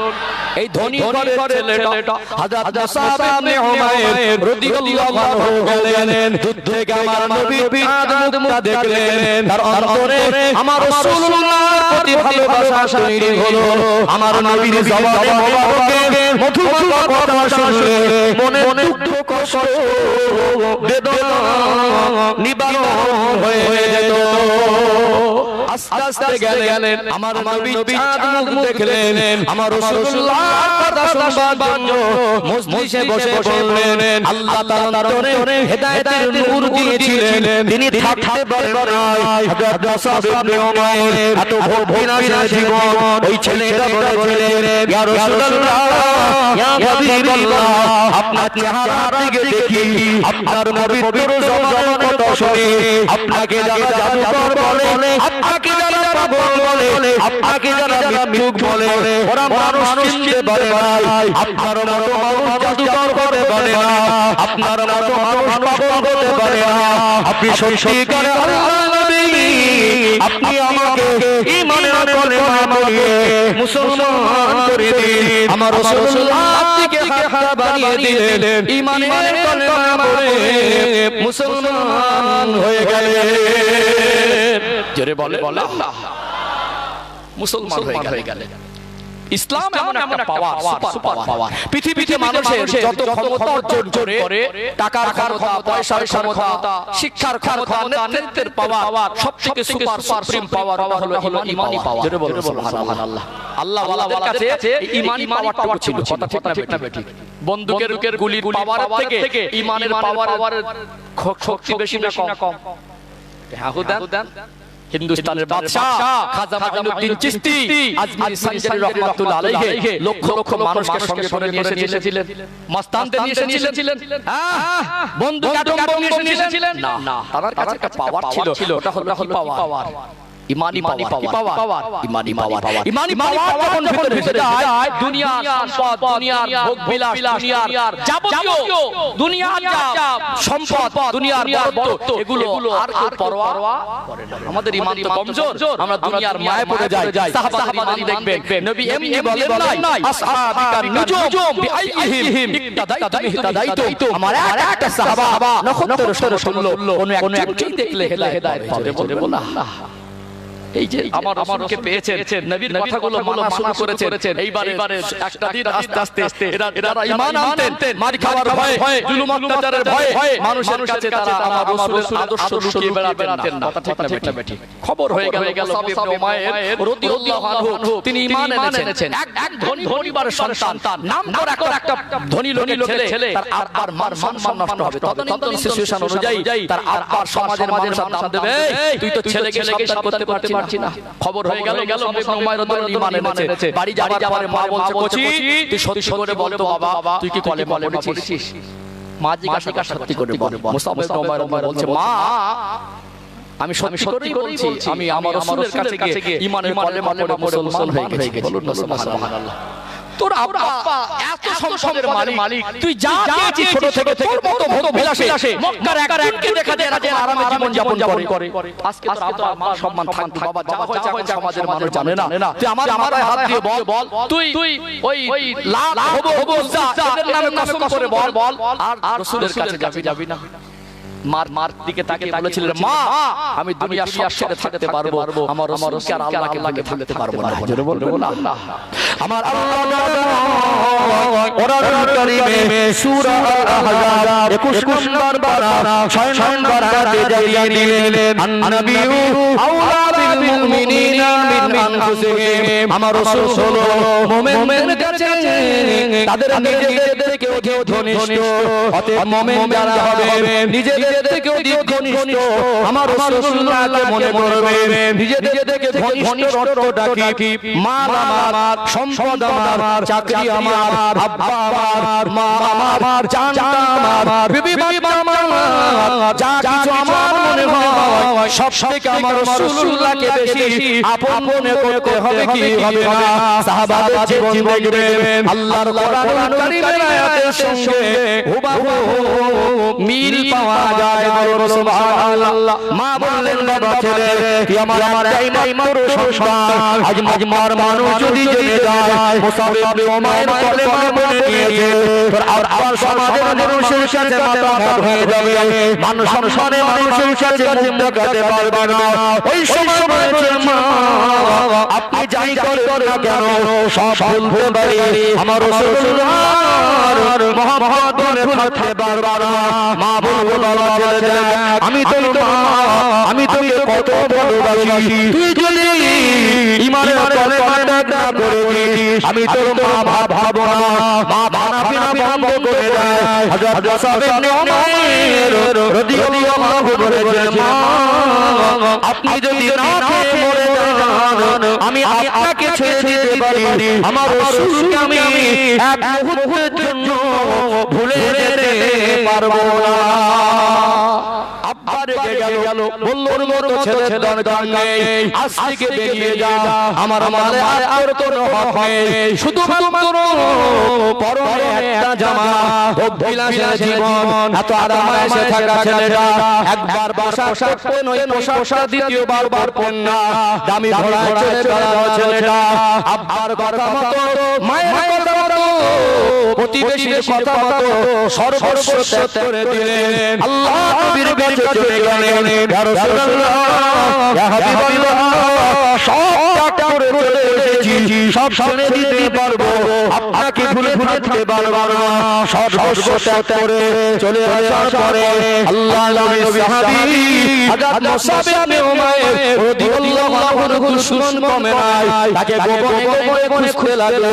এই ধনী ঘরের ছেলেটা হযরত মুসাব ইবনে উমাইর রাদিয়াল্লাহু আনহু গেলেন দুধ থেকে আমার নবী চাঁদ মুখ দেখলেন তার অন্তরে আমার রাসূলুল্লাহর প্রতি ভালোবাসা তৈরি হলো আমার নবীর জবানে মোবারকে মধুময় কথা শুনলে মনে দুঃখ কষ্ট বেদনা নিবারণ হয়ে যেত আস্তে আস্তে গেলেন আমার নবী চাঁদ মুখ দেখলেন আমার রাসূলুল্লাহর কথা শুনবার জন্য মজলিসে বসে পড়লেন আল্লাহ তাআলা তার হেদায়েতের নূর দিয়েছিলেন তিনি থাকতে পারেন নাই হযরত মুসাব ইবনে উমাইর এত ভোগবিলাসের জীবন ওই ছেলেটা বলেছিলেন ইয়া রাসূলুল্লাহ ইয়া হাবিবাল্লাহ আপনার চেহারা দিকে দেখি আপনার পবিত্র জবানের কথা শুনে আপনাকে যারা জাদুকর বলে আপনাকে যারা পাগল বলে আপনাকে যারা মিথ্যুক বলে ওরা মানুষ চিনতে পারে নাই আপনার মতো মানুষ জাদুকর করে বলে না আপনার মতো মানুষ পাগল করতে পারে না আপনি সত্যিকারের আল্লাহর নবী আপনি আমাকে ঈমানের কলেমা পড়িয়ে মুসলমান করে দিন আমার রাসূলুল্লাহ আপনিকে হাত বাড়িয়ে দিলেন ঈমানের কলেমা পড়ে মুসলমান হয়ে গেলেন জোরে বলে আল্লাহ মুসলমান হয়ে গেলেন ইসলাম এমন একটা পাওয়ার সুপার পাওয়ার পৃথিবীতে মানুষের যত ক্ষমতা অর্জন করে টাকার ক্ষমতা পয়সার ক্ষমতা শিক্ষার ক্ষমতা নেতৃত্বের পাওয়ার সবথেকে সুপার সুপ্রিম পাওয়ার হলো ঈমানি পাওয়ার জোরে বলুন সুবহানাল্লাহ আল্লাহ ওয়ালাদের কাছে ঈমানি পাওয়ারটা ছিল কথা ঠিক না ঠিক বন্দুকের গুলির পাওয়ার থেকে ঈমানের পাওয়ারের শক্তি বেশি না কম হ্যাঁ হুদান হিন্দুস্তানের বাদশা খাজা মাইনুদ্দিন চিশতি আজমির সানজারি রাহমাতুল্লাহ আলাইহি লক্ষ লক্ষ মানুষকে সঙ্গে করে নিয়ে এসেছিলেন মস্তানদের নিয়ে এসেছিলেন বন্দুক আটম বম নিয়ে এসেছিলেন না তার কাছে একটা পাওয়ার ছিল ওটা হলো পাওয়ার ইমানি পাওয়ার ইমানি পাওয়ার যখন ভিতরে ভেসে যায় দুনিয়ার সম্পদ দুনিয়ার ভোগবিলাস দুনিয়ার যাবতীয় দুনিয়ার যা সম্পদ দুনিয়ার বরকত এগুলো আর কেউ পরোয়া করে না। আমাদের ঈমান তো কমজোর, আমরা দুনিয়ার মায়ে পড়ে যাই। সাহাবাদের ঈমান দেখবেন নবী এমনি বলেন নাই আসহাবিকা নুজুম বিআইহিম ইক্তাদাইতু। আমার একটা সাহাবা নক্ষত্র শুনলো কোন একজন দেখলে হেদায়েত পাবে, বলে বলা এই যে আমার রাসূলকে পেয়েছেন, নবীর কথাগুলো মানা শুরু করেছেন। এইবারে একটা দিন আস্তে আস্তে এরা ঈমান আনতেন, মার খাওয়ার ভয়ে, জুলুম অত্যাচারের ভয়ে মানুষের কাছে তারা আমার রাসূলের আদর্শ লুকিয়ে বেড়াতেন না। কথা ঠিক না বেটি? খবর হয়ে গেল মুসাব ইবনে উমাইর রাদিয়াল্লাহু আনহু তিনি ঈমান এনেছেন। এক ধনী পরিবারের সন্তান, নাম করা একটা ধনী লোকের ছেলে, তার আব্বার মান সম্মান নষ্ট হবে। তদনীয় সিচুয়েশন অনুযায়ী তার আব্বার সমাজের মানুষ দাম দেবে, তুই তো ছেলেকে সাবধান করতে পারছি না। খবর হয়ে গেল মুসাব ইবনে উমাইর রাদিয়াল্লাহু ঈমান এনেছে। বাড়ি যাওয়ার পরে মা বলছে কোচি তুই সত্যি করে বল তো বাবা তুই কি কলেমা পড়েছিস? মা জিজ্ঞাসা সত্যি করে বল। মুসাব ইবনে উমাইর বলছে মা আমি সত্যি করেই বলছি, আমি আমার রাসূলের কাছে গিয়ে ঈমানের কলেমা পড়ে মুসলমান হয়ে গেছি। বলুন না সুবহানাল্লাহ। তোর আব্বা এত সম্পদের মালিক, তুই যা চেয়েছিস ছোট থেকে তোর মতো ভোগ বিলাসে মক্কার একজনকে দেখা যায় না যে আরামে জীবন যাপন করে। আজকে তো আমার সম্মান থাকতো বাবা, যা হয়েছে সমাজের মানুষ জানে না। তুই আমার হাত দিয়ে বল তুই ওই লাখ হবো এদের নামে কসম করে বল আর রাসূলের কাছে যাবি না। মার দিকে তাকিয়ে বলেছিলেন মা আমি দুনিয়ার সব ছেড়ে থাকতে পারবো, আমার রাসূলকে আর আল্লাহকে ভুলতে পারবো না। জোরে বলবেন আল্লাহ। আমার আল্লাহ কোরআন কারীমে সূরা আল-আহজাব 21 নম্বর পারা 6 নম্বর আয়াতে জানিয়ে দিলেন আন-নাবিয়্যু আওলা বিল মুমিনিনা মিন আনফুসিহিম। আমার রাসূল হলো মুমিনদের কাছে তাদের নিজেদেরকে অধিক ঘনিষ্ঠ, অতএব মুমিন যারা হবে নিজেদেরকে অধিক ঘনিষ্ঠ আমার রাসূলুল্লাহকে মনে করবে। নিজেদেরকে ঘনিষ্ঠ অর্থটা কি? মাল আমার, সম্পদ আমার, চাকরি আমার, আব্বা আমার, মা আমার, জানটা আমার, বিবি আমার, যা কিছু আমার মনে হয় সব থেকে আমার রাসূলুল্লাহকে বেশি আপন মনে করতে হবে কি হবে না? সাহাবাদের জীবন দেখবেন আল্লাহর কোরআন কারীমের আয়াতের সঙ্গে হুবহু মিল পাওয়া যায়। সুবহানাল্লাহ। মা বললেন বাবা ছেলে কি আমার এই মাত্র সন্তান আজ মার মানুষ যদি জেনে যায় মুসাব ইবনে উমাইর কলেমা বলে নিয়েছে, তোর আব্বার সমাজের মানুষের কাছে মাথা ভার হয়ে যাবে, মানুষ সংসারে মানুষের কাছে মুখ দেখাতে পারবে না। ওই সময় বলেছে মা আপনি যাই করেন না কেন সব ভুলতে পারি, আমার রাসূলুল্লাহর মহব্বত ধরে থাকতে পারবে না। মা বলবে বাবা ছেলে আমি তোকে কত ভালোবাসি, তুই যদি ঈমানের কলেমা না করিস আমি তোর মা ভাববো না। মা বানা বন্ধ করে দেয়। হযরত মুসাব ইবনে উমাইর রাদিয়াল্লাহু বলেছেন মা আপনি যদি না খেয়ে মরে যান আমি আপনাকে ছেড়ে দিতে পারি, আমার রাসূলকে আমি এক মুহূর্তের জন্য ভুলে যেতে পারবো না। আব্বা রেগে গেল, বলল ওর মতো ছেলে দরকার নেই, আজ থেকে বেরিয়ে যা, আমার মালে আর কোনো হক নেই, শুধুমাত্র পরনে একটা জামা, ভোগ বিলাসের জীবন, এত আরামে থাকা ছেলেটা একবার বাসা করতে নয় পোশাক দ্বিতীয়বার পড়না, দামি ঘোড়ায় চড়ে বেড়ানো ছেলেটা আব্বার কথা মতো মায়ের কথা মতো প্রতিবেশীর কথা মতো সর্বস্ব ত্যাগ করে দিলেন। আল্লাহ নবীর কাছে চলে গেলেন, ইয়া রাসূলুল্লাহ ইয়া হাবিবাল্লাহ সব ত্যাগ করে চলে এসেছি, সব শুনে দিতে পারবো, আপনাকে ভুলে থাকতে পারবো না। সর্বস্ব ত্যাগ করে চলে আসার পরে আল্লাহ নবীর সাহাবী হযরত মুসাব ইবনে উমাইর রাদিয়াল্লাহু আনহু শুনুন কমে নাই, তাকে গোপনে খুঁজতে লাগলো।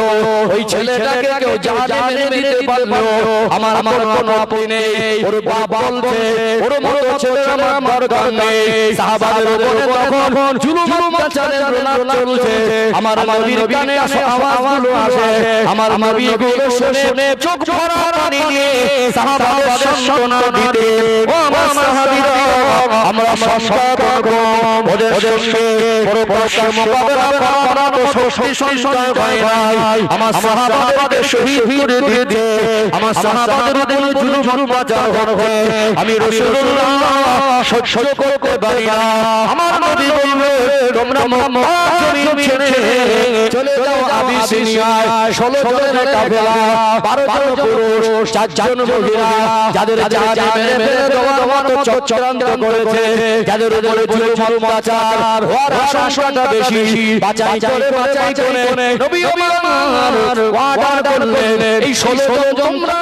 ওই ছেলেটাকে কেউ জানে দিতে পারলো আমার কোনো আপত্তি নেই। ওর বাপ বলছে ওর মতো ছেলে আমার দরকার নেই। সাহাবাদের উপরে তখন জুলুম অত্যাচারের রোলা চলছে, আমার নবীর কানে আওয়াজগুলো আসে, আমার নবীগুলো শুনে চোখ ভরা পানি নিয়ে সাহাবাদের সান্ত্বনা দিতে ও আমার সাহাবীরা আমরা সংস্কার করব ওদের সঙ্গে পরস্পর মোকাবেলা করার তো শক্তি সঞ্চয় হয় নাই আমার সাহাবাদের শহীদ করে দিতে আমার সাহাবাদের উপর জুলুম অত্যাচার হবে আমি রাসূলুল্লাহ সহ্য করতে পারি না আমার নবী বললেন তোমরা মক্কা জমিন ছেড়ে চলে যাও আবিসিনিয়ায় 16 জনের কাফেলা 12 জন পুরুষ 4 জন মহিলা যাদের জানে মেরে দেওয়ার মতো চক্রান্ত করেছে যাদের উপরে জুলুম অত্যাচার হওয়ার আশঙ্কাটা বেশি বাঁচাই করে নবী আমার ওয়াদা করলেন এই 16 জন তোমরা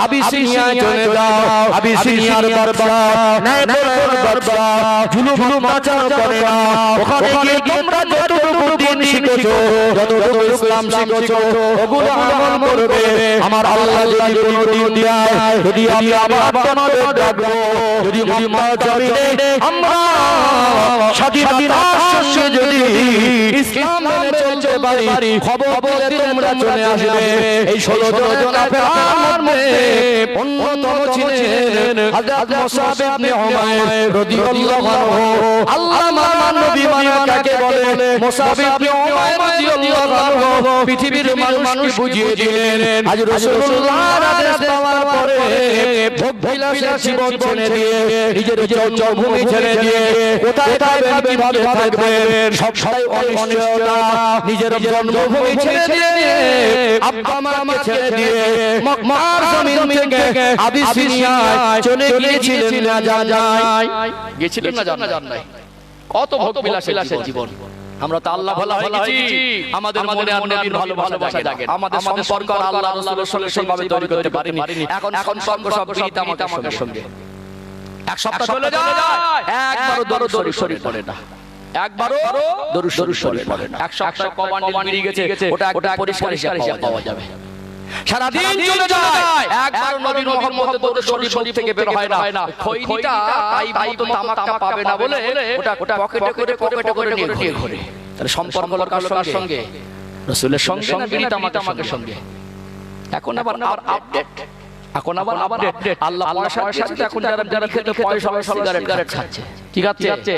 আবিসিনিয়ায় চলে যাও আবিসিনিয়ার দরবার ন্যায়পরায়ণ দরবার জুলুম অত্যাচার করে না ওখানে গিয়ে তোমরা যতটুকু দিন শিখেছো যতটুকু ইসলাম শিখেছো ওগুলো আমল করবে আমার আল্লাহ যদি কোনো দিন দেয় যদি আমি আবার তোমাদের ডাকবো যদি মক্কা জমিনে আমরা স্বাধীনতার সঙ্গে যদি ইসলাম মেনে চলতে পারি খবর বলে তোমরা চলে আসবে এই 16 জন আমার মধ্যে অন্যতম ছিলেন হযরত মুসাব ইবনে উমাইর রাদিয়াল্লাহু আনহু আল্লাহ আমার নবী কাকে বলে মুসাব ইবনে উমাইর রাদিয়াল্লাহু আনহু পৃথিবীর মানুষকে বুঝিয়ে দিলেন আজ রাসূলুল্লাহর আদেশ পাওয়ার পরে ভোগ বিলাসের জীবন ছেড়ে দিয়ে নিজের জন্মভূমি ছেড়ে দিয়ে কোথায় যাবেন কিভাবে থাকবেন সবটাই অনিশ্চয়তা নিজের জন্মভূমি ছেড়ে দিয়ে আব্বা মাকে ছেড়ে দিয়ে মক্কার জমিন থেকে আবিসিনিয়ায় চলে গিয়েছিলেন না জানাই গেছিলেন না জান্নাই কত ভোগ বিলাসের জীবন আমরা তো আল্লাহ ভালো হয়ে গেছি আমাদের মনে আর নবীর ভালোবাসা জাগে আমাদের সম্পর্ক আল্লাহ রাসূলের সঙ্গে সেইভাবে তৈরি করতে পারিনি এখন সম্পর্ক সব বিরিত আমাদের সঙ্গে এক সপ্তাহ চলে যায় একবারও দরুদ শরীফ পড়ে না একবারও দরুদ শরীফ পড়ে না এক সপ্তাহ কমান্ড বেরিয়ে গেছে ওটা পরিষ্কার হিসাব পাওয়া যাবে সারা দিন চলে যায় একবার নবীর মুহাম্মদ দরুদ শরীফ থেকে বের হয় না খৈনিটা তাই তো তামাকটা পাবে না বলে ওটা পকেটে করে নিয়ে ঘোরে তাহলে সম্পর্ক কার সঙ্গে রাসূলের সঙ্গে না বিরিত আমাদের সঙ্গে এখন আবার আপডেট আল্লাহ পয়সা দিচ্ছে এখন যারা খেতে পয়সা সিগারেট খাচ্ছে ঠিক আছে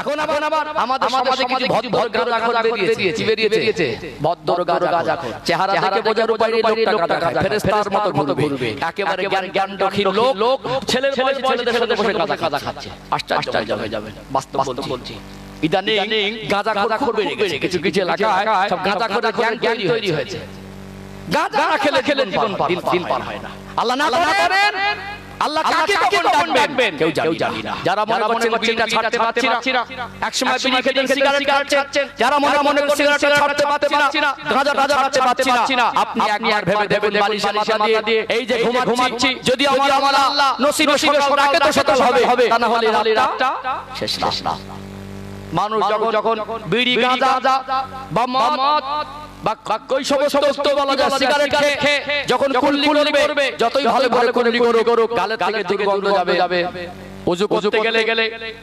এখন আবার আমাদের সমাজে কিছু ভদ্র গাঁজা বেরিয়েছে ভদ্র গাঁজাখোর চেহারা দেখে বোঝার উপায় নেই লোকটা গাঁজা খায় ফেরেশতার মতো ঘুরবে একেবারে জ্ঞানহীন লোক ছেলের ছেলেদের সাথে বসে গাঁজা খাচ্ছে আশ্চর্য হয়ে যাবে বাস্তব বলছি ইদানিং গাঁজাখোর বেড়ে গেছে কিছু এলাকায় সব গাঁজাখোর জ্ঞান তৈরি হয়েছে গাঁজা খেলে দিন পার হয় না আল্লাহ না করেন আল্লাহ কাকে কখন ডাকবেন কেউ জানি না যারা মনে করছেন বিড়িটা ছাড়তে পারছি না একসময় বিড়ি খেতেন সিগারেট খাচ্ছেন যারা মনে করছেন সিগারেট ছাড়তে পারছি না গাঁজা ছাড়তে পারছি না আপনি একবার ভেবে দেবেন বালিশে মাথা দিয়ে এই যে ঘুমাচ্ছি যদি আমার আল্লাহ নসিবে সকাল তো সকাল হবে তা না হলে রাতটা শেষ না মানুষ যখন বিড়ি গাঁজা বা মদ বা কই সমস্ত বলা যায় সিগারেট খেয়ে যখন কুল্লি করবে যতই ভালো কুল্লি করুক গালে থেকে দুর্গন্ধ যাবে ওযু করতে গেলে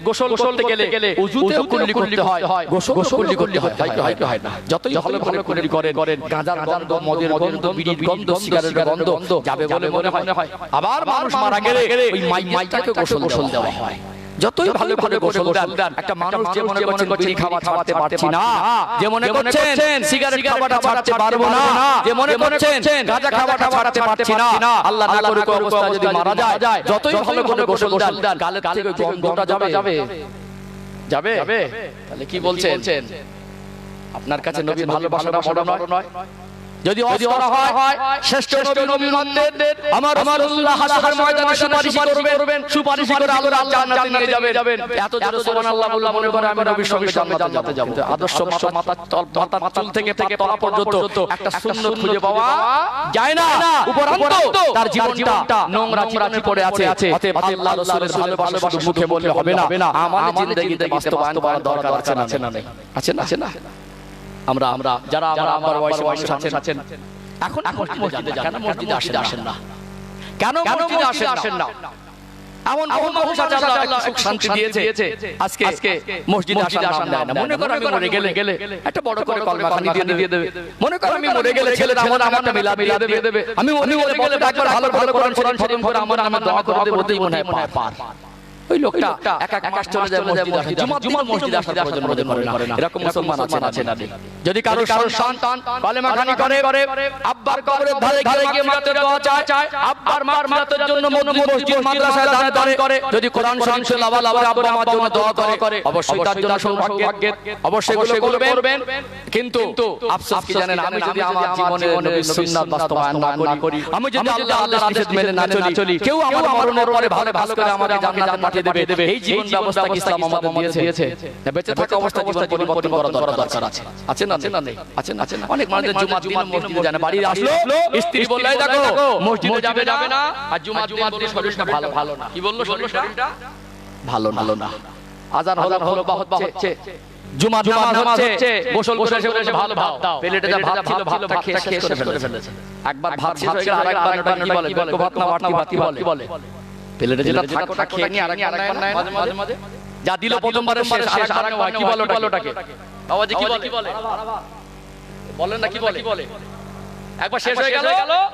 গোসল করতে গেলে ওযুতেও কুল্লি করতে হয় গোসল কুল্লি করতে হয় না যতই ভালো কুল্লি করেন গাঁজার গন্ধ মদের গন্ধ বিড়ির গন্ধ সিগারেটের গন্ধ যাবে বলে মনে হয় আবার মানুষ মারা গেলে ওই মাইটাকে গোসল দেওয়া হয় যতই ভালো গোসল দেন একটা মানুষ যে মনে করছেন বিড়ি খাওয়া ছাড়তে পারছি না যে মনে করছেন সিগারেট খাওয়াটা ছাড়তে পারবো না যে মনে করছেন গাঁজা খাওয়াটা ছাড়তে পারছি না আল্লাহ না করুক অবস্থা যদি মারা যায় যতই ভালো গোসল দেন গালে থেকে গন্ধটা যাবে তাহলে কি বলছেন আপনার কাছে নবীর ভালোবাসাটা বড় নয় যদি অস্তরা হয় শ্রেষ্ঠ নবী মুহাম্মদের আমার রাসূলুল্লাহ হাসরের ময়দানে সুপারিশ করে আল্লাহ জান্নাতে নিয়ে যাবেন এত জোরে সুবহানাল্লাহ বললে মনে করে আমি নবীর সঙ্গে জান্নাতে যাব আদর্শ মাথা চুল থেকে তলা পর্যন্ত একটা সুন্নাত খুঁজে পাওয়া যায় না উপরন্ত তার জীবনটা নোংরা চিরাচি পড়ে আছে অতএব আল্লাহ রাসূলের ভালোবাসা শুধু মুখে বললে হবে না আমাদের জিন্দেগিতে বাস্তবায়ন করার দরকার আছে না আছে না আমরা যারা আমার বয়সে মানুষ আছেন এখন মসজিদে যান কেন মসজিদে আসেন না কেন মসজিদে আসেন না এমন বহু মানুষ আছে আল্লাহ সুখ শান্তি দিয়েছে আজকে মসজিদে আসার নাম দেয় না। মনে করো আমি মরে গেলে একটা বড় করে কলমাখানি দিয়ে দেবে। মনে করো আমি মরে গেলে ছেলেরা আমার একটা মিলাদ দিয়ে দেবে। আমি মরে গেলে একবার ভালো ভালো কোরআন খতম করে আমার নামে দোয়া করে দেব, ওতেই মনে হয় পার। ওই লোকটা এক মাস চলে যায় মসজিদে, জুমার মসজিদে আসার প্রয়োজন করে না। এরকম মুসলমান আছে না? যদি কারো সন্তান কলেমাখানি করে, আব্বার কবরের ধারে গিয়ে মাত্র দোয়া চায়, আব্বার মারমাতের জন্য মসজিদ মাদ্রাসায় দান করে, যদি কোরআন শরীফ তেলাওয়াত করে আব্বা আমার জন্য দোয়া করে, অবশ্যই তার জন্য সৌভাগ্যের, অবশ্যই এগুলো করবেন। কিন্তু আফসোস কি জানেন, আমি যদি আমার জীবনে নবীর সুন্নাত বাস্তবায়ন না করি, আমি যদি আল্লাহর আদেশ মেনে না চলি, কেউ আমার মরণের পরে ভালো করে আমাকে জান্নাতে পাঠিয়ে দেবে। এই জীবন ব্যবস্থা ইসলাম আমাদের দিয়েছে। বেঁচে থাকা অবস্থা জীবন পরিবর্তন করা দরকার আছে। আছে না নেই? আছে না? অনেক মানুষ জুমার দিন মসজিদে যায় না, বাড়ি আসলো স্ত্রী বললে দেখো মসজিদে যাবে না, আর জুমার দিন শরীরটা ভালো না। কি বললো? শরীরটা ভালো না। আজান হলো বা হচ্ছে, জুমার নামাজ হচ্ছে, গোসল করে এসে ভালো ভাত দাও, প্লেটে যা ভাত ছিল ভাতটা খেয়ে শেষ করে ফেলেছে। একবার ভাত শেষ হয়ে গেলে আরেকবার কি বলে? ভাত না কি বলে? প্লেটে যেটা থাকে ওটা খেয়ে নিয়ে আরেকবার নেয় মাঝে যা দিল প্রথমবারের শেষ, আরেকবার কি বলে ওটাকে? বাবাজি কি বলে? বলেন না কি বলে? একবার শেষ হয়ে গেল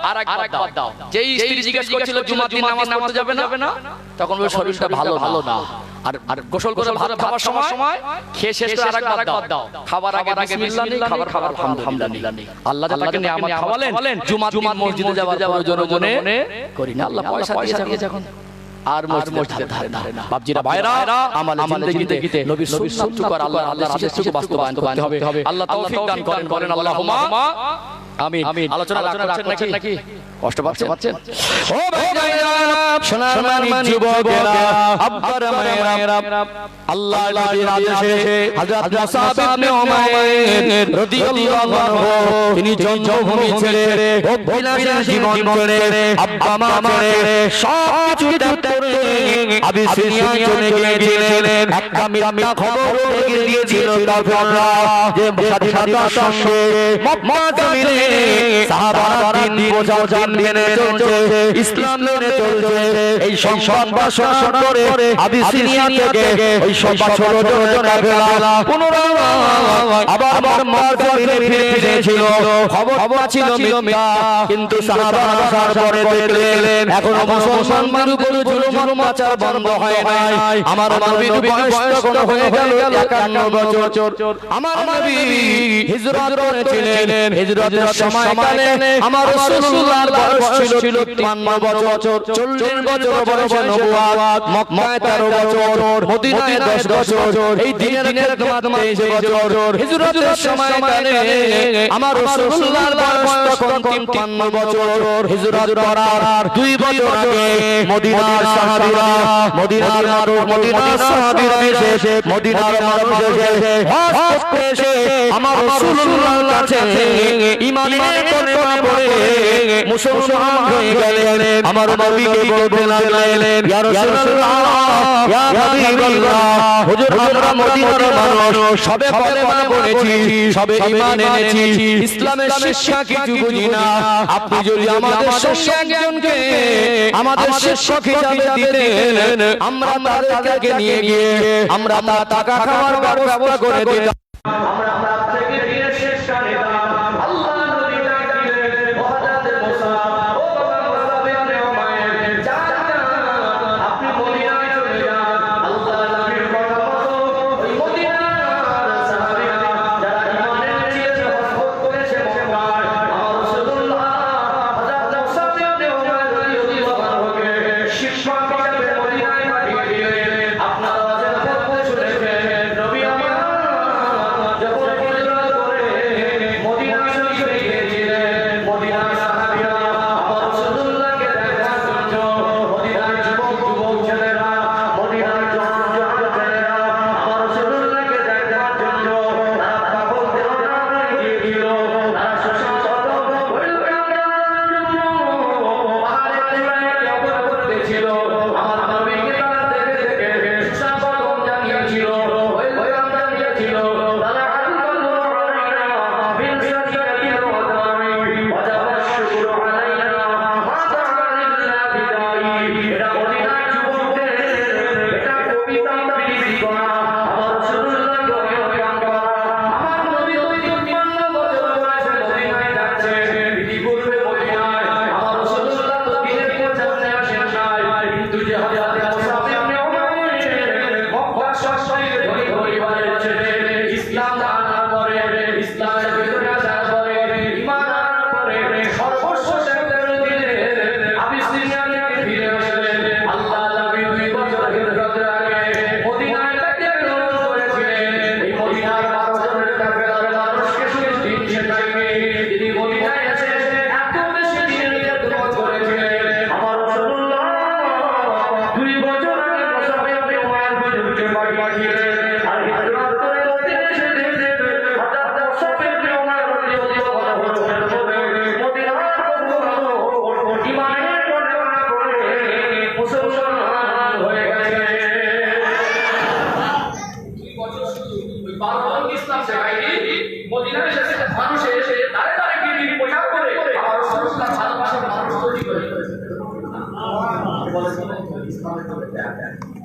আর একবার দাও। যেই স্ত্রী জিজ্ঞেস করছিল জুমার দিন নামাজ পড়তে যাবে না, তখন ওই শরীরটা ভালো না। আর গোসল করে ভাত খাওয়ার সময় খেয়ে শেষ করে আরেকবার দাও। খাবার আগে বিসমিল্লাহ নেই, খাবার আলহামদুলিল্লাহ নেই। আল্লাহ তাআলাকে নিয়ামত খাওয়ালেন, জুমার দিন মসজিদে যাওয়ার প্রয়োজন মনে করি না। আল্লাহ পয়সা দিয়েছে এখন আর মসজিদের ধারে না। বাপজিরা ভাইরা, আমাদের জিন্দেগিতে নবীর সুন্নাত কর, আল্লাহর আদেশকে বাস্তবায়ন করতে হবে। আল্লাহ তৌফিক দান করেন আল্লাহুম্মা আমিন। আলোচনা করছেন নাকি? কষ্ট পাচ্ছেন? ও ভাইরা, সোনার মানিক যুবকেরা, আব্বার মায়েরা, আল্লাহর নবীর আদেশে হযরত মুসাব ইবনে উমাইর রাদিয়াল্লাহু আনহু তিনি জন্মভূমি ছেড়ে অভিলাষী জীবন করে আব্বা মা ছেড়ে সব কিছু ত্যাগ করে আবিসিনিয়া চলে গিয়েছিলেন। একটা মিথ্যা খবর লেগে দিয়েছিল কাফেররা যে স্বাধীনতার সঙ্গে মক্কা জমিনে সাহাবারা দিন বোঝা মেনে চলছে, ইসলাম মেনে চলছে। এই সংবাদ শোনার পরে আবিসিনিয়া থেকে ওই সব ছোট ফেলা পুনরায় আবার মক্কা ফিরে এসেছিল। খবর ছিল মিথ্যা, কিন্তু সাহাবারা আসার পরে দেখলেন এখনো মুসলমানদের উপর জুলুম অত্যাচার বন্ধ হয় নাই। আমার নবীর বয়স তখন হয়ে গেল 51 বছর। আমার নবী হিজরত করেছিলেন, হিজরতের সময়কালে আমার রাসূলুল্লাহর বয়স ছিল 53 বছর। 40 বছর বয়সে নবুয়ত, মক্কায় 13 বছর, মদিনায় 10 বছর, এই দিনের খেদমত 23 বছর। হিজরতের সময়কালে আমার রাসূলুল্লাহর বয়স তখন 53 বছর। হিজরত করার 2 বছর আগে মদিনার সাহাবীরা, মদিনার সাহাবীরা এসে মদিনার মানুষ এসে আমার রাসূলুল্লাহর কাছে ঈমানের কলেমা পড়ে মুসলমান হয়ে গেলেন। আমার নবীকে বলতে লাগলেন, ইয়া রাসূলুল্লাহ, ইয়া হাবিবাল্লাহ, হুজুর আমরা মদিনার মানুষ, সবে কলেমা পড়েছি, সবে ঈমান এনেছি, ইসলামের শিক্ষা কিছু বুঝি না। আপনি যদি আমাদের সঙ্গে একজনকে আমাদের শিক্ষক হিসাবে দিতেন, আমরা তাদেরকে নিয়ে গিয়ে আমরা তার টাকা খাওয়ার ব্যবস্থা করে দিতাম। আমরা তার থেকে দিনের শিক্ষা নিতাম। আল্লাহ নবী ডাকলেন, ও হযরত মুসা, ও বাবা মুসা ইবনে উমাইর, যান আপনি মদিনায় চলে যান। আল্লাহ নবীর কথা মতো ওই মদিনার সাহাবীরা যারা ঈমান এনেছে, হজ করেছে মক্কায়, আমার রাসূলুল্লাহ হযরত মুসা ইবনে উমাইর রাদিয়াল্লাহু আনহুকে শিক্ষক হিসেবে মদিনায় পাঠিয়ে দিলেন। আপনারা যেন শুনেছেন, নবী আমার যখন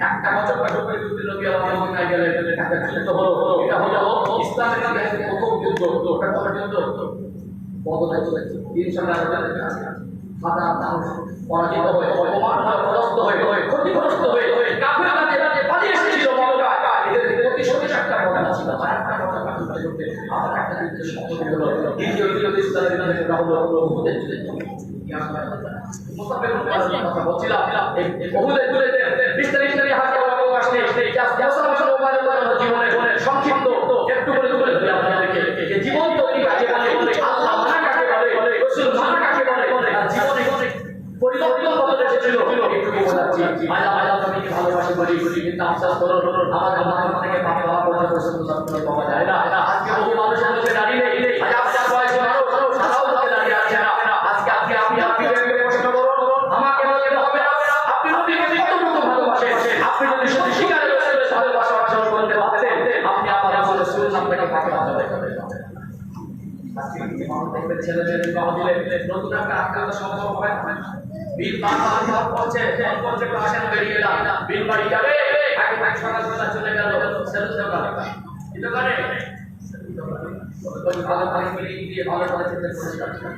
একটা বছর করে যুদ্ধ নবী আল্লাহ মক্কায় গেলেন, একটা যুদ্ধ হলো, এটা হলো ইসলামের নামে প্রথম যুদ্ধ, ওটা কত যুদ্ধ? বদরের যুদ্ধ। ইনশাআল্লাহ হাজার মানুষ পরাজিত হয়ে, অপমানগ্রস্ত হয়ে, ক্ষতিগ্রস্ত হয়ে, কাফেররা যে পালিয়ে এসেছিল মক্কায়, এদের প্রতিশোধের একটা ঘটনা ছিল। আরেকটা ঘটনা ঘটতে আবার একটা যুদ্ধের সম্পর্ক হলো, দ্বিতীয় যুদ্ধ ইসলামের নামে এটা হলো উহুদের যুদ্ধ। মুসাফির কথা বলছিলাম, এই উহুদের যুদ্ধে বিস্তারিত হাতে অবকাশ নেই, জীবনের সংক্ষিপ্ত একটু করে তুলে ধরে আপনাদেরকে যে জীবন তৈরি কাকে বলে, আল্লাহ মানা কাকে বলে, রাসূল মানা কাকে বলে, আর জীবনে পরিবর্তন কত এসেছিল একটু বোঝাচ্ছি। আমি ভালোবাসি বলি, কিন্তু আফসোস করো আমাদের মাথা থেকে পাকে হওয়া পর্যন্ত সুন্দর পাওয়া যায় না। আজকে বহু মানুষের মধ্যে দাঁড়িয়ে নেই, হাজার বয়সী মানুষ সারাও মধ্যে দাঁড়িয়ে আছে না। আজকে আপনি প্রশ্ন করুন, আমাকে বলতে হবে না, আপনি যদি কতটুকু ভালোবাসেন, আপনি যদি সত্যি স্বীকার করে ভালোবাসা অর্জন করতে পারতেন, আপনি আমার আসলে সুন্নাহ আপনাকে পাকে হতে হবে। আজকে মানুষ দেখবেন ছেলে নতুন একটা আক্রান্ত সম্ভব হয়, বিল বারবার করছে ক্লাসের বেরিয়ে না, বিল বাড়ি যাবে, আগে সকালবেলা চলে গেল সেলুন দোকানে, কি দোকানে? ভালো পানি মিলিয়ে দিয়ে ভালো করে চিন্তা করে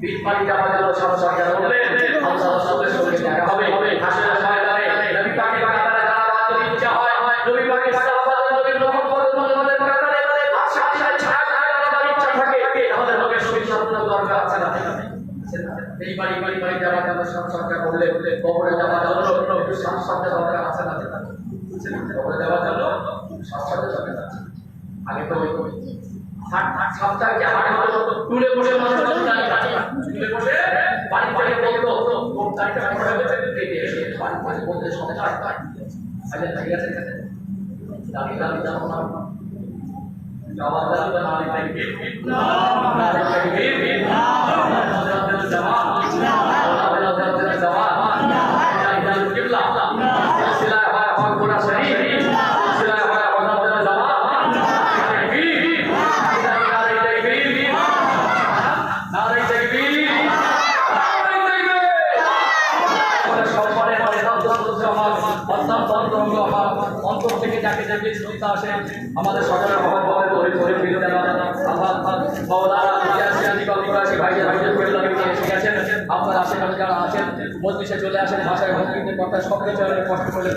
বিল বাড়ি যাওয়া গেল, সব সরকার বললেন আল্লাহ রাসূলের সঙ্গে দেখা হবে, হাসরের ময়দানে নবী পাকের কাতারে দাঁড়াবার যদি ইচ্ছা হয়, নবী পাকের সাহাবাদের নবীর নকল পরমানদের কাতারে আর সাথে ছায়া দাঁড়াবার ইচ্ছা থাকে, আমাদের নবীর সুন্নাহ দরকার আছে না? এই বাড়ি যাওয়া গেল, সব সরকার বললে কবরে যাওয়া গেল, সাথে দরকার আছে না? কবরে যাওয়া গেল, সাথে দরকার আছে। আগে তো ওই সপ্তাহে হাটে হতো, টুলে বসে মানুষ টুলে বসে বাড়ি থেকে বলতো কোন তারিখে পড়া হয়েছে দেখে এসে বাড়ি বলতে সপ্তাহ আচ্ছা ঠিক আছে, দাবি যাবো না জবাব দাবি না লিখে আমাদের সকলের আপনার আশেপাশে যারা আছেন মজলিসে চলে আসেন, ভাষায় ভক্তিতে কথা সব কিছু কষ্ট করে